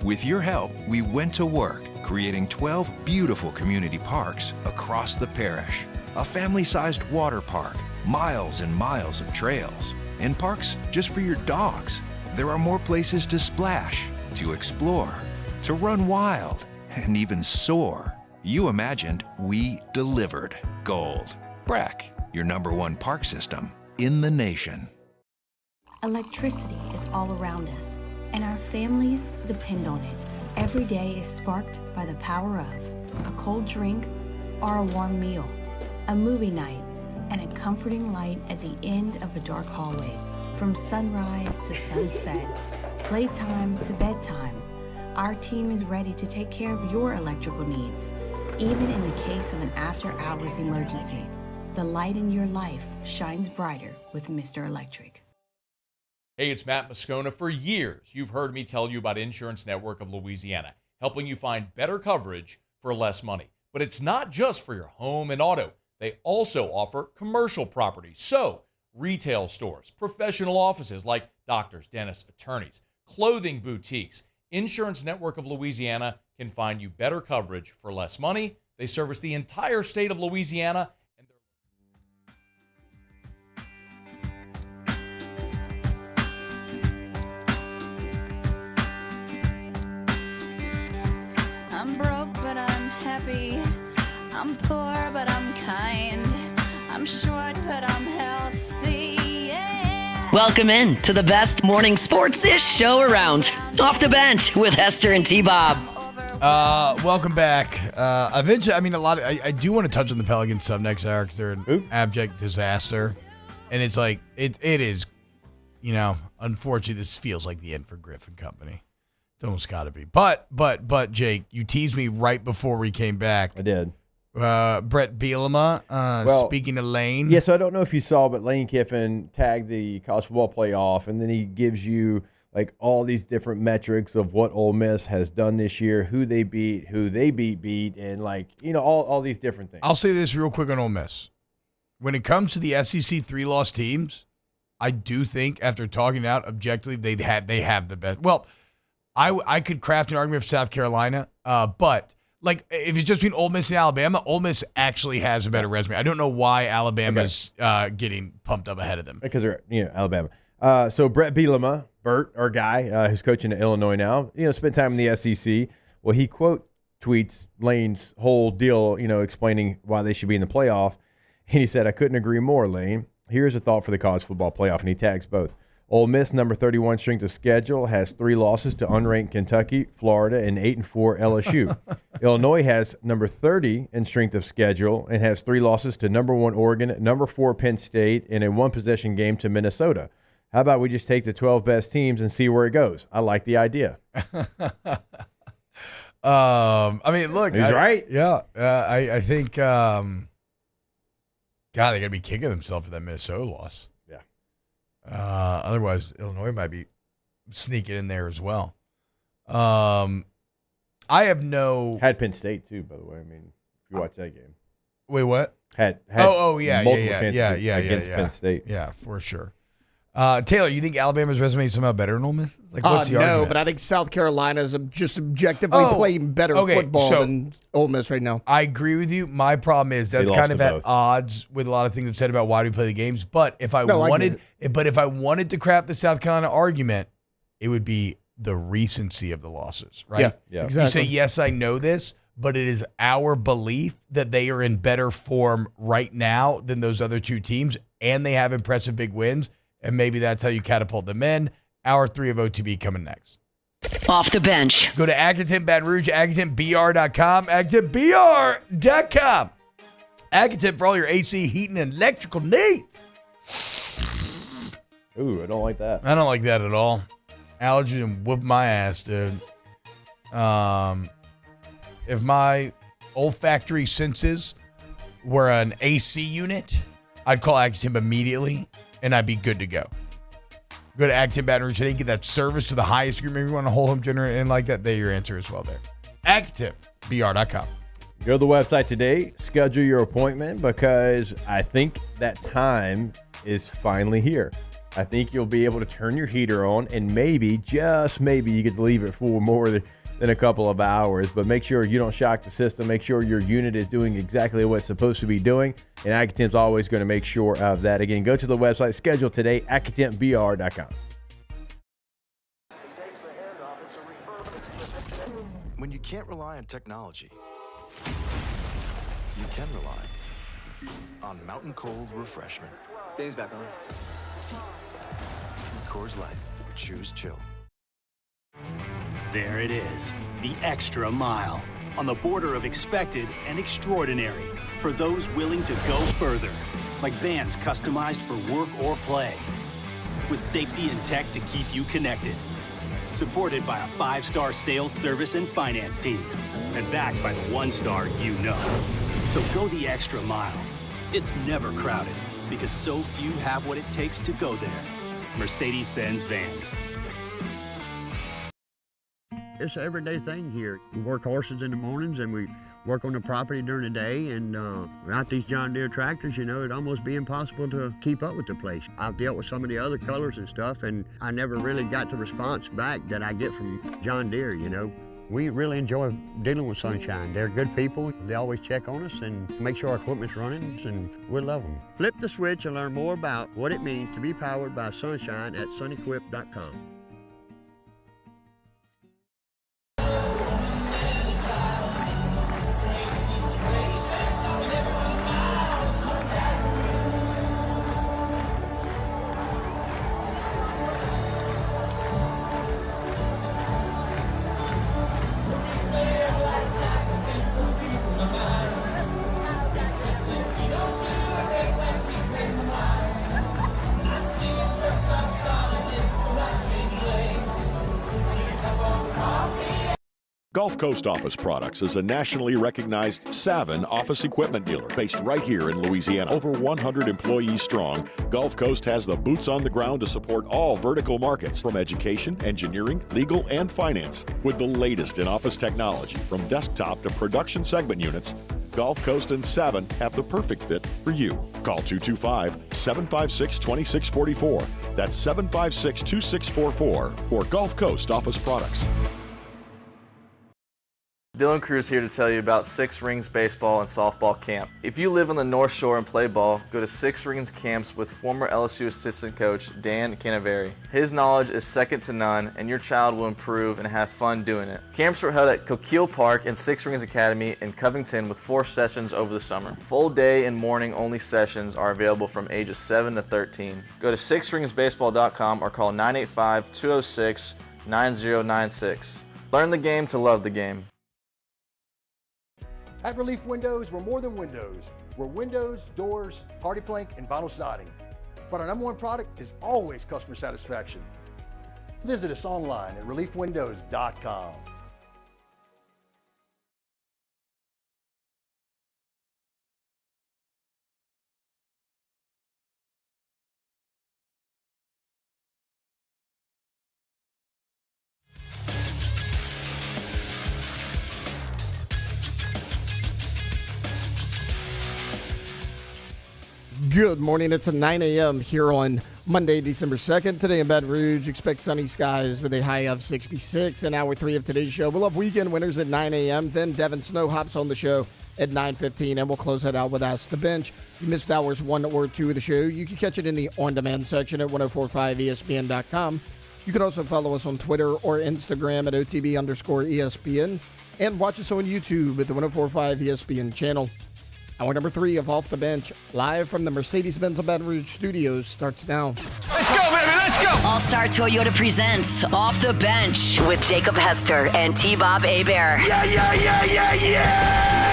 With your help, we went to work, creating 12 beautiful community parks across the parish. A family-sized water park, miles and miles of trails, and parks just for your dogs. There are more places to splash, to explore, to run wild, and even soar. You imagined, we delivered. Gold. BRAC, your #1 park system in the nation. Electricity is all around us, and our families depend on it. Every day is sparked by the power of a cold drink or a warm meal, a movie night, and a comforting light at the end of a dark hallway. From sunrise to sunset, playtime to bedtime, our team is ready to take care of your electrical needs, even in the case of an after-hours emergency. The light in your life shines brighter with Mr. Electric. Hey, it's Matt Moscona. For years, you've heard me tell you about Insurance Network of Louisiana, helping you find better coverage for less money. But it's not just for your home and auto. They also offer commercial property. So, retail stores, professional offices like doctors, dentists, attorneys, clothing boutiques. Insurance Network of Louisiana can find you better coverage for less money. They service the entire state of Louisiana. I'm broke, but I'm happy. I'm poor, but I'm kind. I'm short, but I'm healthy. Yeah. Welcome in to the best morning sports-ish show around. Off the Bench with Hester and T-Bob. Welcome back. Eventually, I do want to touch on the Pelicans some next hour because they're an abject disaster. And it's like, it is, unfortunately, this feels like the end for Griffin Company. It's almost got to be. But, Jake, you teased me right before we came back. I did. Brett Bielema, speaking of Lane. Yeah, so I don't know if you saw, but Lane Kiffin tagged the college football playoff, and then he gives you like all these different metrics of what Ole Miss has done this year, who they beat, and all these different things. I'll say this real quick on Ole Miss. When it comes to the SEC 3-loss teams, I do think after talking out objectively, they have the best. Well, I could craft an argument for South Carolina, but like if it's just between Ole Miss and Alabama, Ole Miss actually has a better resume. I don't know why Alabama's getting pumped up ahead of them. Because they're Alabama. So Brett Bielema, Bert, our guy who's coaching at Illinois now, spent time in the SEC, Well, he quote tweets Lane's whole deal, explaining why they should be in the playoff. And he said, "I couldn't agree more, Lane. Here's a thought for the college football playoff." And he tags both. Ole Miss, number 31 strength of schedule, has 3 losses to unranked Kentucky, Florida, and 8-4 LSU. Illinois has number 30 in strength of schedule and has 3 losses to number 1 Oregon, number 4 Penn State, and a 1-possession game to Minnesota. How about we just take the 12 best teams and see where it goes? I like the idea. Look. He's right. Yeah. I think, God, they got to be kicking themselves for that Minnesota loss. Yeah. Otherwise, Illinois might be sneaking in there as well. I have no. Had Penn State, too, by the way. I mean, if you watch that game. Wait, what? Had multiple chances against Penn State. Yeah, for sure. Taylor, you think Alabama's resume is somehow better than Ole Miss? What's the argument? But I think South Carolina is just objectively playing better football than Ole Miss right now. I agree with you. My problem is that's kind of at odds with a lot of things I've said about why do we play the games. But if I wanted to craft the South Carolina argument, it would be the recency of the losses, right? Yeah. Exactly. You say, yes, I know this, but it is our belief that they are in better form right now than those other 2 teams, and they have impressive big wins. And maybe that's how you catapult them in. Hour 3 of OTB coming next. Off the bench. Go to Agaton, Baton Rouge, AgatonBR.com, AgatonBR.com. Agaton for all your AC, heating, and electrical needs. Ooh, I don't like that. I don't like that at all. Allergy and whoop my ass, dude. If my olfactory senses were an AC unit, I'd call Agaton immediately. And I'd be good to go. Go to Agaton, Baton Rouge today, get that service to the highest degree. Maybe you want a whole home generator and like that. They're your answer as well there. AgatonBR.com. Go to the website today, schedule your appointment, because I think that time is finally here. I think you'll be able to turn your heater on, and maybe, just maybe, you get to leave it for more than a couple of hours. But make sure you don't shock the system. Make sure your unit is doing exactly what it's supposed to be doing. And Agaton's always going to make sure of that. Again, go to the website, schedule today, AgatonBR.com. When you can't rely on technology, you can rely on Mountain Cold Refreshment. Dave's back on. Coors Light. Choose chill. There it is, the extra mile, on the border of expected and extraordinary, for those willing to go further, like vans customized for work or play, with safety and tech to keep you connected, supported by a 5-star sales, service, and finance team, and backed by the 1-star you know. So go the extra mile. It's never crowded, because so few have what it takes to go there. Mercedes-Benz Vans. It's an everyday thing here. We work horses in the mornings and we work on the property during the day, and without these John Deere tractors, it'd almost be impossible to keep up with the place. I've dealt with some of the other colors and stuff, and I never really got the response back that I get from John Deere, We really enjoy dealing with Sunshine. They're good people. They always check on us and make sure our equipment's running, and we love them. Flip the switch and learn more about what it means to be powered by Sunshine at sunequip.com. Gulf Coast Office Products is a nationally recognized Savin office equipment dealer based right here in Louisiana. Over 100 employees strong, Gulf Coast has the boots on the ground to support all vertical markets, from education, engineering, legal, and finance. With the latest in office technology, from desktop to production segment units, Gulf Coast and Savin have the perfect fit for you. Call 225-756-2644. That's 756-2644 for Gulf Coast Office Products. Dylan Cruz here to tell you about Six Rings Baseball and Softball Camp. If you live on the North Shore and play ball, go to Six Rings Camps with former LSU assistant coach Dan Canaveri. His knowledge is second to none, and your child will improve and have fun doing it. Camps are held at Coquille Park and Six Rings Academy in Covington with 4 sessions over the summer. Full day and morning only sessions are available from ages 7 to 13. Go to sixringsbaseball.com or call 985-206-9096. Learn the game to love the game. At Relief Windows, we're more than windows. We're windows, doors, hardy plank, and vinyl siding. But our #1 product is always customer satisfaction. Visit us online at reliefwindows.com. Good morning. It's at 9 a.m. here on Monday, December 2nd. Today in Baton Rouge, expect sunny skies with a high of 66. In hour 3 of today's show, we'll have weekend winners at 9 a.m. Then Devin Snow hops on the show at 9:15, and we'll close that out with Ask the Bench. If you missed hours 1 or 2 of the show, you can catch it in the on-demand section at 1045ESPN.com. You can also follow us on Twitter or Instagram at OTB_ESPN, and watch us on YouTube at the 1045 ESPN channel. Hour number 3 of Off the Bench, live from the Mercedes-Benz of Baton Rouge studios, starts now. Let's go, baby, let's go! All-Star Toyota presents Off the Bench with Jacob Hester and T-Bob Hebert. Yeah!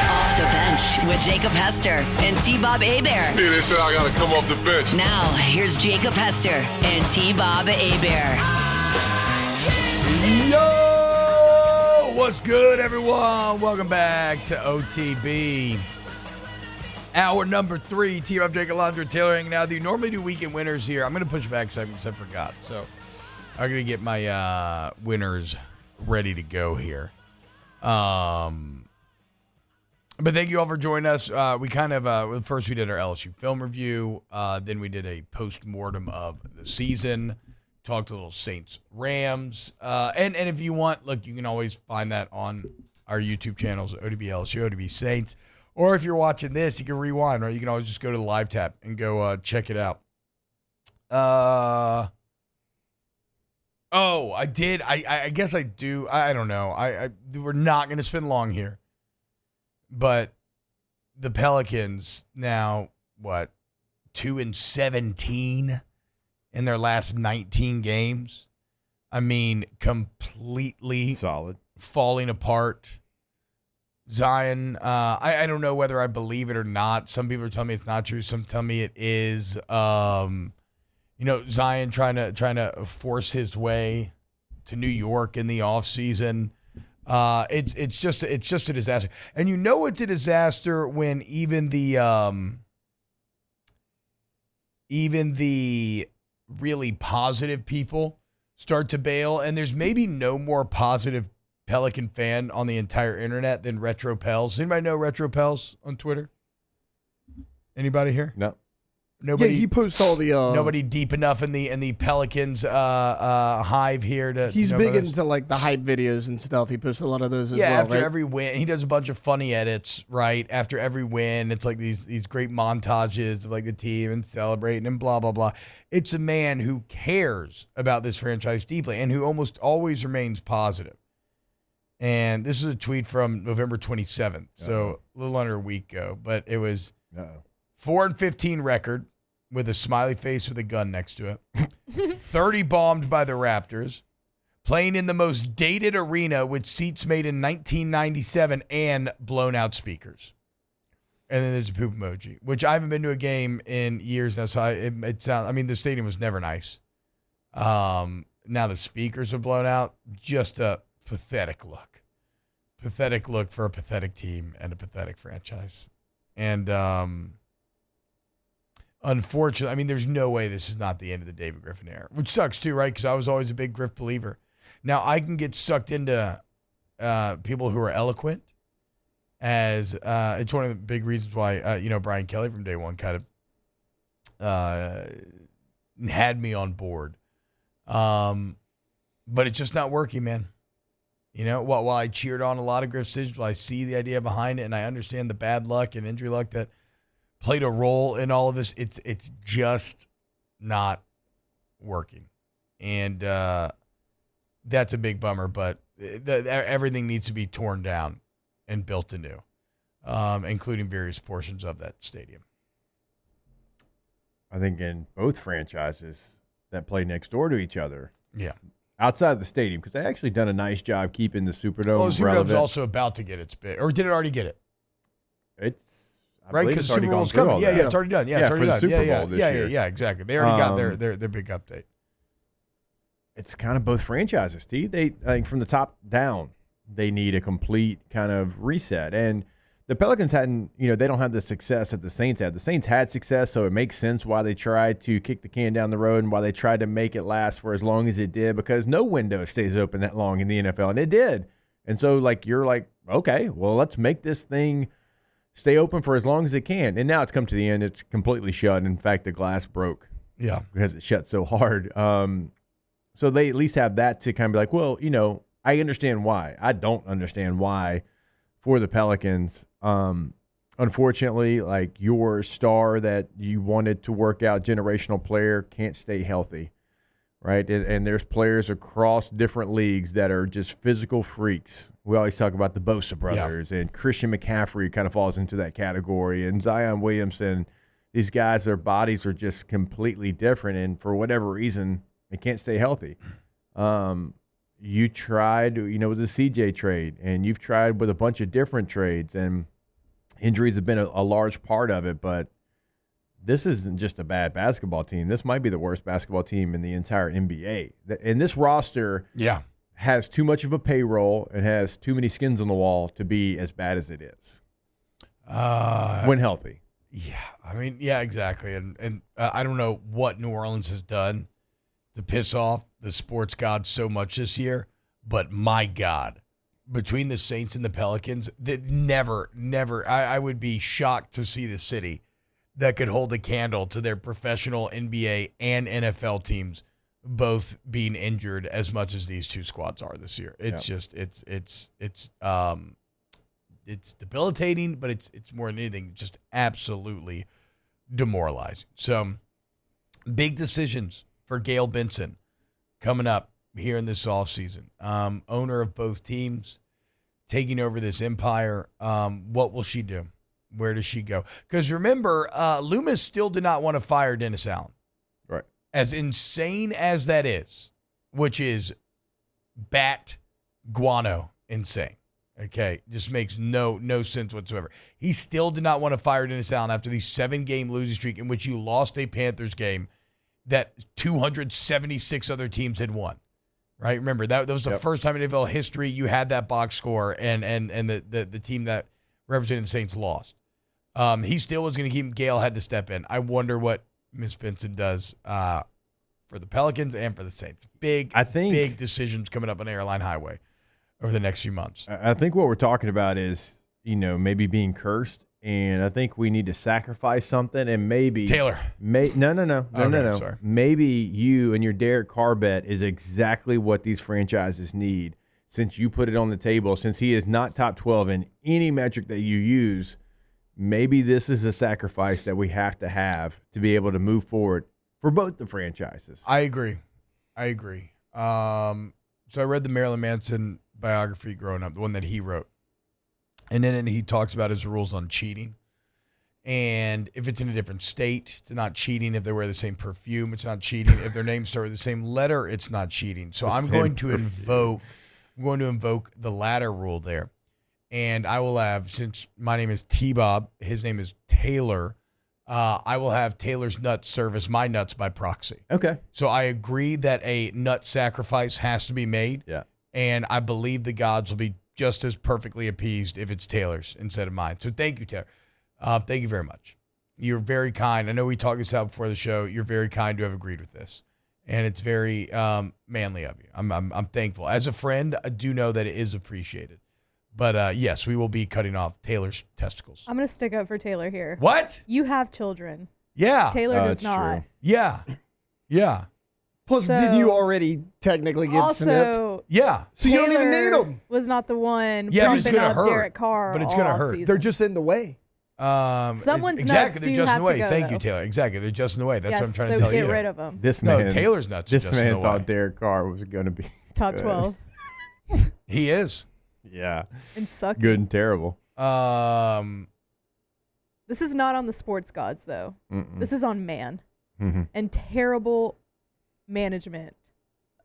Off the Bench with Jacob Hester and T-Bob Hebert. Yeah, they said I gotta come off the bench. Now, here's Jacob Hester and T-Bob Hebert. Yo! What's good, everyone? Welcome back to OTB. Hour number 3, T-Bob, Jake, Alondra, Taylor hanging out with you. Normally do weekend winners here. I'm going to push back segments. I forgot. So I'm going to get my winners ready to go here. But thank you all for joining us. We kind of, first we did our LSU film review. Then we did a postmortem of the season. Talked a little Saints-Rams. And if you want, look, you can always find that on our YouTube channels, OTB LSU, OTB Saints. Or if you're watching this, you can rewind, right? You can always just go to the live tab and go check it out. I did. I guess I do. I don't know. We're not going to spend long here. But the Pelicans now, 2-17 in their last 19 games? I mean, completely solid, falling apart. Zion, I don't know whether I believe it or not. Some people are telling me it's not true. Some tell me it is. Zion trying to force his way to New York in the offseason. It's just a disaster. And you know it's a disaster when even the really positive people start to bail, and there's maybe no more positive Pelican fan on the entire internet than Retro Pels. Anybody know Retro Pels on Twitter? Anybody here? No. Nobody. Yeah, he posts all the. Nobody deep enough in the Pelicans hive here to. He's big into like the hype videos and stuff. He posts a lot of those as well. Yeah, after right? every win, he does a bunch of funny edits. Right after every win, it's like these great montages of like the team and celebrating and blah blah blah. It's a man who cares about this franchise deeply and who almost always remains positive. And this is a tweet from November 27th, so a little under a week ago. But it was 4-15 record with a smiley face with a gun next to it. 30 bombed by the Raptors. Playing in the most dated arena with seats made in 1997 and blown out speakers. And then there's a poop emoji, which I haven't been to a game in years now. So it sounds. I mean, the stadium was never nice. Now the speakers are blown out. Just a pathetic look. Pathetic look for a pathetic team and a pathetic franchise. And unfortunately, I mean, there's no way this is not the end of the David Griffin era, which sucks too, right? Because I was always a big Griff believer. Now I can get sucked into people who are eloquent, as it's one of the big reasons why Brian Kelly from day one kind of had me on board. But it's just not working, man. You know, while I cheered on a lot of Griff's decisions, while I see the idea behind it and I understand the bad luck and injury luck that played a role in all of this, it's just not working. And that's a big bummer, but everything needs to be torn down and built anew, including various portions of that stadium. I think in both franchises that play next door to each other. Yeah. Outside the stadium, because they actually done a nice job keeping the Superdome Well, the Superdome's relevant. also about to get its bid. Or did it already get it? It's right, because the Super Bowl's coming. Yeah, it's already done. Yeah, it's already for done. the Super Bowl this year. Yeah, exactly. They already got their big update. It's kind of both franchises, Steve. I think from the top down, they need a complete kind of reset. And the Pelicans hadn't, they don't have the success that the Saints had. The Saints had success, so it makes sense why they tried to kick the can down the road and why they tried to make it last for as long as it did, because no window stays open that long in the NFL, and it did. And so, you're like, okay, well, let's make this thing stay open for as long as it can. And now it's come to the end. It's completely shut. In fact, the glass broke. Yeah. Because it shut so hard. So they at least have that to kind of be like, well, I understand why. I don't understand why for the Pelicans. Unfortunately, your star that you wanted to work out, generational player, can't stay healthy, right? And there's players across different leagues that are just physical freaks. We always talk about the Bosa brothers, and Christian McCaffrey kind of falls into that category, and Zion Williamson. These guys, their bodies are just completely different, and for whatever reason, they can't stay healthy. You tried, with the CJ trade, and you've tried with a bunch of different trades, and injuries have been a large part of it, but this isn't just a bad basketball team. This might be the worst basketball team in the entire NBA. And this roster has too much of a payroll and has too many skins on the wall to be as bad as it is when healthy. Yeah, exactly. And I don't know what New Orleans has done to piss off the sports gods so much this year, but my God, between the Saints and the Pelicans, that never, I would be shocked to see the city that could hold a candle to their professional NBA and NFL teams both being injured as much as these two squads are this year. It's just, it's debilitating, but it's more than anything, just absolutely demoralizing. So big decisions for Gail Benson coming up here in this offseason. Owner of both teams, taking over this empire. What will she do? Where does she go? Because remember, Loomis still did not want to fire Dennis Allen. Right. As insane as that is, which is bat guano insane. Okay, just makes no sense whatsoever. He still did not want to fire Dennis Allen after the 7-game losing streak in which you lost a Panthers game that 276 other teams had won. Right? Remember, that was the first time in NFL history you had that box score and the team that represented the Saints lost. He still was going to keep. Gale had to step in. I wonder what Miss Benson does for the Pelicans and for the Saints. Big decisions coming up on Airline Highway over the next few months. I think what we're talking about is, maybe being cursed, and I think we need to sacrifice something, and maybe Taylor. No. Sorry. Maybe you and your Derek Carr bet is exactly what these franchises need, since you put it on the table. Since he is not top 12 in any metric that you use, maybe this is a sacrifice that we have to be able to move forward for both the franchises. I agree. So I read the Marilyn Manson biography growing up, the one that he wrote. And then he talks about his rules on cheating. And if it's in a different state, it's not cheating. If they wear the same perfume, it's not cheating. If their names start with the same letter, it's not cheating. So I'm going to invoke the latter rule there. And I will have, since my name is T-Bob, his name is Taylor, I will have Taylor's nuts serve as my nuts by proxy. Okay. So I agree that a nut sacrifice has to be made. Yeah. And I believe the gods will be just as perfectly appeased if it's Taylor's instead of mine. So thank you, Taylor. Thank you very much. You're very kind. I know we talked this out before the show. You're very kind to have agreed with this. And it's very manly of you. I'm thankful. As a friend, I do know that it is appreciated. But yes, we will be cutting off Taylor's testicles. I'm going to stick up for Taylor here. What? You have children. Yeah. Taylor does not. True. Yeah. Plus, didn't you already technically get snip? Yeah. So you don't even need Taylor them. Was not the one Yeah, but it's pumping gonna up hurt. Derek Carr. But it's gonna all hurt. season. They're just in the way. Someone's exactly. nuts They're do just have in the to way. go, Thank you, though. Taylor. Exactly. They're just in the way. That's Yes, what I'm trying so to tell get you. rid of them. No, Taylor's nuts. This just in man the thought way. Derek Carr was going to be Top good. 12. He is. Yeah. And sucky. Good and terrible. This is not on the sports gods, though. Mm-mm. This is on man Mhm. and terrible management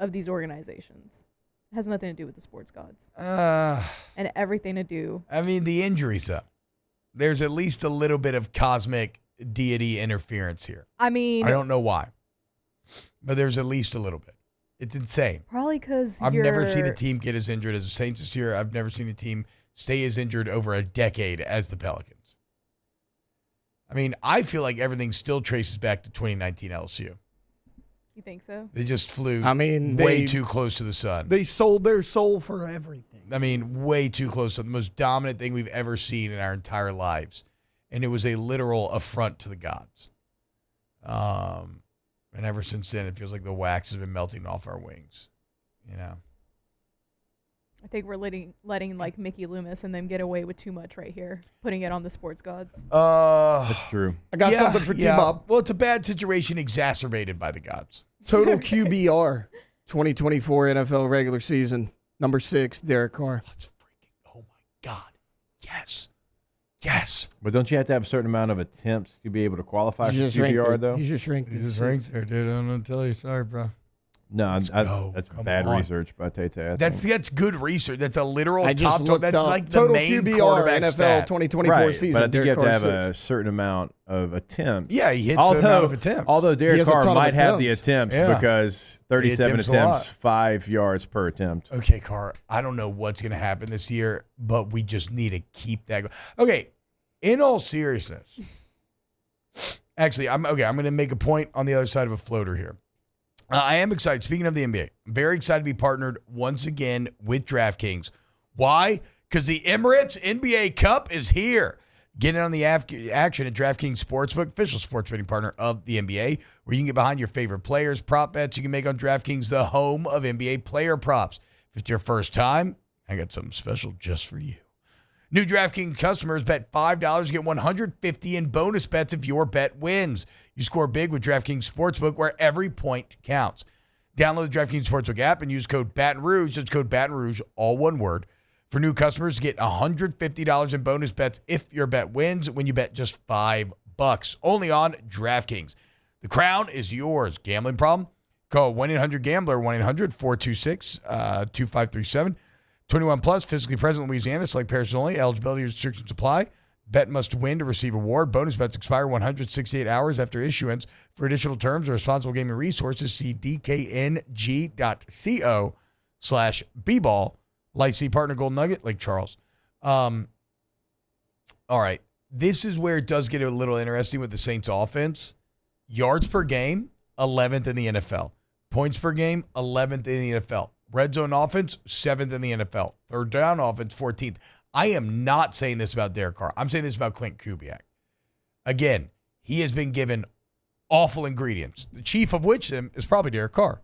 of these organizations. It has nothing to do with the sports gods. And everything to do. I mean, the injuries, though. There's at least a little bit of cosmic deity interference here. I mean, I don't know why, but there's at least a little bit. It's insane. probably because I've never seen a team get as injured as the Saints this year. I've never seen a team stay as injured over a decade as the Pelicans. I mean, I feel like everything still traces back to 2019 LSU. You think so? They just flew they- too close to the sun. They sold their soul for everything. I mean, way too close to the most dominant thing we've ever seen in our entire lives. And it was a literal affront to the gods. And ever since then, it feels like the wax has been melting off our wings. You know? I think we're letting like Mickey Loomis and them get away with too much right here, putting it on the sports gods. That's true. I got something for T-Bob. Well, it's a bad situation exacerbated by the gods. Total QBR 2024 NFL regular season. Number 6, Derek Carr. Yes. Yes. But don't you have to have a certain amount of attempts to be able to qualify for He's just ranked QBR, it. though? He's just ranked He's it. just ranked there, dude. I'm going to tell you. Sorry, bro. No, that's Come bad on. research by Tay-Tay. That's good research. That's a literal I just top. looked That's up like the total main QBR quarterback NFL stat. 2024 right, season. but I think Derek you have to Carr have 6. a certain amount of attempts. Yeah, he hits the amount of attempts. Although He Derek has a Carr ton of might have the attempts. attempts Yeah. because 37 attempts a lot. attempts, 5 yards per attempt. Okay, Carr, I don't know what's going to happen this year, but we just need to keep that going. Okay, in all seriousness, actually, I'm going to make a point on the other side of a floater here. I am excited. Speaking of the NBA, I'm very excited to be partnered once again with DraftKings. Why? Because the Emirates NBA Cup is here. Get in on the action at DraftKings Sportsbook, official sports betting partner of the NBA, where you can get behind your favorite players, prop bets you can make on DraftKings, the home of NBA player props. If it's your first time, I got something special just for you. New DraftKings customers bet $5, get $150 in bonus bets if your bet wins. You score big with DraftKings Sportsbook, where every point counts. Download the DraftKings Sportsbook app and use code Baton Rouge. That's code Baton Rouge, all one word. For new customers, get $150 in bonus bets if your bet wins when you bet just $5. Only on DraftKings. The crown is yours. Gambling problem? Call 1-800-GAMBLER, 1-800-426-2537. 21 plus, physically present in Louisiana, select parishes only. Eligibility restrictions apply. Bet must win to receive award. Bonus bets expire 168 hours after issuance. For additional terms or responsible gaming resources, see dkng.co/bball. Licensee partner Golden Nugget, Lake Charles. All right. This is where it does get a little interesting with the Saints offense. Yards per game, 11th in the NFL. Points per game, 11th in the NFL. Red zone offense, 7th in the NFL. Third down offense, 14th. I am not saying this about Derek Carr. I'm saying this about Clint Kubiak. Again, he has been given awful ingredients, the chief of which is probably Derek Carr.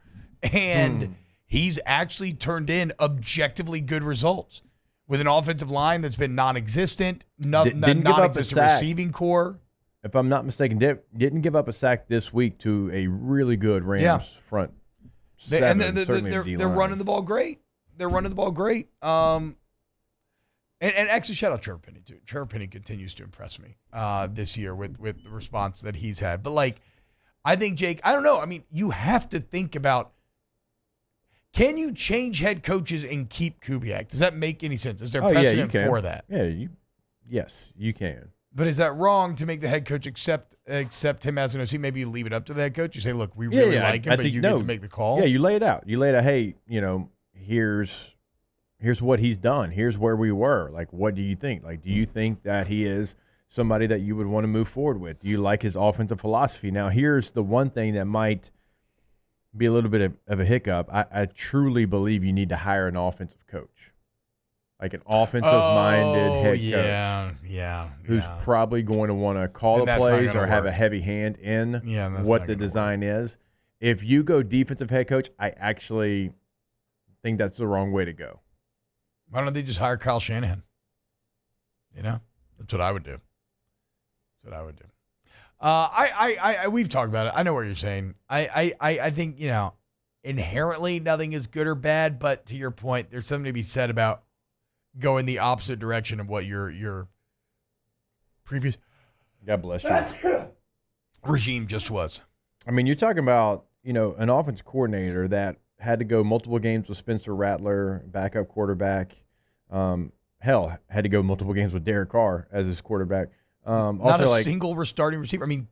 And he's actually turned in objectively good results with an offensive line that's been non-existent, non-existent receiving core. If I'm not mistaken, didn't give up a sack this week to a really good Rams front. They're running the ball great. They're running the ball great. And actually, shout out Trevor Penny, too. Trevor Penny continues to impress me this year with the response that he's had. But, like, I think, Jake, I don't know. I mean, you have to think about, can you change head coaches and keep Kubiak? Does that make any sense? Is there precedent for that? Yeah, yes, you can. But is that wrong to make the head coach accept him as an OC? Maybe you leave it up to the head coach. You say, look, we really like him, but you get to make the call. Yeah, you lay it out. You lay it out, hey, here's what he's done. Here's where we were. Like, what do you think? Like, do you think that he is somebody that you would want to move forward with? Do you like his offensive philosophy? Now, here's the one thing that might be a little bit of a hiccup. I truly believe you need to hire an offensive coach. Like an offensive-minded head coach. Who's probably going to want to call the plays or have a heavy hand in what the design is. If you go defensive head coach, I actually think that's the wrong way to go. Why don't they just hire Kyle Shanahan? That's what I would do. We've talked about it. I know what you're saying. I think, inherently nothing is good or bad, but to your point, there's something to be said about going the opposite direction of what your previous God bless you regime just was. I mean, you're talking about, an offense coordinator that had to go multiple games with Spencer Rattler, backup quarterback. Had to go multiple games with Derek Carr as his quarterback. Not a single starting receiver. I mean,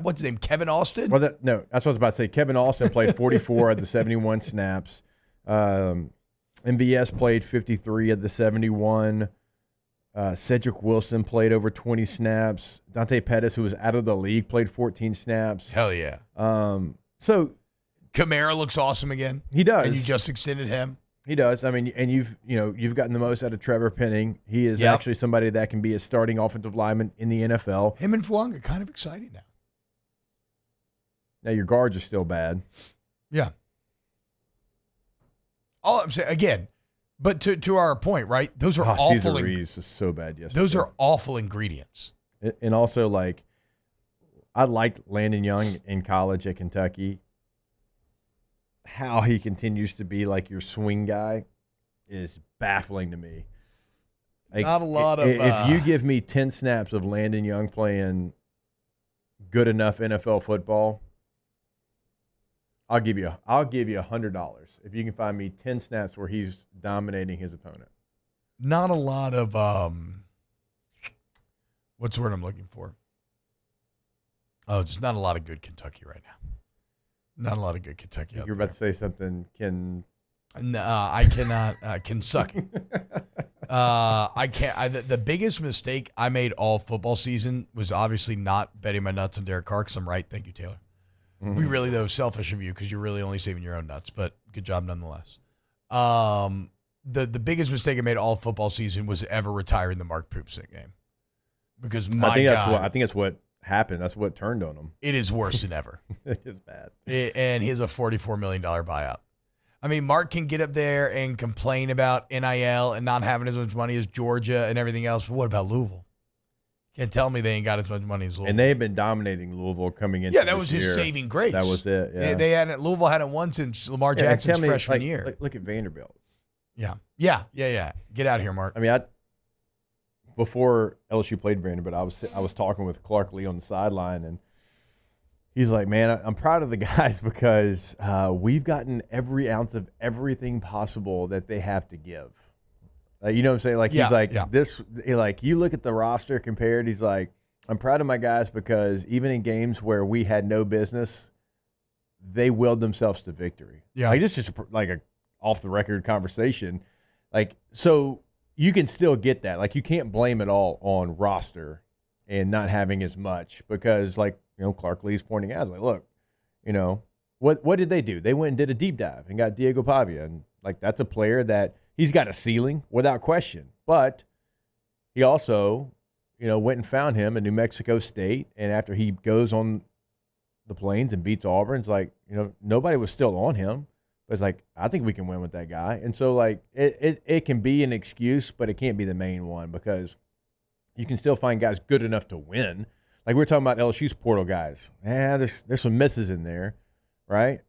what's his name? Kevin Austin? Well, no, that's what I was about to say. Kevin Austin played 44 of the 71 snaps. MVS played 53 of the 71. Cedric Wilson played over 20 snaps. Dante Pettis, who was out of the league, played 14 snaps. Hell yeah. So Kamara looks awesome again. He does. And you just extended him. He does. I mean, and you've gotten the most out of Trevor Penning. He is actually somebody that can be a starting offensive lineman in the NFL. Him and Fuang are kind of exciting now. Now your guards are still bad. Yeah. All I'm saying again, but to our point, right? Those are awful. Cesar Ruiz is so bad yesterday. Those are awful ingredients. And also, I liked Landon Young in college at Kentucky. How he continues to be your swing guy is baffling to me. Not a lot of. If you give me 10 snaps of Landon Young playing good enough NFL football, I'll give you $100 if you can find me 10 snaps where he's dominating his opponent. Not a lot of what's the word I'm looking for? Oh, just not a lot of good Kentucky right now. Not a lot of good Kentucky. You're about to say something. No, I cannot. Can suck. I can't. The biggest mistake I made all football season was obviously not betting my nuts on Derek Carr, because I'm right. Thank you, Taylor. Mm-hmm. We really, though, selfish of you, because you're really only saving your own nuts, but good job nonetheless. The biggest mistake I made all football season was ever retiring the Mark Poops nickname, because I think that's what happened. That's what turned on him. It is worse than ever. It is bad. And he has a $44 million buyout. I mean, Mark can get up there and complain about NIL and not having as much money as Georgia and everything else, but what about Louisville? Can't tell me they ain't got as much money as Louisville. And they have been dominating Louisville coming into that was his saving grace. That was it. Yeah. Louisville hadn't won since Lamar Jackson's freshman year. Look at Vanderbilt. Yeah. Get out of here, Mark. I mean, before LSU played Vanderbilt, I was talking with Clark Lee on the sideline, and he's like, "Man, I'm proud of the guys because we've gotten every ounce of everything possible that they have to give." You know what I'm saying? He's like, this. You look at the roster compared. He's like, "I'm proud of my guys because even in games where we had no business, they willed themselves to victory." Yeah, this is just a off the record conversation. So you can still get that. You can't blame it all on roster and not having as much because, Clark Lee's pointing out, look, what did they do? They went and did a deep dive and got Diego Pavia, and that's a player that he's got a ceiling without question. But he also, went and found him in New Mexico State, and after he goes on the Plains and beats Auburn, it's nobody was still on him. But it's I think we can win with that guy. And so, it can be an excuse, but it can't be the main one because you can still find guys good enough to win. We were talking about LSU's portal guys. There's some misses in there, right?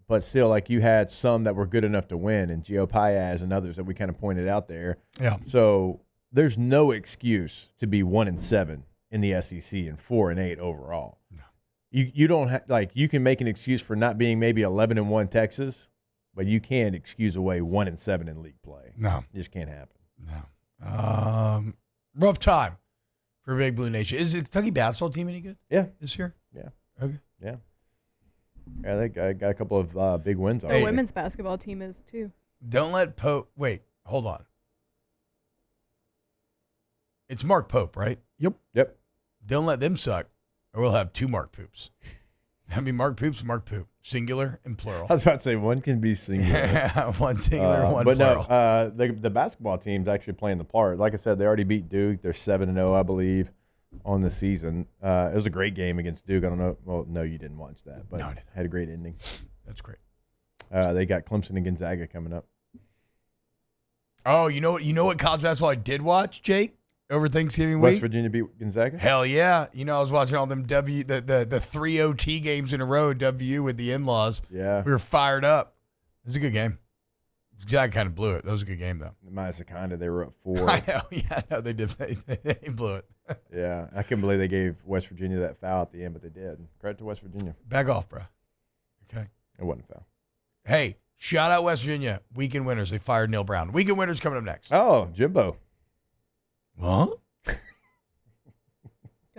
But still, you had some that were good enough to win, and Gio Paez and others that we kind of pointed out there. Yeah. So there's no excuse to be 1-7 in the SEC and 4-8 overall. No. You don't you can make an excuse for not being maybe 11-1 Texas, but you can't excuse away 1-7 in league play. No, it just can't happen. No. Rough time for Big Blue Nation. Is the Kentucky basketball team any good? Yeah, this year. Yeah. Okay. Yeah. Yeah, they got a couple of big wins. The women's basketball team is too. Don't let Pope. Wait, hold on. It's Mark Pope, right? Yep. Don't let them suck, or we'll have two Mark Poops. Mark Poops, Mark Poop, singular and plural. I was about to say one can be singular. Yeah, one singular, one but plural. But no, the basketball team's actually playing the part. Like I said, they already beat Duke. They're 7-0, I believe, on the season. It was a great game against Duke. I don't know. Well, no, you didn't watch that, but no, I didn't. Had a great ending. That's great. They got Clemson and Gonzaga coming up. Oh, you know what college basketball I did watch, Jake, over Thanksgiving week? West Virginia beat Gonzaga? Hell yeah. I was watching all them the 3 OT games in a row, W with the in-laws. Yeah. We were fired up. It was a good game. Gonzaga kind of blew it. That was a good game, though. Minus the kind of, they were up 4. I know. Yeah, I know. They did. They blew it. Yeah. I couldn't believe they gave West Virginia that foul at the end, but they did. Credit to West Virginia. Back off, bro. Okay. It wasn't a foul. Hey, shout out West Virginia. Weekend winners. They fired Neil Brown. Weekend winners coming up next. Oh, Jimbo. Huh? Do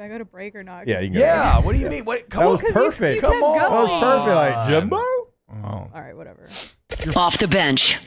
I go to break or not? Yeah, you can Yeah. What do you mean? What? Come that on. was perfect. Come on. That was perfect. Like, Jimbo? Oh. All right, whatever. Off the bench.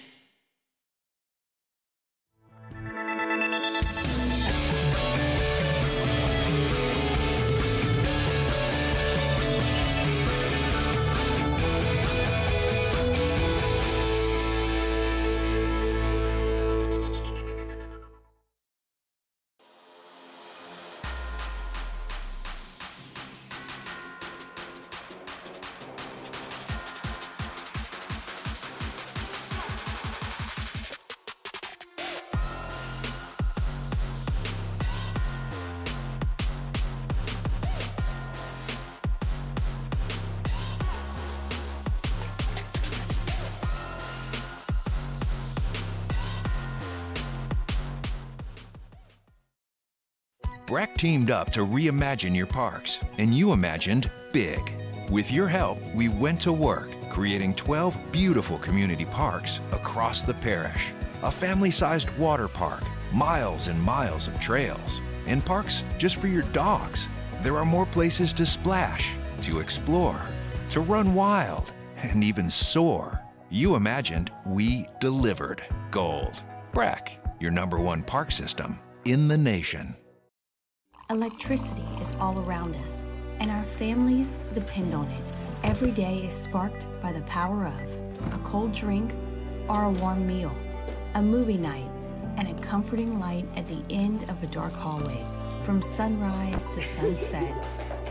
Breck teamed up to reimagine your parks, and you imagined big. With your help, we went to work, creating 12 beautiful community parks across the parish. A family-sized water park, miles and miles of trails, and parks just for your dogs. There are more places to splash, to explore, to run wild, and even soar. You imagined, we delivered gold. Breck, your #1 park system in the nation. Electricity is all around us, and our families depend on it. Every day is sparked by the power of a cold drink or a warm meal, a movie night, and a comforting light at the end of a dark hallway. From sunrise to sunset,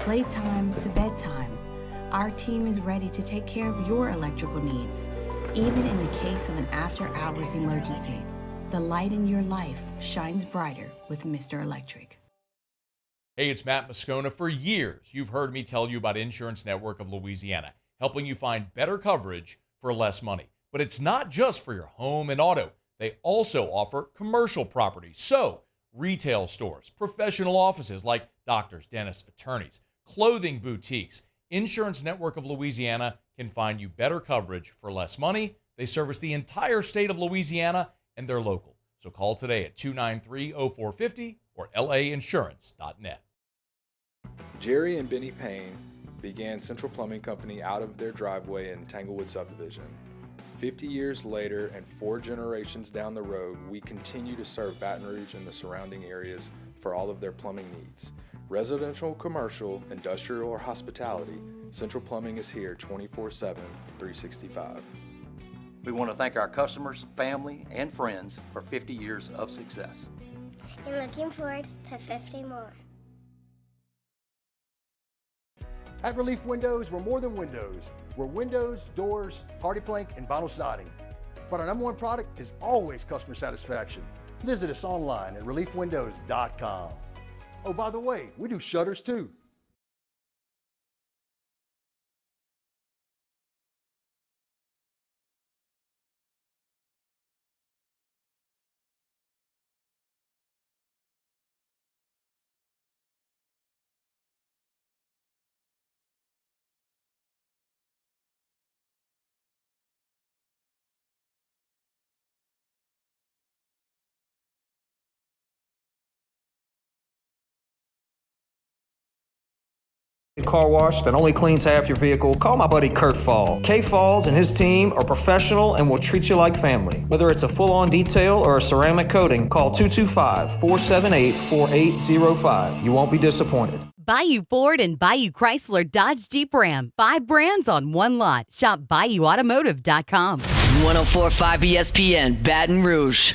playtime to bedtime, our team is ready to take care of your electrical needs. Even in the case of an after-hours emergency, the light in your life shines brighter with Mr. Electric. Hey, it's Matt Moscona. For years, you've heard me tell you about Insurance Network of Louisiana, helping you find better coverage for less money. But it's not just for your home and auto. They also offer commercial property. So, retail stores, professional offices like doctors, dentists, attorneys, clothing boutiques. Insurance Network of Louisiana can find you better coverage for less money. They service the entire state of Louisiana, and they're local. So call today at 293-0450 or lainsurance.net. Jerry and Benny Payne began Central Plumbing Company out of their driveway in Tanglewood Subdivision. 50 years later and 4 generations down the road, we continue to serve Baton Rouge and the surrounding areas for all of their plumbing needs. Residential, commercial, industrial, or hospitality, Central Plumbing is here 24/7, 365. We want to thank our customers, family, and friends for 50 years of success. And looking forward to 50 more. At Relief Windows, we're more than windows. We're windows, doors, party plank, and vinyl siding. But our #1 product is always customer satisfaction. Visit us online at reliefwindows.com. Oh, by the way, we do shutters too. Car wash that only cleans half your vehicle, call my buddy Kurt Fall. K Falls and his team are professional and will treat you like family. Whether it's a full-on detail or a ceramic coating, call 225-478-4805. You won't be disappointed. Bayou Ford and Bayou Chrysler Dodge Jeep Ram. 5 brands on one lot. Shop BayouAutomotive.com. 104.5 ESPN, Baton Rouge.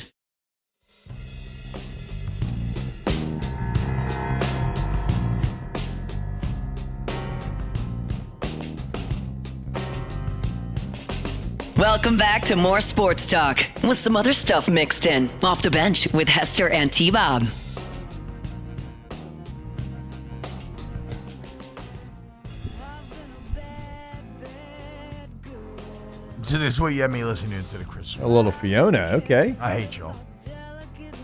Welcome back to more sports talk with some other stuff mixed in. Off the Bench with Hester and T-Bob. So this is what you had me listening to instead of Christmas. A little Fiona, okay. I hate y'all.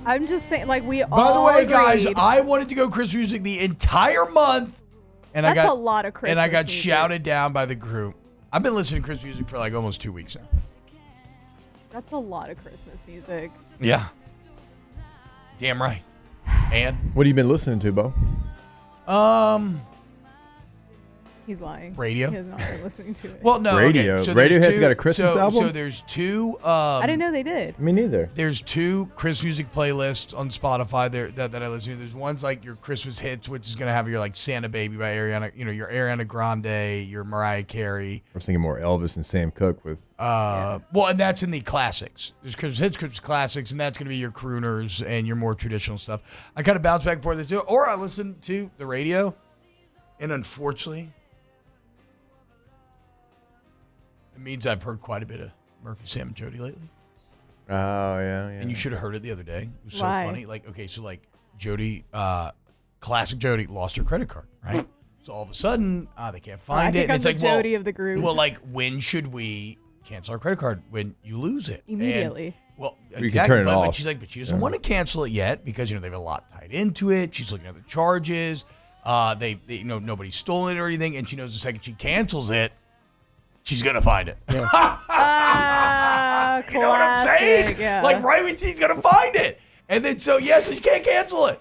I'm just saying, like, we By all the way, guys, agreed. I wanted to go Christmas music the entire month. And That's I got a lot of Christmas And I got music. shouted down by the group. I've been listening to Christmas music for like almost 2 weeks now. That's a lot of Christmas music. Yeah. Damn right. And? What have you been listening to, Bo? He's lying. Radio? He has not been listening to it. Well, no. Radio. Okay. So Radiohead's got a Christmas album? So there's two. I didn't know they did. Me neither. There's two Christmas music playlists on Spotify there that I listen to. There's one's like your Christmas hits, which is gonna have your like Santa Baby by Ariana, your Ariana Grande, your Mariah Carey. I was thinking more Elvis and Sam Cooke with. Well, and that's in the classics. There's Christmas hits, Christmas classics, and that's gonna be your crooners and your more traditional stuff. I kind of bounce back and forth to it, or I listen to the radio, and unfortunately, it means I've heard quite a bit of Murphy, Sam, and Jody lately. Oh, yeah. And you should have heard it the other day. It was so Why? funny. Like, okay, so like Jody, classic Jody, lost her credit card, right? So all of a sudden, they can't find I it. think And it's I'm like, the Jody of the group. Well, like, when should we cancel our credit card? When you lose it. Immediately. And, well, You can turn it but off. she's like, but she doesn't want to cancel it yet because, they have a lot tied into it. She's looking at the charges. They nobody's stolen it or anything. And she knows the second she cancels it, she's going to find it. Classic, You know what I'm saying? Yeah. Like, right when she's going to find it. And then, so she can't cancel it.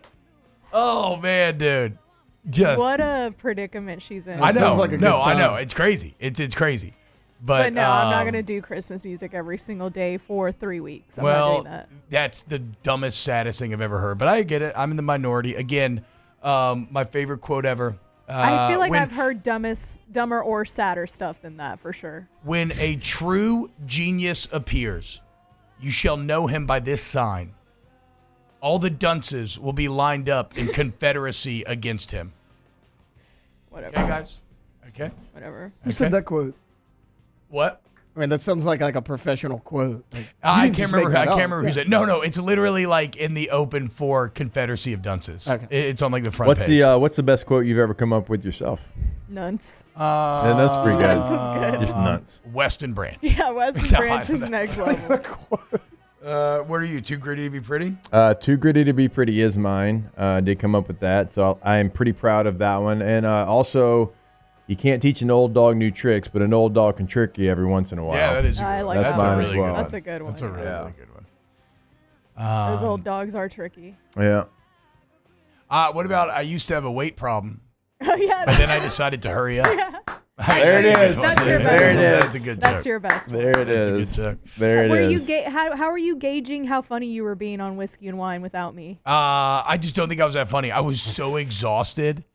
Oh, man, dude. Just. What a predicament she's in. I know. Sounds like a good I time. know. It's crazy. It's crazy. But no, I'm not going to do Christmas music every single day for 3 weeks. I'm not doing that. That's the dumbest, saddest thing I've ever heard. But I get it. I'm in the minority. Again, my favorite quote ever. I feel like I've heard dumber or sadder stuff than that for sure. When a true genius appears, you shall know him by this sign. All the dunces will be lined up in confederacy against him. Whatever. Okay, guys? Okay? Whatever. Who said that quote? What? I mean, that sounds like a professional quote. Like, I you can't just remember. make I that can't up. remember who said. No. It's literally like in the open for Confederacy of Dunces. Okay. It's on like the front page. What's the best quote you've ever come up with yourself? Nunts. Yeah, that's pretty good. Nunts is good. Just nuts. Weston Branch. Yeah, Weston No, Branch I is don't next know. level. What are you? Too gritty to be pretty? Too gritty to be pretty is mine. Did come up with that, so I am pretty proud of that one. And also, you can't teach an old dog new tricks, but an old dog can trick you every once in a while. Yeah, that is. I like That's that. mine really as well. good That's a good one. That's a really, Yeah. really good one. Those old dogs are tricky. Yeah. What about I used to have a weight problem, Oh yeah. but then I decided to hurry up. There it is. That's your best There it one. is. That's a good That's joke. your best one. There it That's a good is. joke. There it Were is. you how are you gauging how funny you were being on Whiskey and Wine without me? I just don't think I was that funny. I was so exhausted.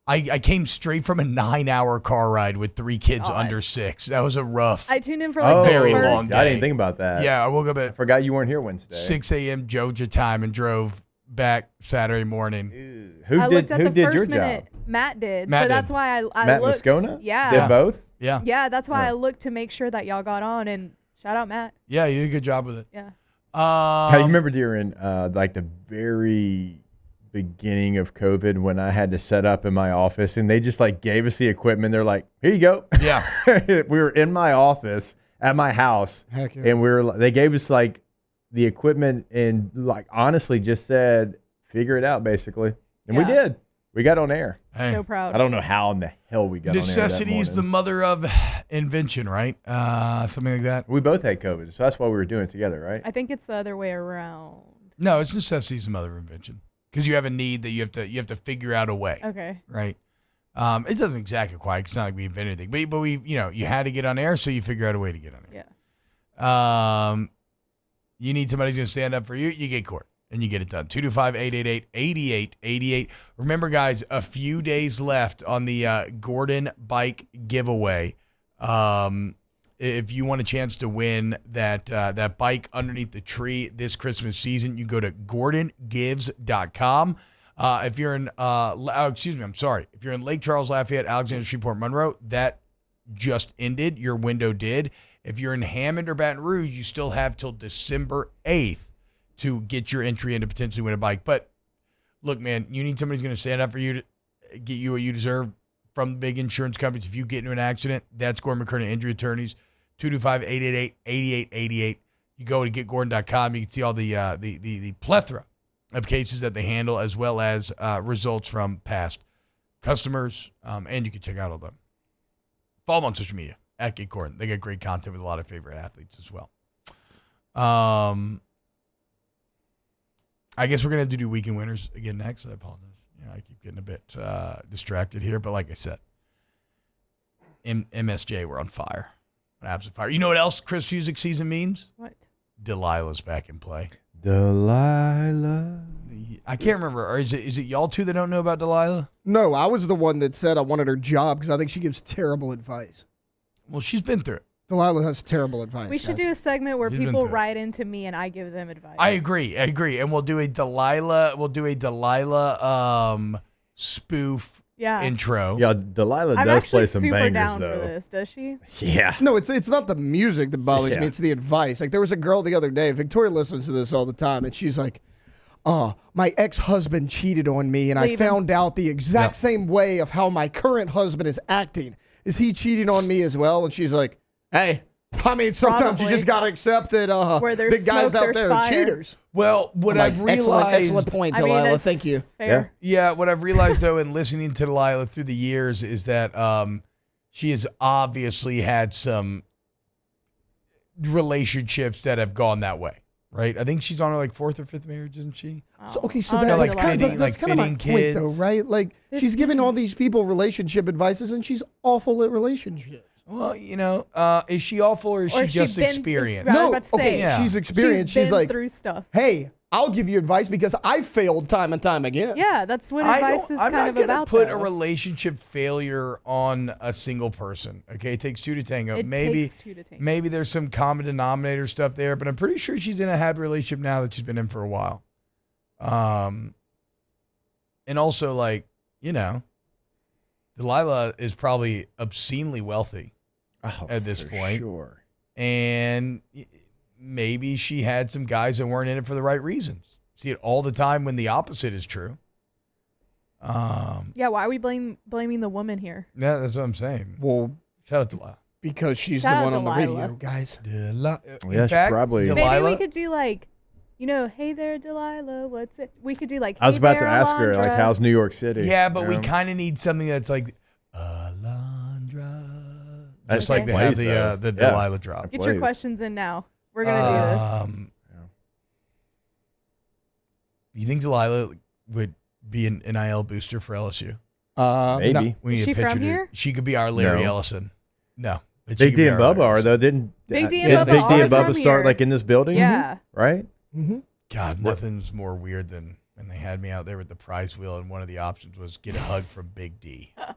I came straight from a 9-hour car ride with 3 kids God. under 6. That was a rough. I tuned in for like the very first, long day. I didn't think about that. Yeah, I woke up I at forgot you weren't here Wednesday. 6 a.m. Georgia time and drove back Saturday morning. Who I did looked at the your first job? minute. Matt did. Matt so that's did. why I Matt looked. Moscona? Yeah. Did both? Yeah. Yeah, that's why I looked to make sure that y'all got on, and shout out Matt. Yeah, you did a good job with it. Yeah. How you remember during like the very beginning of COVID when I had to set up in my office and they just like gave us the equipment. They're like, here you go. Yeah. We were in my office at my house. Heck yeah. And they gave us like the equipment and like honestly just said, figure it out basically. And we Yeah. did. We got on air. Hey, So proud. I don't know how in the hell we got necessity on air is that the morning. mother of invention, right? Something like that. We both had COVID, so that's why we were doing it together, right? I think it's the other way around. No, it's necessity is the mother of invention because you have a need that you have to figure out a way. Okay. Right. It doesn't exactly quite. It's not like we invented anything, but we you had to get on air, so you figure out a way to get on air. Yeah. You need somebody who's going to stand up for you. You get court, and you get it done. 225-888-8888. Remember, guys, a few days left on the Gordon bike giveaway. If you want a chance to win that bike underneath the tree this Christmas season, you go to GordonGives.com. If you're in, if you're in Lake Charles, Lafayette, Alexander, Shreveport, Monroe, that just ended. Your window did. If you're in Hammond or Baton Rouge, you still have till December 8th to get your entry in to potentially win a bike. But look, man, you need somebody who's going to stand up for you to get you what you deserve from the big insurance companies. If you get into an accident, that's Gordon McKernan Injury Attorneys, 225-888-8888. You go to getgordon.com. You can see all the plethora of cases that they handle, as well as results from past customers, and you can check out all them. Follow them on social media at Get Gordon. They get great content with a lot of favorite athletes as well. I guess we're going to have to do weekend winners again next. I apologize. I keep getting a bit distracted here, but like I said, MSJ, we're on fire. On absolute fire. You know what else Chris Music season means? What? Delilah's back in play. Delilah. I can't remember. Or is it y'all two that don't know about Delilah? No, I was the one that said I wanted her job because I think she gives terrible advice. Well, she's been through it. Delilah has terrible advice. We should do a segment where people write into me and I give them advice. I agree. And we'll do a Delilah spoof intro. Yeah, Delilah does play some bangers, down though. For this, does she? Yeah. No, it's not the music that bothers me. It's the advice. Like, there was a girl the other day. Victoria listens to this all the time, and she's like, my ex-husband cheated on me, and I found out the exact same way of how my current husband is acting. Is he cheating on me as well? And she's like, hey, I mean, sometimes you just got to accept that the guys out there are cheaters. Well, what I've realized... Excellent point, Delilah. Thank you. Fair. Yeah, what I've realized, though, in listening to Delilah through the years is that she has obviously had some relationships that have gone that way, right? I think she's on her, like, 4th or 5th marriage, isn't she? So that's kind of my point, though, right? Like, she's giving all these people relationship advices, and she's awful at relationships. Well, is she awful or is she just experienced? She's experienced. She's like, through stuff. Hey, I'll give you advice because I failed time and time again. Yeah, that's what advice is kind of about. I'm not going to put a relationship failure on a single person. Okay, it takes two to tango. Takes two to tango. Maybe there's some common denominator stuff there, but I'm pretty sure she's in a happy relationship now that she's been in for a while. And also, like, Delilah is probably obscenely wealthy at this point. Sure. And maybe she had some guys that weren't in it for the right reasons. See it all the time when the opposite is true. Yeah, why are we blaming the woman here? Yeah, that's what I'm saying. Well, shout out to Delilah. Because she's the one on the radio, guys. In fact, probably. Maybe we could do like, hey there, Delilah, what's it? We could do like, I was hey about there, to ask her, like, how's New York City? Yeah, but we kind of need something that's like, Alondra. Just like they have the Delilah drop. Get your questions in now. We're going to do this. You think Delilah would be an NIL booster for LSU? Maybe. No. We need Is she a picture from here? She could be our Larry Ellison. No. Big D and Bubba are, though. Didn't Big D and Bubba start like in this building? Yeah. Right? Mm-hmm. God, nothing's more weird than when they had me out there with the prize wheel, and one of the options was get a hug from Big D. It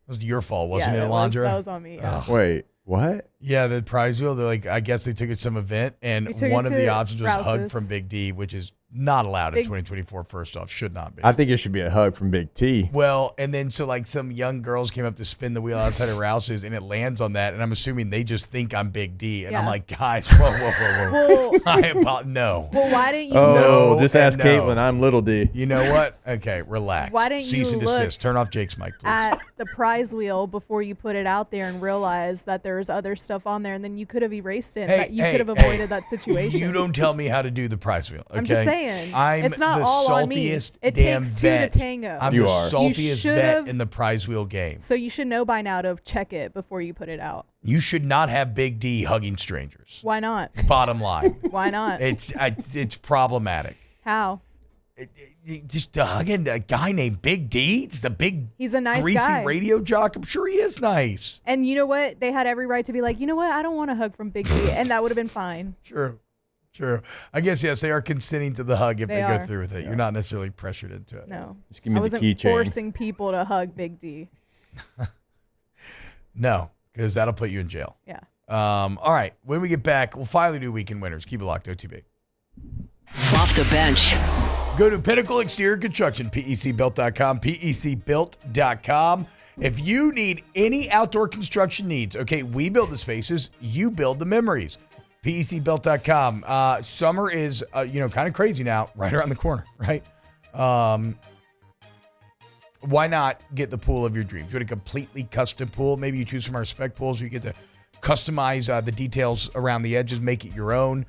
was your fault, wasn't it, Alondra? That was on me. Yeah. Wait, what? Yeah, the prize wheel. They're like, I guess they took it to some event, and one of the options was hug from Big D, which is not allowed in 2024. First off, should not be. I think it should be a hug from Big T. Well, and then so like some young girls came up to spin the wheel outside of Rouse's, and it lands on that, and I'm assuming they just think I'm Big D, and I'm like, guys, whoa. No. Well, why didn't you? No, just ask Caitlin. I'm Little D. You know what? Okay, relax. Why didn't Cease you and desist. Turn off Jake's mic, please. At the prize wheel before you put it out there and realize that there's other stuff on there, and then you could have erased it. You could have avoided that situation. You don't tell me how to do the prize wheel. Okay? I'm just saying. It's not the all saltiest on me. It damn takes two vet. to tango. I'm the saltiest vet in the prize wheel game. So you should know by now to check it before you put it out. You should not have Big D hugging strangers. Why not? Bottom line. Why not? It's problematic. How? Just hugging a guy named Big D? It's the big, he's a nice greasy guy. Radio jock. I'm sure he is nice. And you know what? They had every right to be like, you know what? I don't want a hug from Big D, and that would have been fine. True. I guess, yes, they are consenting to the hug if they are. go through with it. You're not necessarily pressured into it. No. Just give me I wasn't the keychain. forcing people to hug Big D. No, because that'll put you in jail. Yeah. All right. When we get back, we'll finally do weekend winners. Keep it locked, OTB. Off the bench. Go to Pinnacle Exterior Construction, PECbuilt.com, PECbuilt.com. If you need any outdoor construction needs, okay, we build the spaces, you build the memories. PECbuilt.com. Summer is, kind of crazy now, right around the corner, right? Why not get the pool of your dreams? You want a completely custom pool? Maybe you choose from our spec pools. You get to customize the details around the edges, make it your own.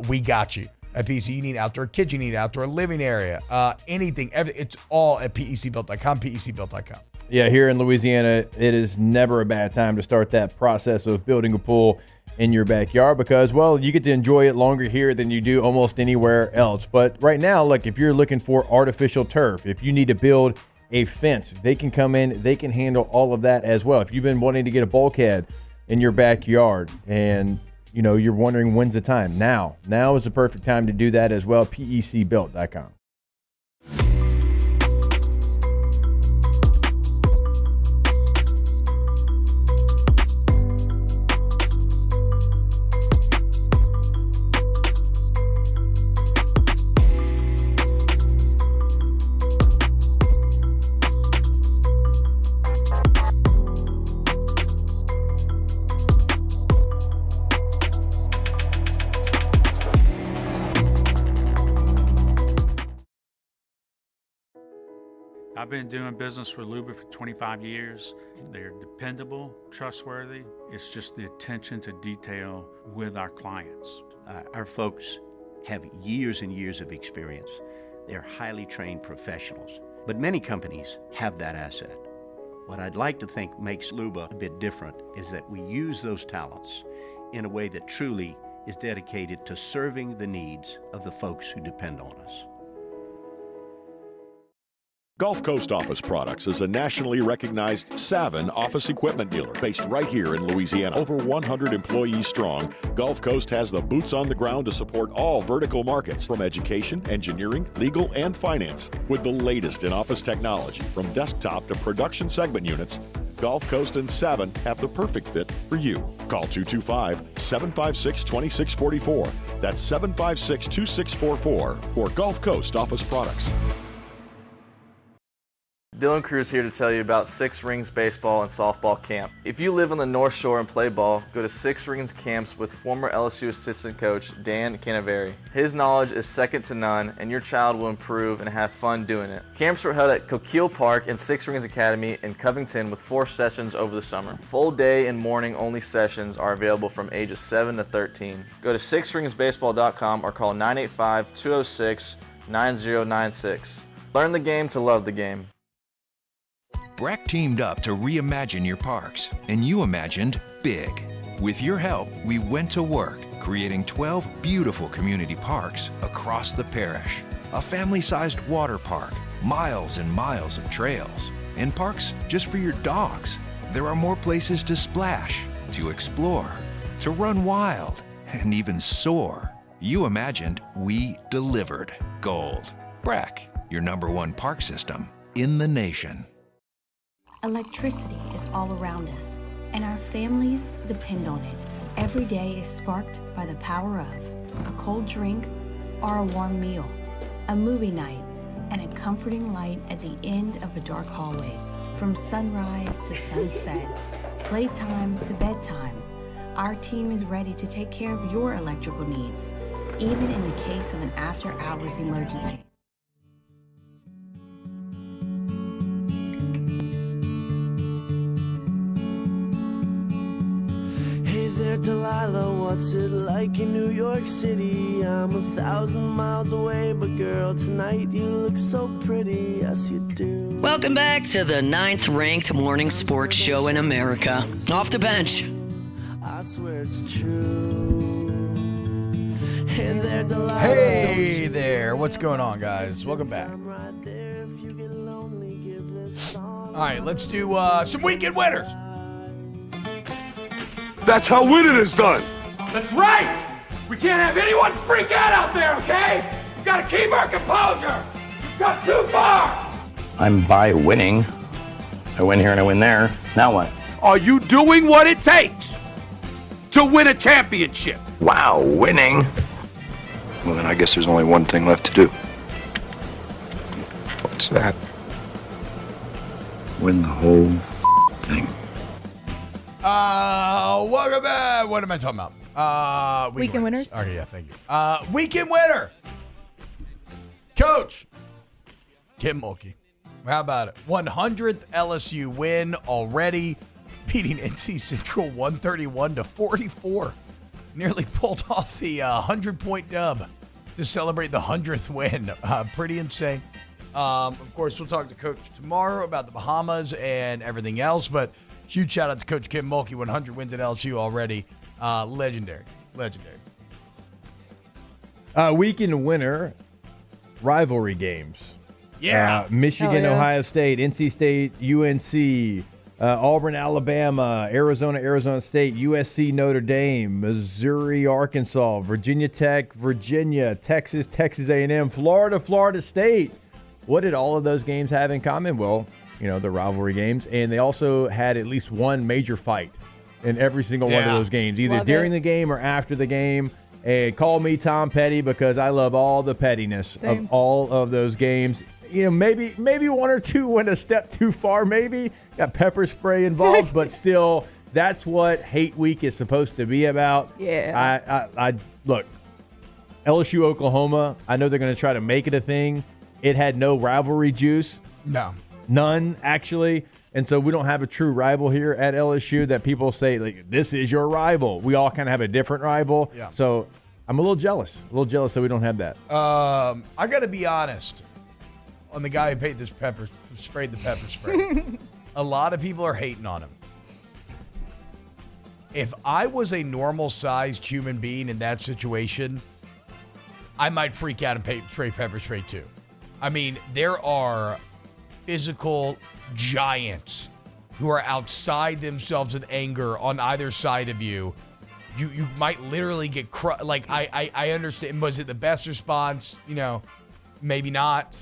We got you. At PEC, you need outdoor kitchen, you need outdoor living area, anything. It's all at PECbuilt.com, PECbuilt.com. Yeah, here in Louisiana, it is never a bad time to start that process of building a pool in your backyard because, well, you get to enjoy it longer here than you do almost anywhere else. But right now, look, if you're looking for artificial turf, if you need to build a fence, they can come in, they can handle all of that as well. If you've been wanting to get a bulkhead in your backyard and you're wondering when's the time, now is the perfect time to do that as well. PECbuilt.com. I've been doing business with Luba for 25 years. They're dependable, trustworthy. It's just the attention to detail with our clients. Our folks have years and years of experience. They're highly trained professionals, but many companies have that asset. What I'd like to think makes Luba a bit different is that we use those talents in a way that truly is dedicated to serving the needs of the folks who depend on us. Gulf Coast Office Products is a nationally recognized Savin office equipment dealer based right here in Louisiana. Over 100 employees strong, Gulf Coast has the boots on the ground to support all vertical markets from education, engineering, legal, and finance. With the latest in office technology from desktop to production segment units, Gulf Coast and Savin have the perfect fit for you. Call 225-756-2644. That's 756-2644 for Gulf Coast Office Products. Dylan Cruz here to tell you about Six Rings Baseball and Softball Camp. If you live on the North Shore and play ball, go to Six Rings Camps with former LSU assistant coach Dan Canaveri. His knowledge is second to none, and your child will improve and have fun doing it. Camps are held at Coquille Park and Six Rings Academy in Covington with 4 sessions over the summer. Full day and morning only sessions are available from ages 7 to 13. Go to sixringsbaseball.com or call 985-206-9096. Learn the game to love the game. Breck teamed up to reimagine your parks, and you imagined big. With your help, we went to work, creating 12 beautiful community parks across the parish. A family-sized water park, miles and miles of trails, and parks just for your dogs. There are more places to splash, to explore, to run wild, and even soar. You imagined, we delivered. Gold. Breck, your #1 park system in the nation. Electricity is all around us, and our families depend on it. Every day is sparked by the power of a cold drink or a warm meal, a movie night, and a comforting light at the end of a dark hallway. From sunrise to sunset, playtime to bedtime, our team is ready to take care of your electrical needs, even in the case of an after-hours emergency. Delilah, what's it like in New York City? I'm 1,000 miles away, but girl, tonight you look so pretty, yes you do. Welcome back to the 9th-ranked morning sports show in America, Off the Bench. I swear it's true. And there, Delilah, hey there, what's going on, guys? Welcome back. All right, let's do some weekend winners. That's how winning is done. That's right! We can't have anyone freak out there, okay? We've got to keep our composure. We've got too far. I'm by winning. I win here and I win there. Now what? Are you doing what it takes to win a championship? Wow, winning. Well, then I guess there's only one thing left to do. What's that? Win the whole Welcome back. What am I talking about? Weekend winners. Okay, yeah, thank you. Weekend winner. Coach Kim Mulkey. How about it? 100th LSU win already, beating NC Central 131-44. Nearly pulled off the 100-point dub to celebrate the 100th win. Pretty insane. Of course, we'll talk to Coach tomorrow about the Bahamas and everything else, but huge shout out to Coach Kim Mulkey, 100 wins at LSU already. Legendary. Weekend winner, rivalry games. Yeah. Michigan, Ohio State, NC State, UNC, Auburn, Alabama, Arizona State, USC, Notre Dame, Missouri, Arkansas, Virginia Tech, Virginia, Texas A&M, Florida State. What did all of those games have in common? Well, the rivalry games, and they also had at least one major fight in every single one of those games, either during the game or after the game. And call me Tom Petty because I love all the pettiness of all of those games. Maybe one or two went a step too far, maybe. Got pepper spray involved, but still, that's what Hate Week is supposed to be about. Yeah. I look, LSU, Oklahoma, I know they're going to try to make it a thing. It had no rivalry juice. No. None, actually. And so we don't have a true rival here at LSU that people say, like, this is your rival. We all kind of have a different rival. Yeah. So I'm a little jealous that we don't have that. I got to be honest on the guy who sprayed the pepper spray. A lot of people are hating on him. If I was a normal-sized human being in that situation, I might freak out and spray pepper spray too. I mean, there are physical giants who are outside themselves with anger on either side of you. You might literally get I understand. Was it the best response? Maybe not.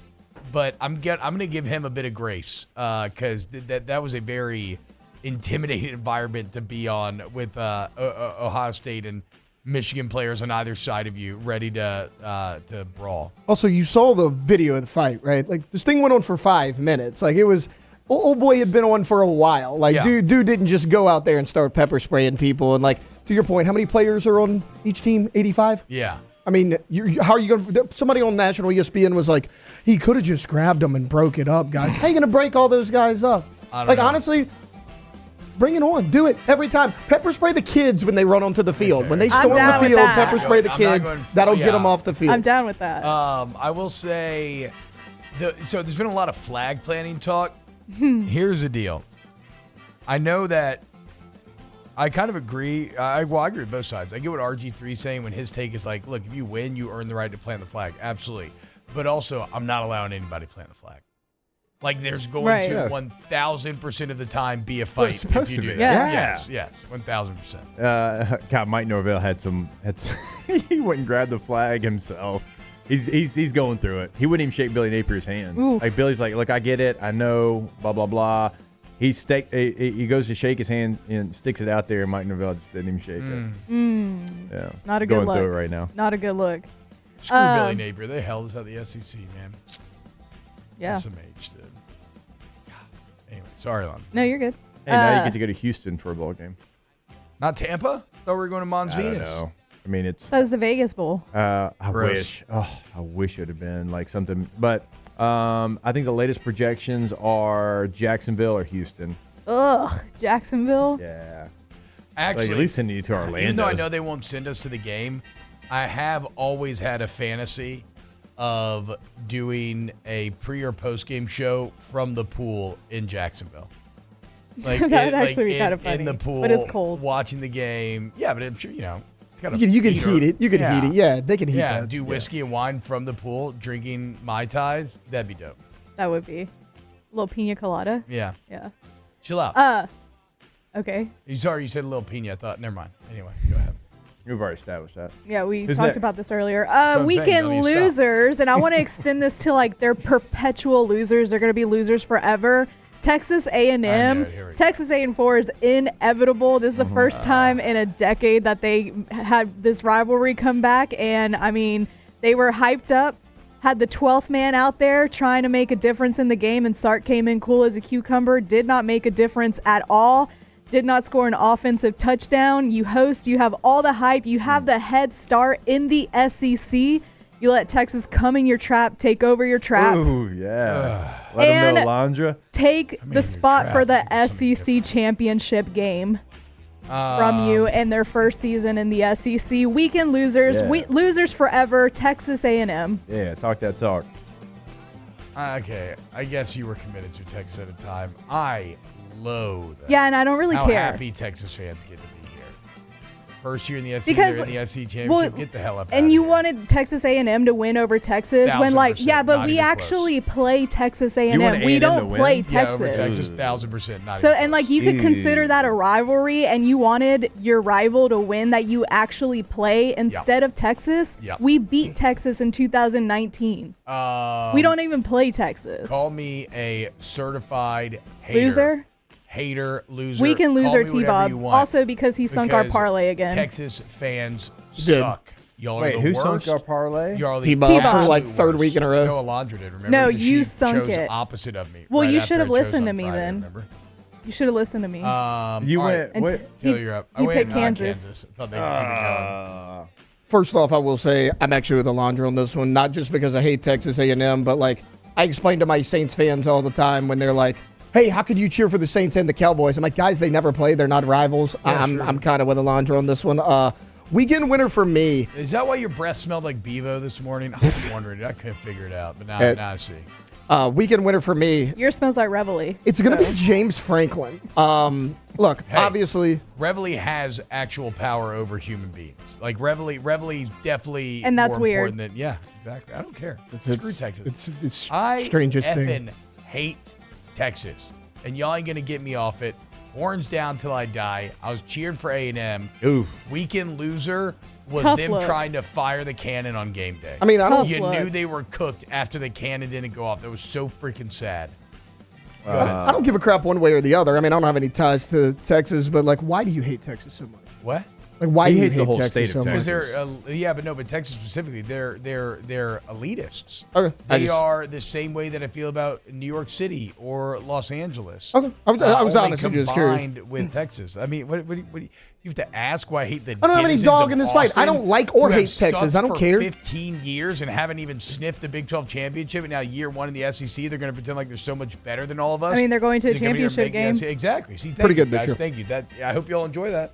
But I'm going to give him a bit of grace because that was a very intimidating environment to be on with Ohio State and Michigan players on either side of you ready to brawl. Also, you saw the video of the fight, right? Like, this thing went on for 5 minutes. Like, it was, old boy had been on for a while. Like, dude didn't just go out there and start pepper spraying people. And, like, to your point, how many players are on each team? 85? Yeah. I mean, how are you going to – somebody on national ESPN was like, he could have just grabbed them and broke it up, guys. How are you going to break all those guys up? I don't know. Honestly – bring it on. Do it every time. Pepper spray the kids when they run onto the field. When they storm the field, pepper spray the kids. That'll get them off the field. I'm down with that. I will say, so there's been a lot of flag planting talk. Here's the deal. I know that I kind of agree. I agree with both sides. I get what RG3 is saying when his take is like, look, if you win, you earn the right to plant the flag. Absolutely. But also, I'm not allowing anybody to plant the flag. Like, there's going to 1,000% of the time be a fight if you do that. Yeah. Yes, 1,000%. God, Mike Norvell had he went and grabbed the flag himself. He's going through it. He wouldn't even shake Billy Napier's hand. Oof. Like, Billy's like, look, I get it. I know, blah, blah, blah. He goes to shake his hand and sticks it out there, and Mike Norvell just didn't even shake it. Yeah. Not a good look. Going through it right now. Not a good look. Screw Billy Napier. They held us at the SEC, man. Yeah. That's some age, dude. Anyway, sorry, Lon. No, you're good. Hey, now you get to go to Houston for a bowl game. Not Tampa? Thought we were going to Mons Venus. I don't know. I mean, it's... That was the Vegas Bowl. I wish. Oh, I wish it would have been like something. But I think the latest projections are Jacksonville or Houston. Ugh, Jacksonville? Yeah. Actually, like, at least send you to Orlando. Even though I know they won't send us to the game, I have always had a fantasy of doing a pre or post game show from the pool in Jacksonville. Like that would actually be kind of funny. In the pool, but it's cold. Watching the game. Yeah, but I'm sure it's got you can heat it. You can heat it. Yeah, they can heat that. Yeah, do whiskey and wine from the pool, drinking Mai Tais. That'd be dope. That would be. A little pina colada. Yeah. Yeah. Chill out. Okay. Sorry, you said a little pina. I thought. Never mind. Anyway, go ahead. We've already established that. Yeah, we Who's talked next? about this earlier. I'm Weekend saying, losers, and I want to extend this to like they're perpetual losers. They're going to be losers forever. Texas A&M. Texas A&4 is inevitable. This is the first time in a decade that they had this rivalry come back, and I mean, they were hyped up. Had the 12th man out there trying to make a difference in the game, and Sark came in cool as a cucumber. Did not make a difference at all. did not score an offensive touchdown. You host, you have all the hype, you have the head start in the SEC. You let Texas come in your trap, take over your trap. Ooh, yeah. Let them know, Alondra. Take the spot for the SEC championship game from you in their first season in the SEC. Weekend losers, losers forever, Texas A&M. Yeah, talk that talk. Okay, I guess you were committed to Texas at a time. I loathe and I don't really how care. happy Texas fans get to be here. First year in the SEC, Because- they're in the SEC championship. Get the hell up out And of you here. wanted Texas A&M to win over Texas when, like, 1,000%, but not we even actually play Texas You A&M. want We A&M to don't win? play Yeah, Texas. over Texas, 1,000%. Not So, even and like, you could consider that a rivalry, and you wanted your rival to win that you actually play instead of Texas. Yep. We beat Texas in 2019. We don't even play Texas. Call me a certified hater. Loser? Hater, loser. Weekend Call loser, me whatever T-Bob. you want. Also because he sunk our Because parlay again. Texas fans did. suck. Y'all Wait, are the who worst. sunk our parlay? Y'all are the T-Bob absolute for like worst. third week in a row. No, Alondra did, remember? No, Because you she sunk chose it. opposite of me. Well, right you after should have I chose listened to on me Friday, then. Remember? You should have listened to me. You all went. right. And Wait. Taylor, you're up. you wait, picked no, Kansas. I thought they'd keep it going. First off, I will say I'm actually with Alondra on this one, not just because I hate Texas A&M, but like I explain to my Saints fans all the time when they're like, hey, how could you cheer for the Saints and the Cowboys? I'm like, guys, they never play. They're not rivals. I'm kind of with Alondra on this one. Weekend winner for me. Is that why your breath smelled like Bevo this morning? I was wondering. I couldn't figure it out, but now I see. Weekend winner for me. Yours smells like Reveille. It's going to be James Franklin. Look, Hey. obviously. Reveille has actual power over human beings. Like Reveille definitely And that's more weird. important than exactly. I don't care. Screw Texas. It's I strangest thing. effing hate Texas, and y'all ain't gonna get me off it. Horns down till I die. I was cheering for A&M. Oof. Weekend loser was Tough them look. trying to fire the cannon on game day. I mean, I don't. You look. knew they were cooked after the cannon didn't go off. That was so freaking sad. I don't give a crap one way or the other. I mean, I don't have any ties to Texas, but like, why do you hate Texas so much? What? Like, why He do you hates the hate whole Texas state of so much? Because Texas. but Texas specifically, they're elitists. Okay. They are the same way that I feel about New York City or Los Angeles. Okay. I was only honestly just curious. combined with Texas. I mean, what you have to ask why I hate the I don't have any denizens dog of in this fight. I Austin don't like or who have hate Texas. sucked I don't for care. 15 years and haven't even sniffed a Big 12 championship, and now year one in the SEC, they're going to pretend like they're so much better than all of us. I mean, they're going to a They're gonna be here championship making- game. Exactly. See, thank Pretty you, good this guys. year. Thank you. I hope y'all enjoy that.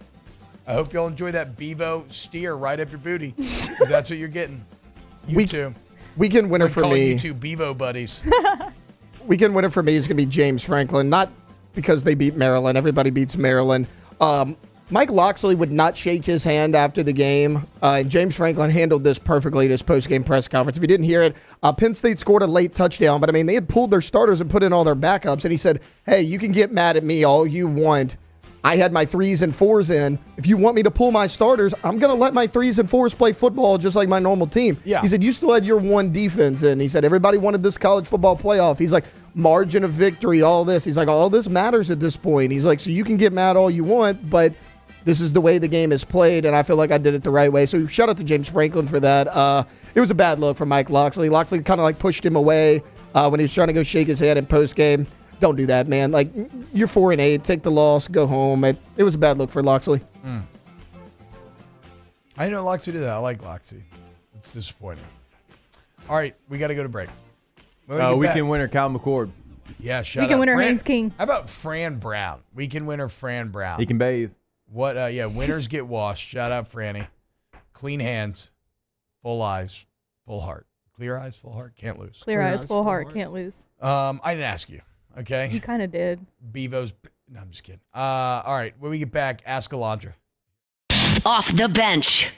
I hope y'all enjoy that Bevo steer right up your booty, because that's what you're getting. You too. Weekend winner We're for calling me. you two Bevo buddies. Weekend winner for me is going to be James Franklin, not because they beat Maryland. Everybody beats Maryland. Mike Locksley would not shake his hand after the game. And James Franklin handled this perfectly at his post-game press conference. If you didn't hear it, Penn State scored a late touchdown, but I mean, they had pulled their starters and put in all their backups. And he said, hey, you can get mad at me all you want. I had my 3s and 4s in. If you want me to pull my starters, I'm going to let my 3s and 4s play football just like my normal team. Yeah. He said, you still had your one defense in. He said, everybody wanted this college football playoff. He's like, margin of victory, all this. He's like, all this matters at this point. He's like, so you can get mad all you want, but this is the way the game is played, and I feel like I did it the right way. So shout out to James Franklin for that. It was a bad look for Mike Locksley. Locksley kind of like pushed him away when he was trying to go shake his hand in postgame. Don't do that, man. Like, you're 4-8. Take the loss. Go home. It was a bad look for Locksley. I didn't know Loxley did that. I like Loxley. It's disappointing. All right, we got to go to break. Weekend winner, Cal McCord. Yeah, shout out. Weekend winner, Fran- Haynes King. How about Fran Brown? Weekend winner, Fran Brown. He can bathe. What? Winners get washed. Shout out, Franny. Clean hands, full eyes, full heart. Clear eyes, full heart. Can't lose. Clear eyes, full heart, can't lose. I didn't ask you. Okay. You kind of did. Bevo's. No, I'm just kidding. All right. When we get back, ask Alondra. Off the bench.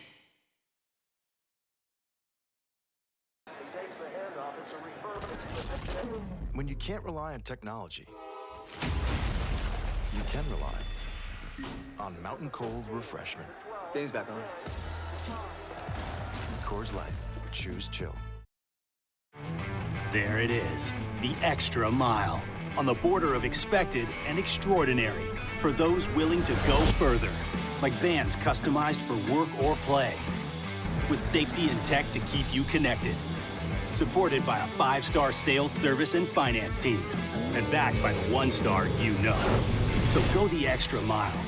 When you can't rely on technology, you can rely on Mountain Cold Refreshment. Dave's back on. Coors Light. Choose chill. There it is, the extra mile, on the border of expected and extraordinary, for those willing to go further, like vans customized for work or play, with safety and tech to keep you connected, supported by a 5-star sales, service, and finance team, and backed by the 1-star you know. So go the extra mile.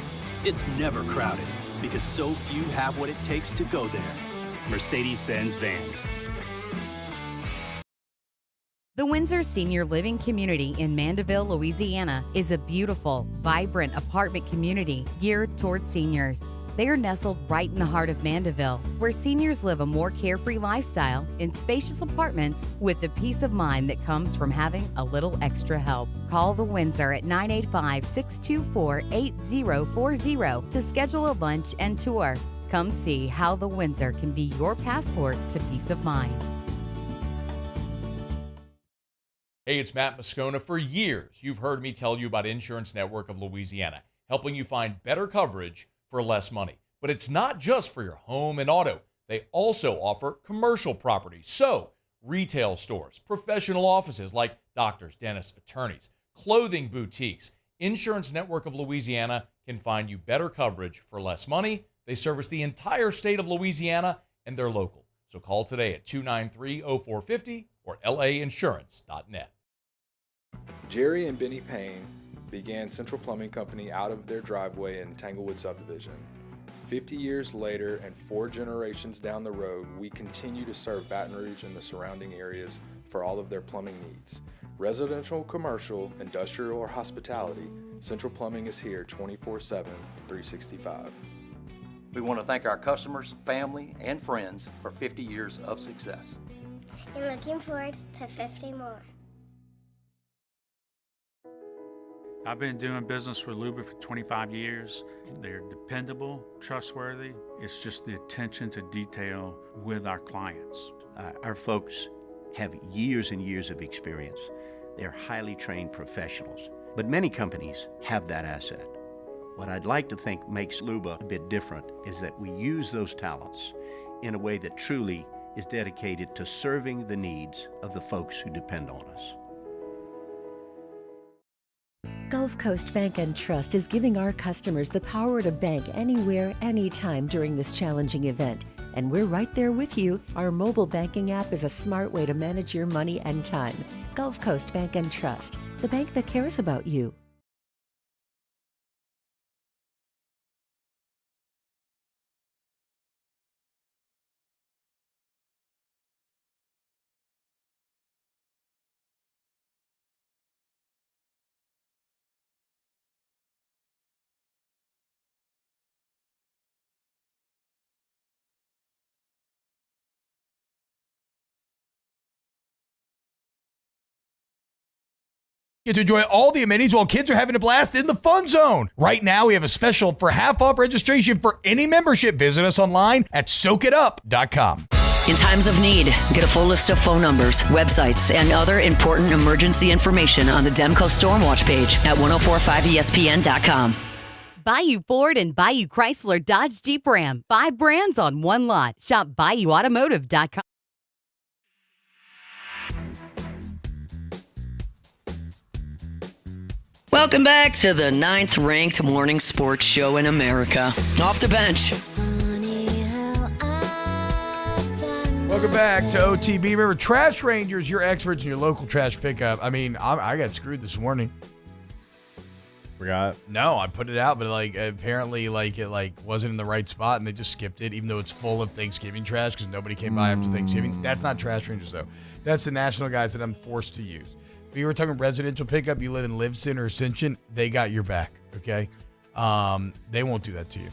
It's never crowded because so few have what it takes to go there. Mercedes-Benz Vans. The Windsor Senior Living Community in Mandeville, Louisiana is a beautiful, vibrant apartment community geared towards seniors. They are nestled right in the heart of Mandeville, where seniors live a more carefree lifestyle in spacious apartments with the peace of mind that comes from having a little extra help. Call the Windsor at 985-624-8040 to schedule a lunch and tour. Come see how the Windsor can be your passport to peace of mind. Hey, it's Matt Moscona. For years, you've heard me tell you about Insurance Network of Louisiana, helping you find better coverage for less money. But it's not just for your home and auto. They also offer commercial property. So, retail stores, professional offices like doctors, dentists, attorneys, clothing boutiques. Insurance Network of Louisiana can find you better coverage for less money. They service the entire state of Louisiana, and they're local. So call today at 293-0450 or lainsurance.net. Jerry and Benny Payne began Central Plumbing Company out of their driveway in Tanglewood subdivision. 50 years later and 4 generations down the road, we continue to serve Baton Rouge and the surrounding areas for all of their plumbing needs. Residential, commercial, industrial, or hospitality, Central Plumbing is here 24/7, 365. We want to thank our customers, family, and friends for 50 years of success. And looking forward to 50 more. I've been doing business with Luba for 25 years. They're dependable, trustworthy. It's just the attention to detail with our clients. Our folks have years and years of experience. They're highly trained professionals, but many companies have that asset. What I'd like to think makes Luba a bit different is that we use those talents in a way that truly is dedicated to serving the needs of the folks who depend on us. Gulf Coast Bank and Trust is giving our customers the power to bank anywhere, anytime during this challenging event. And we're right there with you. Our mobile banking app is a smart way to manage your money and time. Gulf Coast Bank and Trust, the bank that cares about you. Get to enjoy all the amenities while kids are having a blast in the fun zone. Right now, we have a special for half off registration for any membership. Visit us online at soakitup.com. In times of need, get a full list of phone numbers, websites, and other important emergency information on the Demco Stormwatch page at 1045ESPN.com. Bayou Ford and Bayou Chrysler Dodge Jeep Ram. 5 brands on one lot. Shop BayouAutomotive.com. Welcome back to the 9th-ranked morning sports show in America. Off the bench. Welcome back to OTB. Remember, Trash Rangers, you're experts in your local trash pickup. I mean, I got screwed this morning. Forgot? No, I put it out, but apparently it wasn't in the right spot, and they just skipped it, even though it's full of Thanksgiving trash because nobody came by after Thanksgiving. That's not Trash Rangers, though. That's the national guys that I'm forced to use. If you were talking residential pickup, you live in Livingston or Ascension, they got your back, okay? They won't do that to you.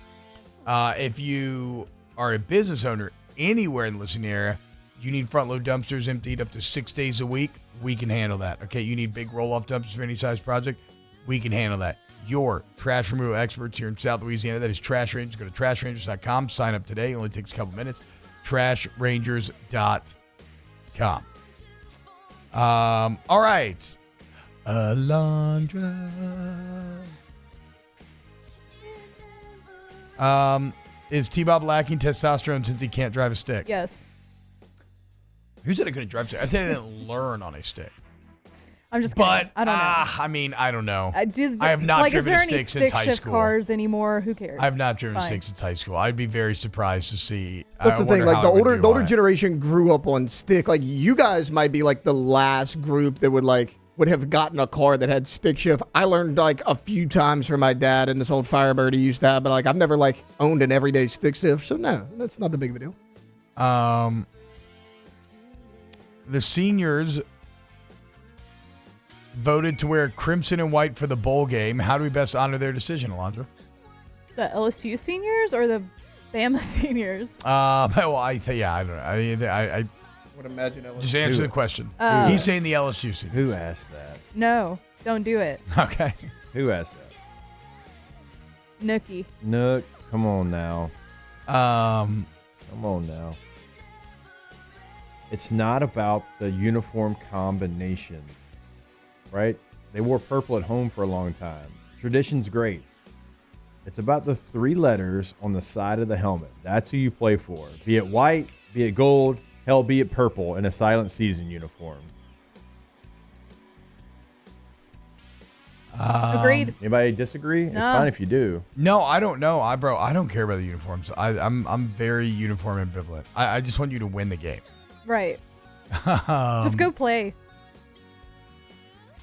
If you are a business owner anywhere in the listening area, you need front-load dumpsters emptied up to 6 days a week, we can handle that, okay? You need big roll-off dumpsters for any size project, we can handle that. Your trash removal experts here in South Louisiana, that is Trash Rangers. Go to trashrangers.com, sign up today. It only takes a couple minutes. Trashrangers.com. All right. Alondra. Is T-Bob lacking testosterone since he can't drive a stick? Yes. Who said I couldn't drive a stick? I said I didn't learn on a stick. I'm just kidding. But I don't know. I mean, I don't know. I have not driven a stick since high shift school. Cars anymore? Who cares? I have not driven a stick since high school. I'd be very surprised to see. That's the thing. Like the older generation grew up on stick. Like you guys might be like the last group that would like would have gotten a car that had stick shift. I learned like a few times from my dad and this old Firebird he used to have, but like I've never like owned an everyday stick shift. So no, that's not the big of a deal. The seniors voted to wear crimson and white for the bowl game. How do we best honor their decision, Alondra? The LSU seniors or the Bama seniors? Well, I don't know. I would imagine LSU. Just answer the question. He's saying the LSU seniors. Who asked that? No, don't do it. Okay. Who asked that? Nookie. Nook, come on now. Come on now. It's not about the uniform combination, right? They wore purple at home for a long time. Tradition's great. It's about the 3 letters on the side of the helmet. That's who you play for. Be it white, be it gold, hell, be it purple in a silent season uniform. Agreed. Anybody disagree? No. It's fine if you do. No, I don't know. I don't care about the uniforms. I'm very uniform ambivalent. I just want you to win the game. Right. Just go play.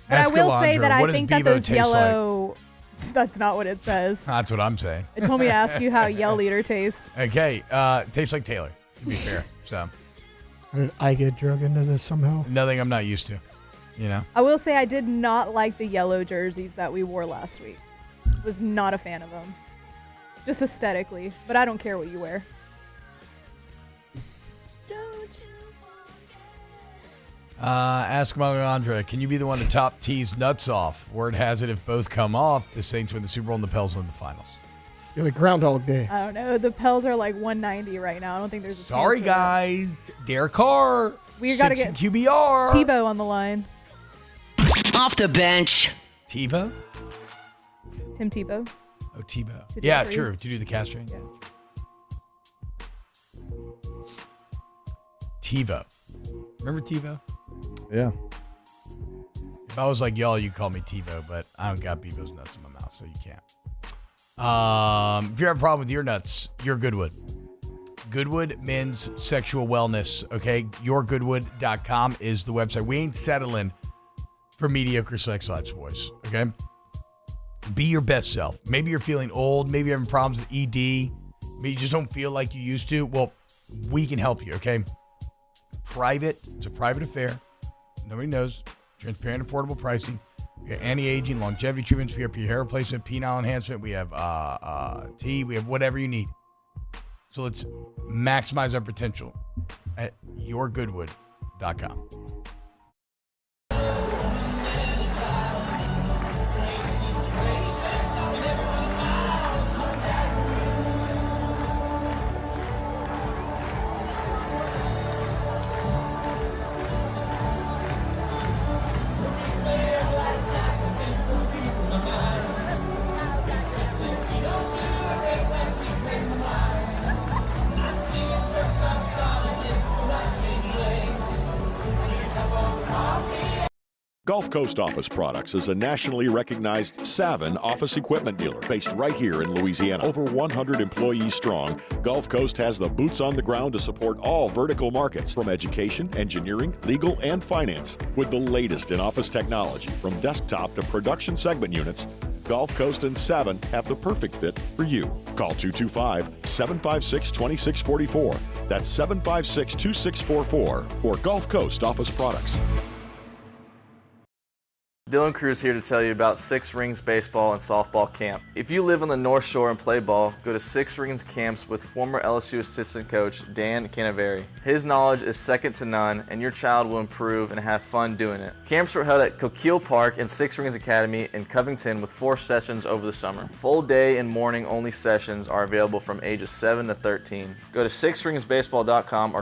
But I will say that I think that those yellow... That's not what it says. That's what I'm saying. It told me to ask you how Yell Leader tastes. Okay. Tastes like Taylor, to be fair. So. Did I get drug into this somehow? Nothing I'm not used to. You know? I will say I did not like the yellow jerseys that we wore last week. Was not a fan of them. Just aesthetically. But I don't care what you wear. Ask Alondra, can you be the one to top T's nuts off? Word has it if both come off, the Saints win the Super Bowl and the Pels win the finals. You're like Groundhog Day. I don't know. The Pels are like 190 right now. I don't think there's a Sorry, chance for guys. Derek Carr. We got to get QBR. Tebow on the line. Off the bench. Tebow? Tim Tebow. Oh, Tebow. To Yeah, Jeffrey. true. To do the castring. Yeah. Tebow. Remember Tebow? Yeah. If I was like y'all, you call me Tebow, but I don't got Bebo's nuts in my mouth, so you can't. If you have a problem with your nuts, you're Goodwood. Goodwood Men's Sexual Wellness, okay? YourGoodwood.com is the website. We ain't settling for mediocre sex lives, boys, okay? Be your best self. Maybe you're feeling old. Maybe you're having problems with ED. Maybe you just don't feel like you used to. Well, we can help you, okay? It's a private affair. Nobody knows. Transparent, affordable pricing. We got anti-aging, longevity treatments, PRP hair replacement, penile enhancement. We have tea. We have whatever you need. So let's maximize our potential at YourGoodwood.com. Gulf Coast Office Products is a nationally recognized Savin office equipment dealer based right here in Louisiana. Over 100 employees strong, Gulf Coast has the boots on the ground to support all vertical markets, from education, engineering, legal, and finance. With the latest in office technology, from desktop to production segment units, Gulf Coast and Savin have the perfect fit for you. Call 225-756-2644. That's 756-2644 for Gulf Coast Office Products. Dylan Cruz here to tell you about Six Rings Baseball and Softball Camp. If you live on the North Shore and play ball, go to Six Rings Camps with former LSU assistant coach Dan Canaveri. His knowledge is second to none, and your child will improve and have fun doing it. Camps were held at Coquille Park and Six Rings Academy in Covington with 4 sessions over the summer. Full day and morning only sessions are available from ages 7 to 13. Go to sixringsbaseball.com or